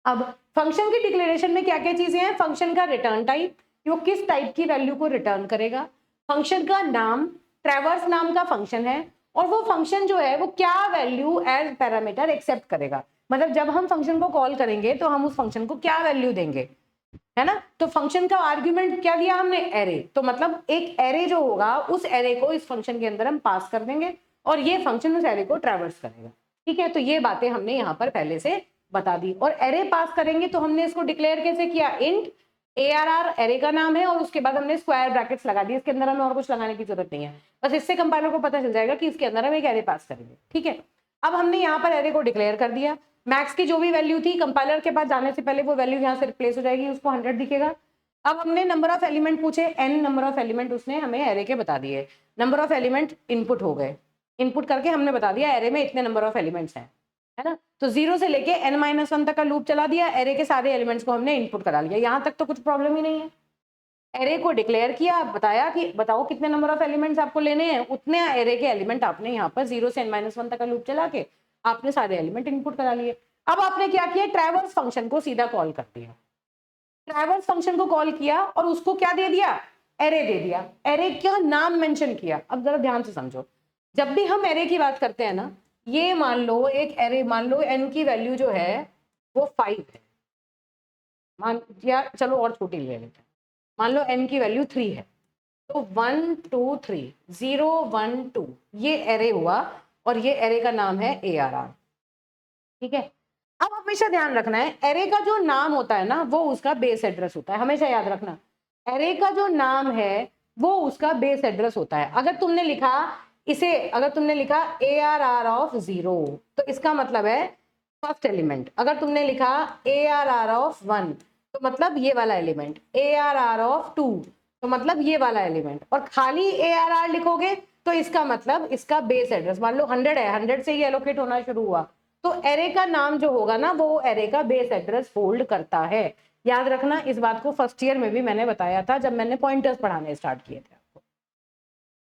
अब फंक्शन की डिक्लेरेशन में क्या क्या चीजें हैं, फंक्शन का रिटर्न टाइप, वो किस टाइप की वैल्यू को रिटर्न करेगा, फंक्शन का नाम, ट्रैवर्स नाम का फंक्शन है, और वो फंक्शन जो है वो क्या वैल्यू एज पैरामीटर एक्सेप्ट करेगा। मतलब जब हम फंक्शन को कॉल करेंगे तो हम उस फंक्शन को क्या वैल्यू देंगे, है ना। तो फंक्शन का आर्ग्यूमेंट क्या दिया हमने, एरे। तो मतलब एक एरे जो होगा उस एरे को इस फंक्शन के अंदर हम पास कर देंगे और ये फंक्शन उस एरे को ट्रैवर्स करेगा, ठीक है। तो ये बातें हमने यहाँ पर पहले से बता दी। और एरे पास करेंगे तो हमने इसको डिक्लेयर कैसे किया, इंट ARR एरे का नाम है और उसके बाद हमने स्क्वायर ब्रैकेट्स लगा दिए। इसके अंदर हमें और कुछ लगाने की जरूरत नहीं है, बस इससे कंपाइलर को पता चल जाएगा कि इसके अंदर हम एक एरे पास करेंगे, ठीक है। अब हमने यहाँ पर एरे को डिक्लेयर कर दिया। मैक्स की जो भी वैल्यू थी कंपाइलर के पास जाने से पहले वो वैल्यू यहाँ से रिप्लेस हो जाएगी, उसको 100 दिखेगा। अब हमने नंबर ऑफ एलिमेंट पूछे, n नंबर ऑफ एलिमेंट उसने हमें एरे के बता दिए। नंबर ऑफ एलिमेंट इनपुट हो गए, इनपुट करके हमने बता दिया एरे में इतने नंबर ऑफ एलिमेंट्स हैं, है ना। तो 0 से लेके n-1 तक का लूप चला दिया, एरे के सारे एलिमेंट्स को हमने इनपुट करा लिया। यहाँ तक तो कुछ प्रॉब्लम ही नहीं है। एरे को डिक्लेयर किया, बताया कि बताओ कितने नंबर ऑफ एलिमेंट्स आपको लेने हैं, उतने एरे के एलिमेंट आपने यहाँ पर 0 से n-1 तक का लूप चला के आपने सारे एलिमेंट इनपुट करा लिए। अब आपने क्या किया, ट्रैवर्स फंक्शन को सीधा कॉल कर दिया। ट्रैवर्स फंक्शन को कॉल किया और उसको क्या दे दिया, एरे दे दिया, एरे का नाम मेंशन किया। अब जरा ध्यान से समझो, जब भी हम एरे की बात करते हैं ना, ये मान लो एक एरे, मान लो n की वैल्यू जो है वो 5 है, मान या चलो और छोटी ले लेते हैं, मान लो n की वैल्यू 3 है। तो 1 2 3 0 1 2 ये एरे हुआ और ये एरे का नाम है ARR, ठीक है। अब हमेशा ध्यान रखना है, एरे का जो नाम होता है ना वो उसका बेस एड्रेस होता है, हमेशा याद रखना। एरे का जो नाम है वो उसका बेस एड्रेस होता है। अगर तुमने लिखा इसे, अगर तुमने लिखा ARR ऑफ 0 तो इसका मतलब है फर्स्ट एलिमेंट। अगर तुमने लिखा ARR ऑफ 1 तो मतलब ये वाला एलिमेंट, ARR ऑफ 2 तो मतलब ये वाला एलिमेंट, और खाली ARR लिखोगे तो इसका मतलब इसका बेस एड्रेस। मान लो 100 है, 100 से ये एलोकेट होना शुरू हुआ, तो एरे का नाम जो होगा ना वो एरे का बेस एड्रेस होल्ड करता है। याद रखना, इस बात को फर्स्ट ईयर में भी मैंने बताया था जब मैंने पॉइंटर्स पढ़ाने स्टार्ट किए थे आपको,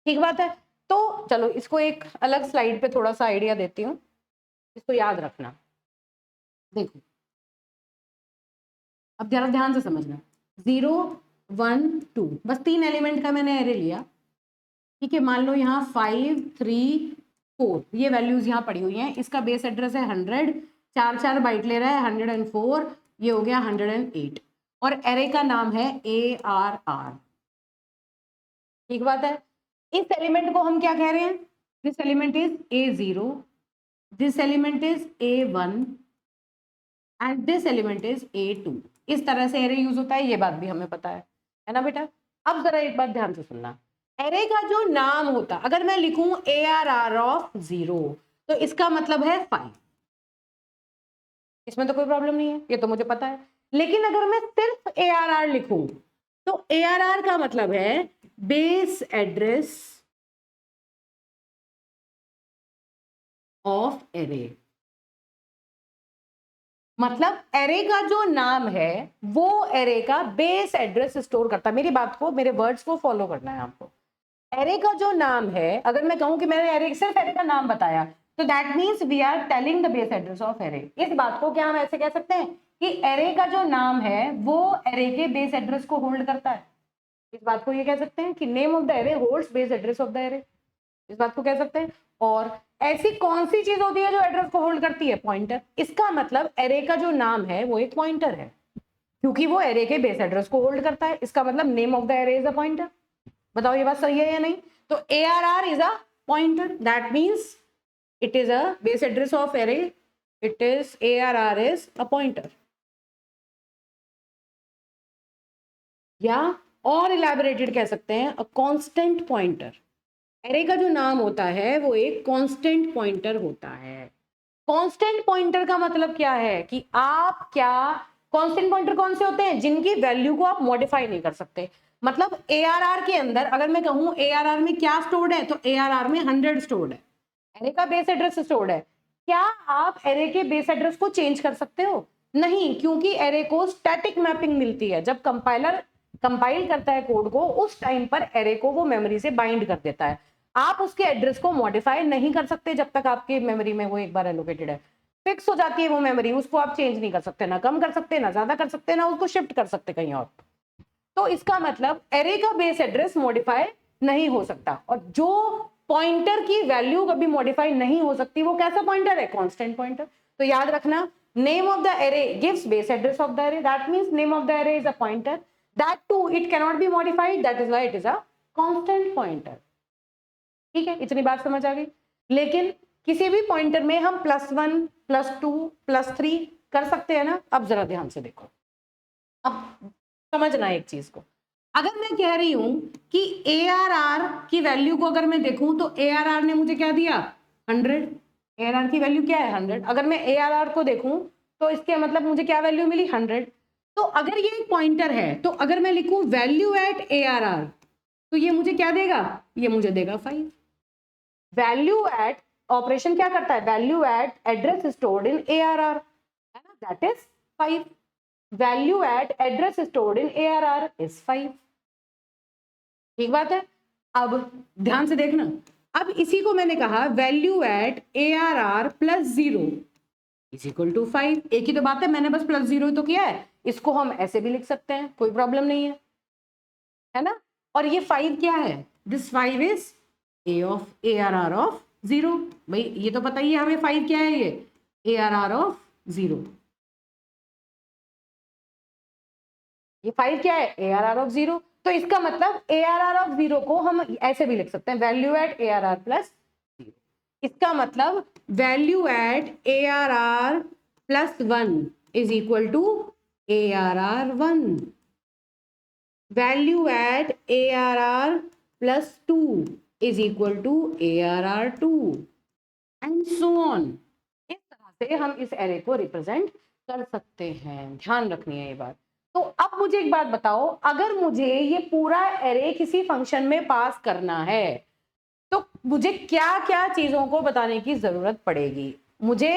ठीक बात है। तो चलो इसको एक अलग स्लाइड पे थोड़ा सा आइडिया देती हूँ, इसको याद रखना। देखो अब जरा ध्यान से समझना, 0 1 2 बस 3 एलिमेंट का मैंने एरे लिया, ठीक है। मान लो यहाँ 5 3 4 ये वैल्यूज यहाँ पड़ी हुई हैं, इसका बेस एड्रेस है 100, 4 बाइट ले रहा है, 104 ये हो गया 108, और एरे का नाम है ARR, ठीक बात है। इस एलिमेंट को हम क्या कह रहे हैं, this element is A0, this element is A1 and this element is A2। इस तरह से एरे यूज होता है, ये बात भी हमें पता है ना बेटा। अब जरा एक बात ध्यान से सुनना, एरे का जो नाम होता, अगर मैं लिखूं ARR ऑफ 0 तो इसका मतलब है 5, इसमें तो कोई प्रॉब्लम नहीं है, ये तो मुझे पता है। लेकिन अगर मैं सिर्फ ARR लिखूं तो ARR का मतलब है बेस एड्रेस ऑफ एरे। मतलब एरे का जो नाम है वो एरे का बेस एड्रेस स्टोर करता है। मेरी बात को, मेरे वर्ड्स को फॉलो करना है आपको। एरे का जो नाम है, अगर मैं कहूं कि मैंने एरे, सिर्फ एरे का नाम बताया, तो that means we are telling the base address of array. इस बात को क्या हम ऐसे कह सकते हैं कि एरे का जो नाम है वो एरे के बेस एड्रेस को होल्ड करता है। इस बात को ये कह सकते हैं कि name of the array holds base address of the array. इस बात को कह सकते हैं। और ऐसी कौन सी चीज होती है जो एड्रेस को होल्ड करती है? पॉइंटर। इसका मतलब एरे का जो नाम है वो एक पॉइंटर है, क्योंकि वो एरे के बेस एड्रेस को होल्ड करता है। इसका मतलब name of the array is a pointer. बताओ ये बात सही है या नहीं? तो ARR is a pointer, that means it is a base address of array, it is ARR is a pointer. या और इलैबोरेटेड कह सकते हैं अ कांस्टेंट पॉइंटर। एरे का जो नाम होता है वो एक कांस्टेंट पॉइंटर होता है। कांस्टेंट पॉइंटर का मतलब क्या है कि आप क्या, कांस्टेंट पॉइंटर कौन से होते हैं? जिनकी वैल्यू को आप मॉडिफाई नहीं कर सकते। मतलब ARR के अंदर अगर मैं कहूं ARR में क्या स्टोर्ड है, तो ARR में 100 स्टोर्ड है, एरे का बेस एड्रेस स्टोर्ड है। क्या आप एरे के बेस एड्रेस को चेंज कर सकते हो? नहीं, क्योंकि एरे को स्टैटिक मैपिंग मिलती है। जब कंपाइलर कंपाइल करता है कोड को, उस टाइम पर एरे को वो मेमोरी से बाइंड कर देता है। आप उसके एड्रेस को मॉडिफाई नहीं कर सकते जब तक आपके मेमोरी में वो एक बार एलोकेटेड है। फिक्स हो जाती है वो मेमोरी, उसको आप चेंज नहीं कर सकते, ना कम कर सकते, ना ज्यादा कर सकते, ना उसको शिफ्ट कर सकते कहीं और। तो इसका मतलब एरे का बेस एड्रेस मॉडिफाई नहीं हो सकता। और जो पॉइंटर की वैल्यू कभी मॉडिफाई नहीं हो सकती वो कैसा पॉइंटर है? Constant pointer. तो याद रखना, name of the array gives base address of the array, that means name of the array is a pointer, that to it can not be modified, that is why it is a constant pointer. ठीक है, इतनी बात समझ आ गई। लेकिन किसी भी pointer में हम +1 +2 +3 कर सकते हैं ना? अब जरा ध्यान से देखो, अब समझना एक चीज को। अगर मैं कह रही हूं कि ARR की वैल्यू को अगर मैं देखूं तो ARR ने मुझे क्या दिया? 100। ARR की वैल्यू क्या है? 100। अगर मैं ARR को देखूं तो इसके मतलब मुझे क्या वैल्यू मिली? 100। तो अगर ये एक पॉइंटर है, तो अगर मैं लिखूं वैल्यू एट ARR, तो ये मुझे क्या देगा? ये मुझे देगा 5। वैल्यू एट ऑपरेशन क्या करता है? Value eight address stored in ARR, है ना, that is 5। Value eight address stored in ARR is 5। ठीक बात है। अब ध्यान से देखना, अब इसी को मैंने कहा value at ARR +0 is equal to 5। एक ही तो बात है, मैंने बस +0 ही तो किया है। इसको हम ऐसे भी लिख सकते हैं, कोई प्रॉब्लम नहीं है ना। और ये 5 क्या है? This 5 is ARR of 0। भाई ये तो पता ही है हमें 5 क्या है, ये ARR ऑफ 0। ये 5 क्या है? ARR of 0। तो इसका मतलब ARR ऑफ 0 को हम ऐसे भी लिख सकते हैं, वैल्यू एट ARR +0। इसका मतलब value at ARR +1 is equal to ARR 1। Value at ARR +2 is equal to ARR 2 and so on. इस तरह से हम इस एरे को रिप्रेजेंट कर सकते हैं। ध्यान रखनी है ये बात। तो अब मुझे एक बात बताओ, अगर मुझे ये पूरा एरे किसी फंक्शन में पास करना है तो मुझे क्या क्या चीजों को बताने की जरूरत पड़ेगी? मुझे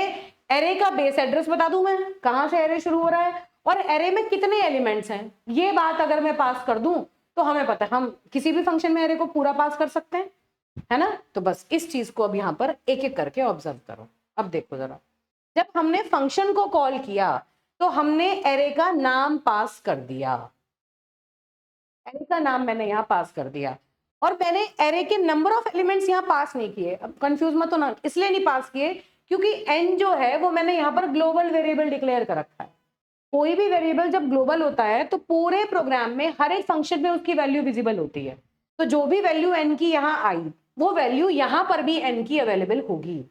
एरे का बेस एड्रेस बता दूं, मैं कहां से एरे शुरू हो रहा है और एरे में कितने एलिमेंट्स हैं, ये बात अगर मैं पास कर दूं तो हमें पता है हम किसी भी फंक्शन में एरे को पूरा पास कर सकते हैं, है ना। तो बस इस चीज को अब यहां पर एक एक करके ऑब्जर्व करो। अब देखो जरा, जब हमने फंक्शन को कॉल किया तो हमने एरे का नाम पास कर दिया, एरे का नाम मैंने यहाँ पास कर दिया, और मैंने एरे के नंबर ऑफ एलिमेंट्स यहाँ पास नहीं किए। अब कंफ्यूज मत होना, इसलिए नहीं पास किए क्योंकि n जो है वो मैंने यहाँ पर ग्लोबल वेरिएबल डिक्लेयर कर रखा है। कोई भी वेरिएबल जब ग्लोबल होता है तो पूरे प्रोग्राम में हर एक फंक्शन में उसकी वैल्यू विजिबल होती है। तो जो भी वैल्यू n की यहाँ आई वो वैल्यू यहाँ पर भी n की अवेलेबल होगी।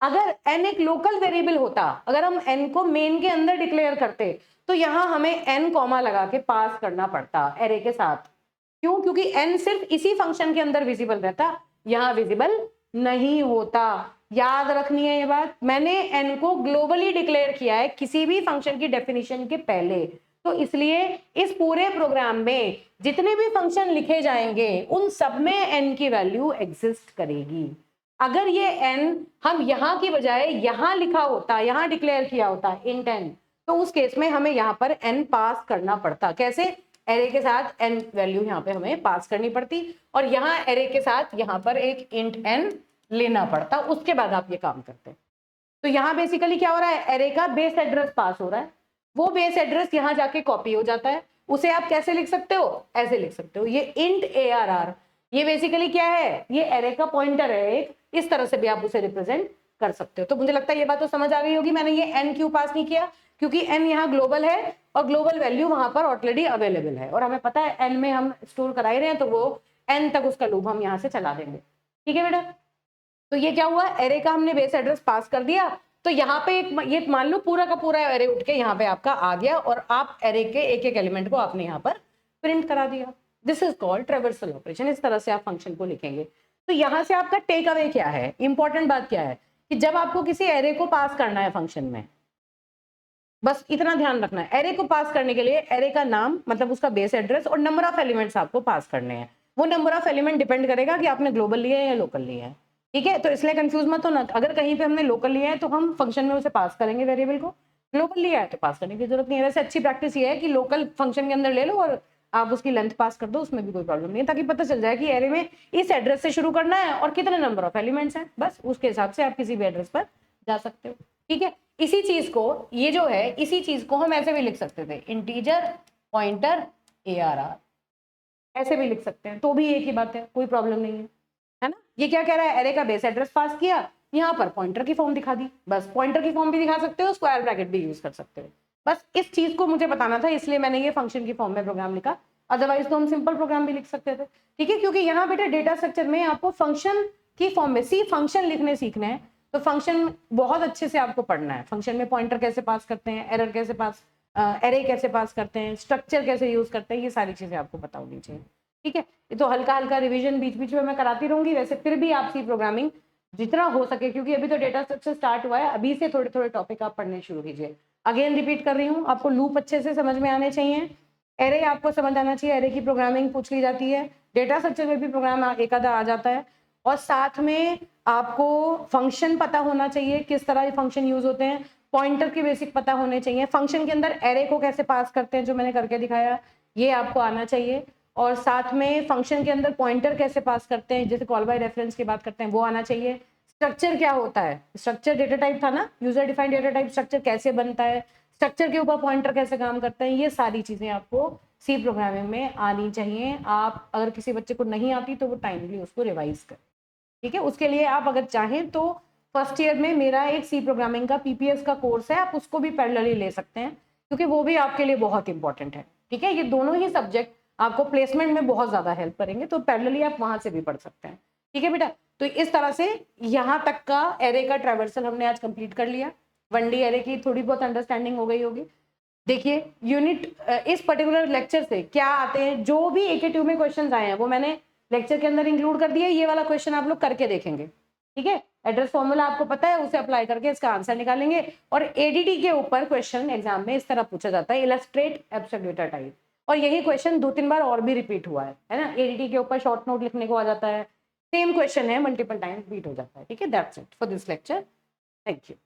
अगर n एक लोकल वेरिएबल होता, अगर हम n को मेन के अंदर डिक्लेयर करते तो यहाँ हमें n कॉमा लगा के पास करना पड़ता एरे के साथ। क्यों? क्योंकि n सिर्फ इसी फंक्शन के अंदर विजिबल रहता, यहाँ विजिबल नहीं होता। याद रखनी है ये बात, मैंने n को ग्लोबली डिक्लेयर किया है किसी भी फंक्शन की डेफिनेशन के पहले। तो इसलिए इस पूरे प्रोग्राम में जितने भी फंक्शन लिखे जाएंगे उन सब में n की वैल्यू एग्जिस्ट करेगी। अगर ये n हम यहाँ की बजाय यहाँ लिखा होता, यहाँ डिक्लेयर किया होता इंट n, तो उस केस में हमें यहाँ पर n पास करना पड़ता। कैसे? एरे के साथ n वैल्यू यहाँ पे हमें पास करनी पड़ती और यहाँ एरे के साथ यहाँ पर एक इंट n लेना पड़ता, उसके बाद आप ये काम करते हैं। तो यहाँ बेसिकली क्या हो रहा है, एरे का बेस एड्रेस पास हो रहा है, वो बेस एड्रेस यहाँ जाके कॉपी हो जाता है। उसे आप कैसे लिख सकते हो? ऐसे लिख सकते हो, ये इंट ARR, ये बेसिकली क्या है, ये एरे का पॉइंटर है एक, इस तरह से भी आप उसे रिप्रेजेंट कर सकते हो। तो मुझे लगता है ये बात तो समझ आ गई होगी। मैंने ये n क्यों पास नहीं किया, क्योंकि n यहाँ ग्लोबल है और ग्लोबल वैल्यू वहां पर ऑलरेडी अवेलेबल है और हमें पता है n में हम स्टोर करा ही रहे हैं, तो वो n तक उसका लूप हम यहाँ से चला देंगे। ठीक है बेटा, तो ये क्या हुआ, एरे का हमने बेस एड्रेस पास कर दिया, तो यहाँ पे एक ये मान लो पूरा का पूरा एरे उठ के यहाँ पे आपका आ गया और आप एरे के एक एक एलिमेंट को आपने यहाँ पर प्रिंट करा दिया। This is called traversal operation. इस तरह से आप फंक्शन को लिखेंगे। तो यहाँ से आपका टेक अवे क्या है, इंपॉर्टेंट बात क्या है कि जब आपको किसी एरे को पास करना है फंक्शन में, बस इतना ध्यान रखना है, एरे को पास करने के लिए एरे का नाम मतलब उसका बेस एड्रेस और नंबर ऑफ एलिमेंट्स आपको पास करने हैं। वो नंबर ऑफ एलिमेंट डिपेंड करेगा कि आपने ग्लोबल लिया है या लोकल लिया है। ठीक है, तो इसलिए कंफ्यूज मत होना। अगर कहीं पे हमने लोकल लिया है तो हम फंक्शन में उसे पास करेंगे वेरिएबल को, ग्लोबल लिया है तो पास करने की जरूरत नहीं है। वैसे अच्छी प्रैक्टिस ये है कि लोकल फंक्शन के अंदर ले लो और आप उसकी लेंथ पास कर दो, उसमें भी कोई प्रॉब्लम नहीं है, ताकि पता चल जाए कि एरे में इस एड्रेस से शुरू करना है और कितने नंबर ऑफ एलिमेंट्स हैं, बस उसके हिसाब से आप किसी भी एड्रेस पर जा सकते हो। ठीक है, इसी चीज को, ये जो है इसी चीज को हम ऐसे भी लिख सकते थे, इंटीजर पॉइंटर ARR, ऐसे भी लिख सकते हैं, तो भी एक ही बात है, कोई प्रॉब्लम नहीं है ना। ये क्या कह रहा है, एरे का बेस एड्रेस पास किया, यहाँ पर पॉइंटर की फॉर्म दिखा दी, बस पॉइंटर की फॉर्म भी दिखा सकते हो, स्क्वायर ब्रैकेट भी यूज कर सकते हो। बस इस चीज को मुझे बताना था, इसलिए मैंने ये फंक्शन की फॉर्म में प्रोग्राम लिखा, अदरवाइज तो हम सिंपल प्रोग्राम भी लिख सकते थे। ठीक है, क्योंकि यहाँ बेटा डेटा स्ट्रक्चर में आपको फंक्शन की फॉर्म में सी फंक्शन लिखने सीखने हैं, तो फंक्शन बहुत अच्छे से आपको पढ़ना है। फंक्शन में पॉइंटर कैसे पास करते हैं, एरर कैसे पास, एरे कैसे पास करते हैं, स्ट्रक्चर कैसे यूज करते हैं, ये सारी चीजें आपको पता होनी चाहिए। ठीक है, ये तो हल्का हल्का रिवीजन बीच बीच में मैं कराती रहूंगी। वैसे फिर भी आप सी प्रोग्रामिंग जितना हो सके, क्योंकि अभी तो डेटा स्ट्रक्चर स्टार्ट हुआ है, अभी से थोड़े थोड़े टॉपिक आप पढ़ने शुरू कीजिए। अगेन रिपीट कर रही हूँ, आपको लूप अच्छे से समझ में आने चाहिए, एरे आपको समझ आना चाहिए, एरे की प्रोग्रामिंग पूछ ली जाती है, डेटा स्ट्रक्चर में भी प्रोग्राम एक आधा आ जाता है, और साथ में आपको फंक्शन पता होना चाहिए, किस तरह फंक्शन यूज होते हैं, पॉइंटर के बेसिक पता होने चाहिए, फंक्शन के अंदर एरे को कैसे पास करते हैं जो मैंने करके दिखाया ये आपको आना चाहिए, और साथ में फंक्शन के अंदर पॉइंटर कैसे पास करते हैं, जैसे कॉल बाय रेफरेंस की बात करते हैं वो आना चाहिए। स्ट्रक्चर क्या होता है, स्ट्रक्चर डेटा टाइप था ना, user defined data type, structure कैसे बनता है, स्ट्रक्चर के ऊपर पॉइंटर कैसे काम करते हैं, ये सारी चीजें आपको सी प्रोग्रामिंग में आनी चाहिए। आप अगर किसी बच्चे को नहीं आती तो वो टाइमली उसको रिवाइज करें। ठीक है, उसके लिए आप अगर चाहें तो फर्स्ट ईयर में मेरा एक सी प्रोग्रामिंग का PPS का कोर्स है, आप उसको भी पैरेलली ले सकते हैं, क्योंकि वो भी आपके लिए बहुत इंपॉर्टेंट है। ठीक है, ये दोनों ही सब्जेक्ट आपको प्लेसमेंट में बहुत ज्यादा हेल्प करेंगे, तो पैरेलली आप वहां से भी पढ़ सकते हैं। ठीक है बेटा, तो इस तरह से यहाँ तक का एरे का ट्रैवर्सल हमने आज कंप्लीट कर लिया। 1D एरे की थोड़ी बहुत अंडरस्टैंडिंग हो गई होगी। देखिए यूनिट इस पर्टिकुलर लेक्चर से क्या आते हैं, जो भी AK2 में क्वेश्चन आए हैं वो मैंने लेक्चर के अंदर इंक्लूड कर दिया। ये वाला क्वेश्चन आप लोग करके देखेंगे। ठीक है, एड्रेस फॉर्मूला आपको पता है, उसे अप्लाई करके इसका आंसर निकालेंगे। और ADT के ऊपर क्वेश्चन एग्जाम में इस तरह पूछा जाता है, इलस्ट्रेट एब्स्ट्रैक्ट डेटा टाइप, और यही क्वेश्चन 2-3 बार और भी रिपीट हुआ है ना। ADT के ऊपर शॉर्ट नोट लिखने को आ जाता है, सेम क्वेश्चन है, मल्टीपल टाइम रिपीट हो जाता है। ठीक है, that's it for this lecture. Thank you.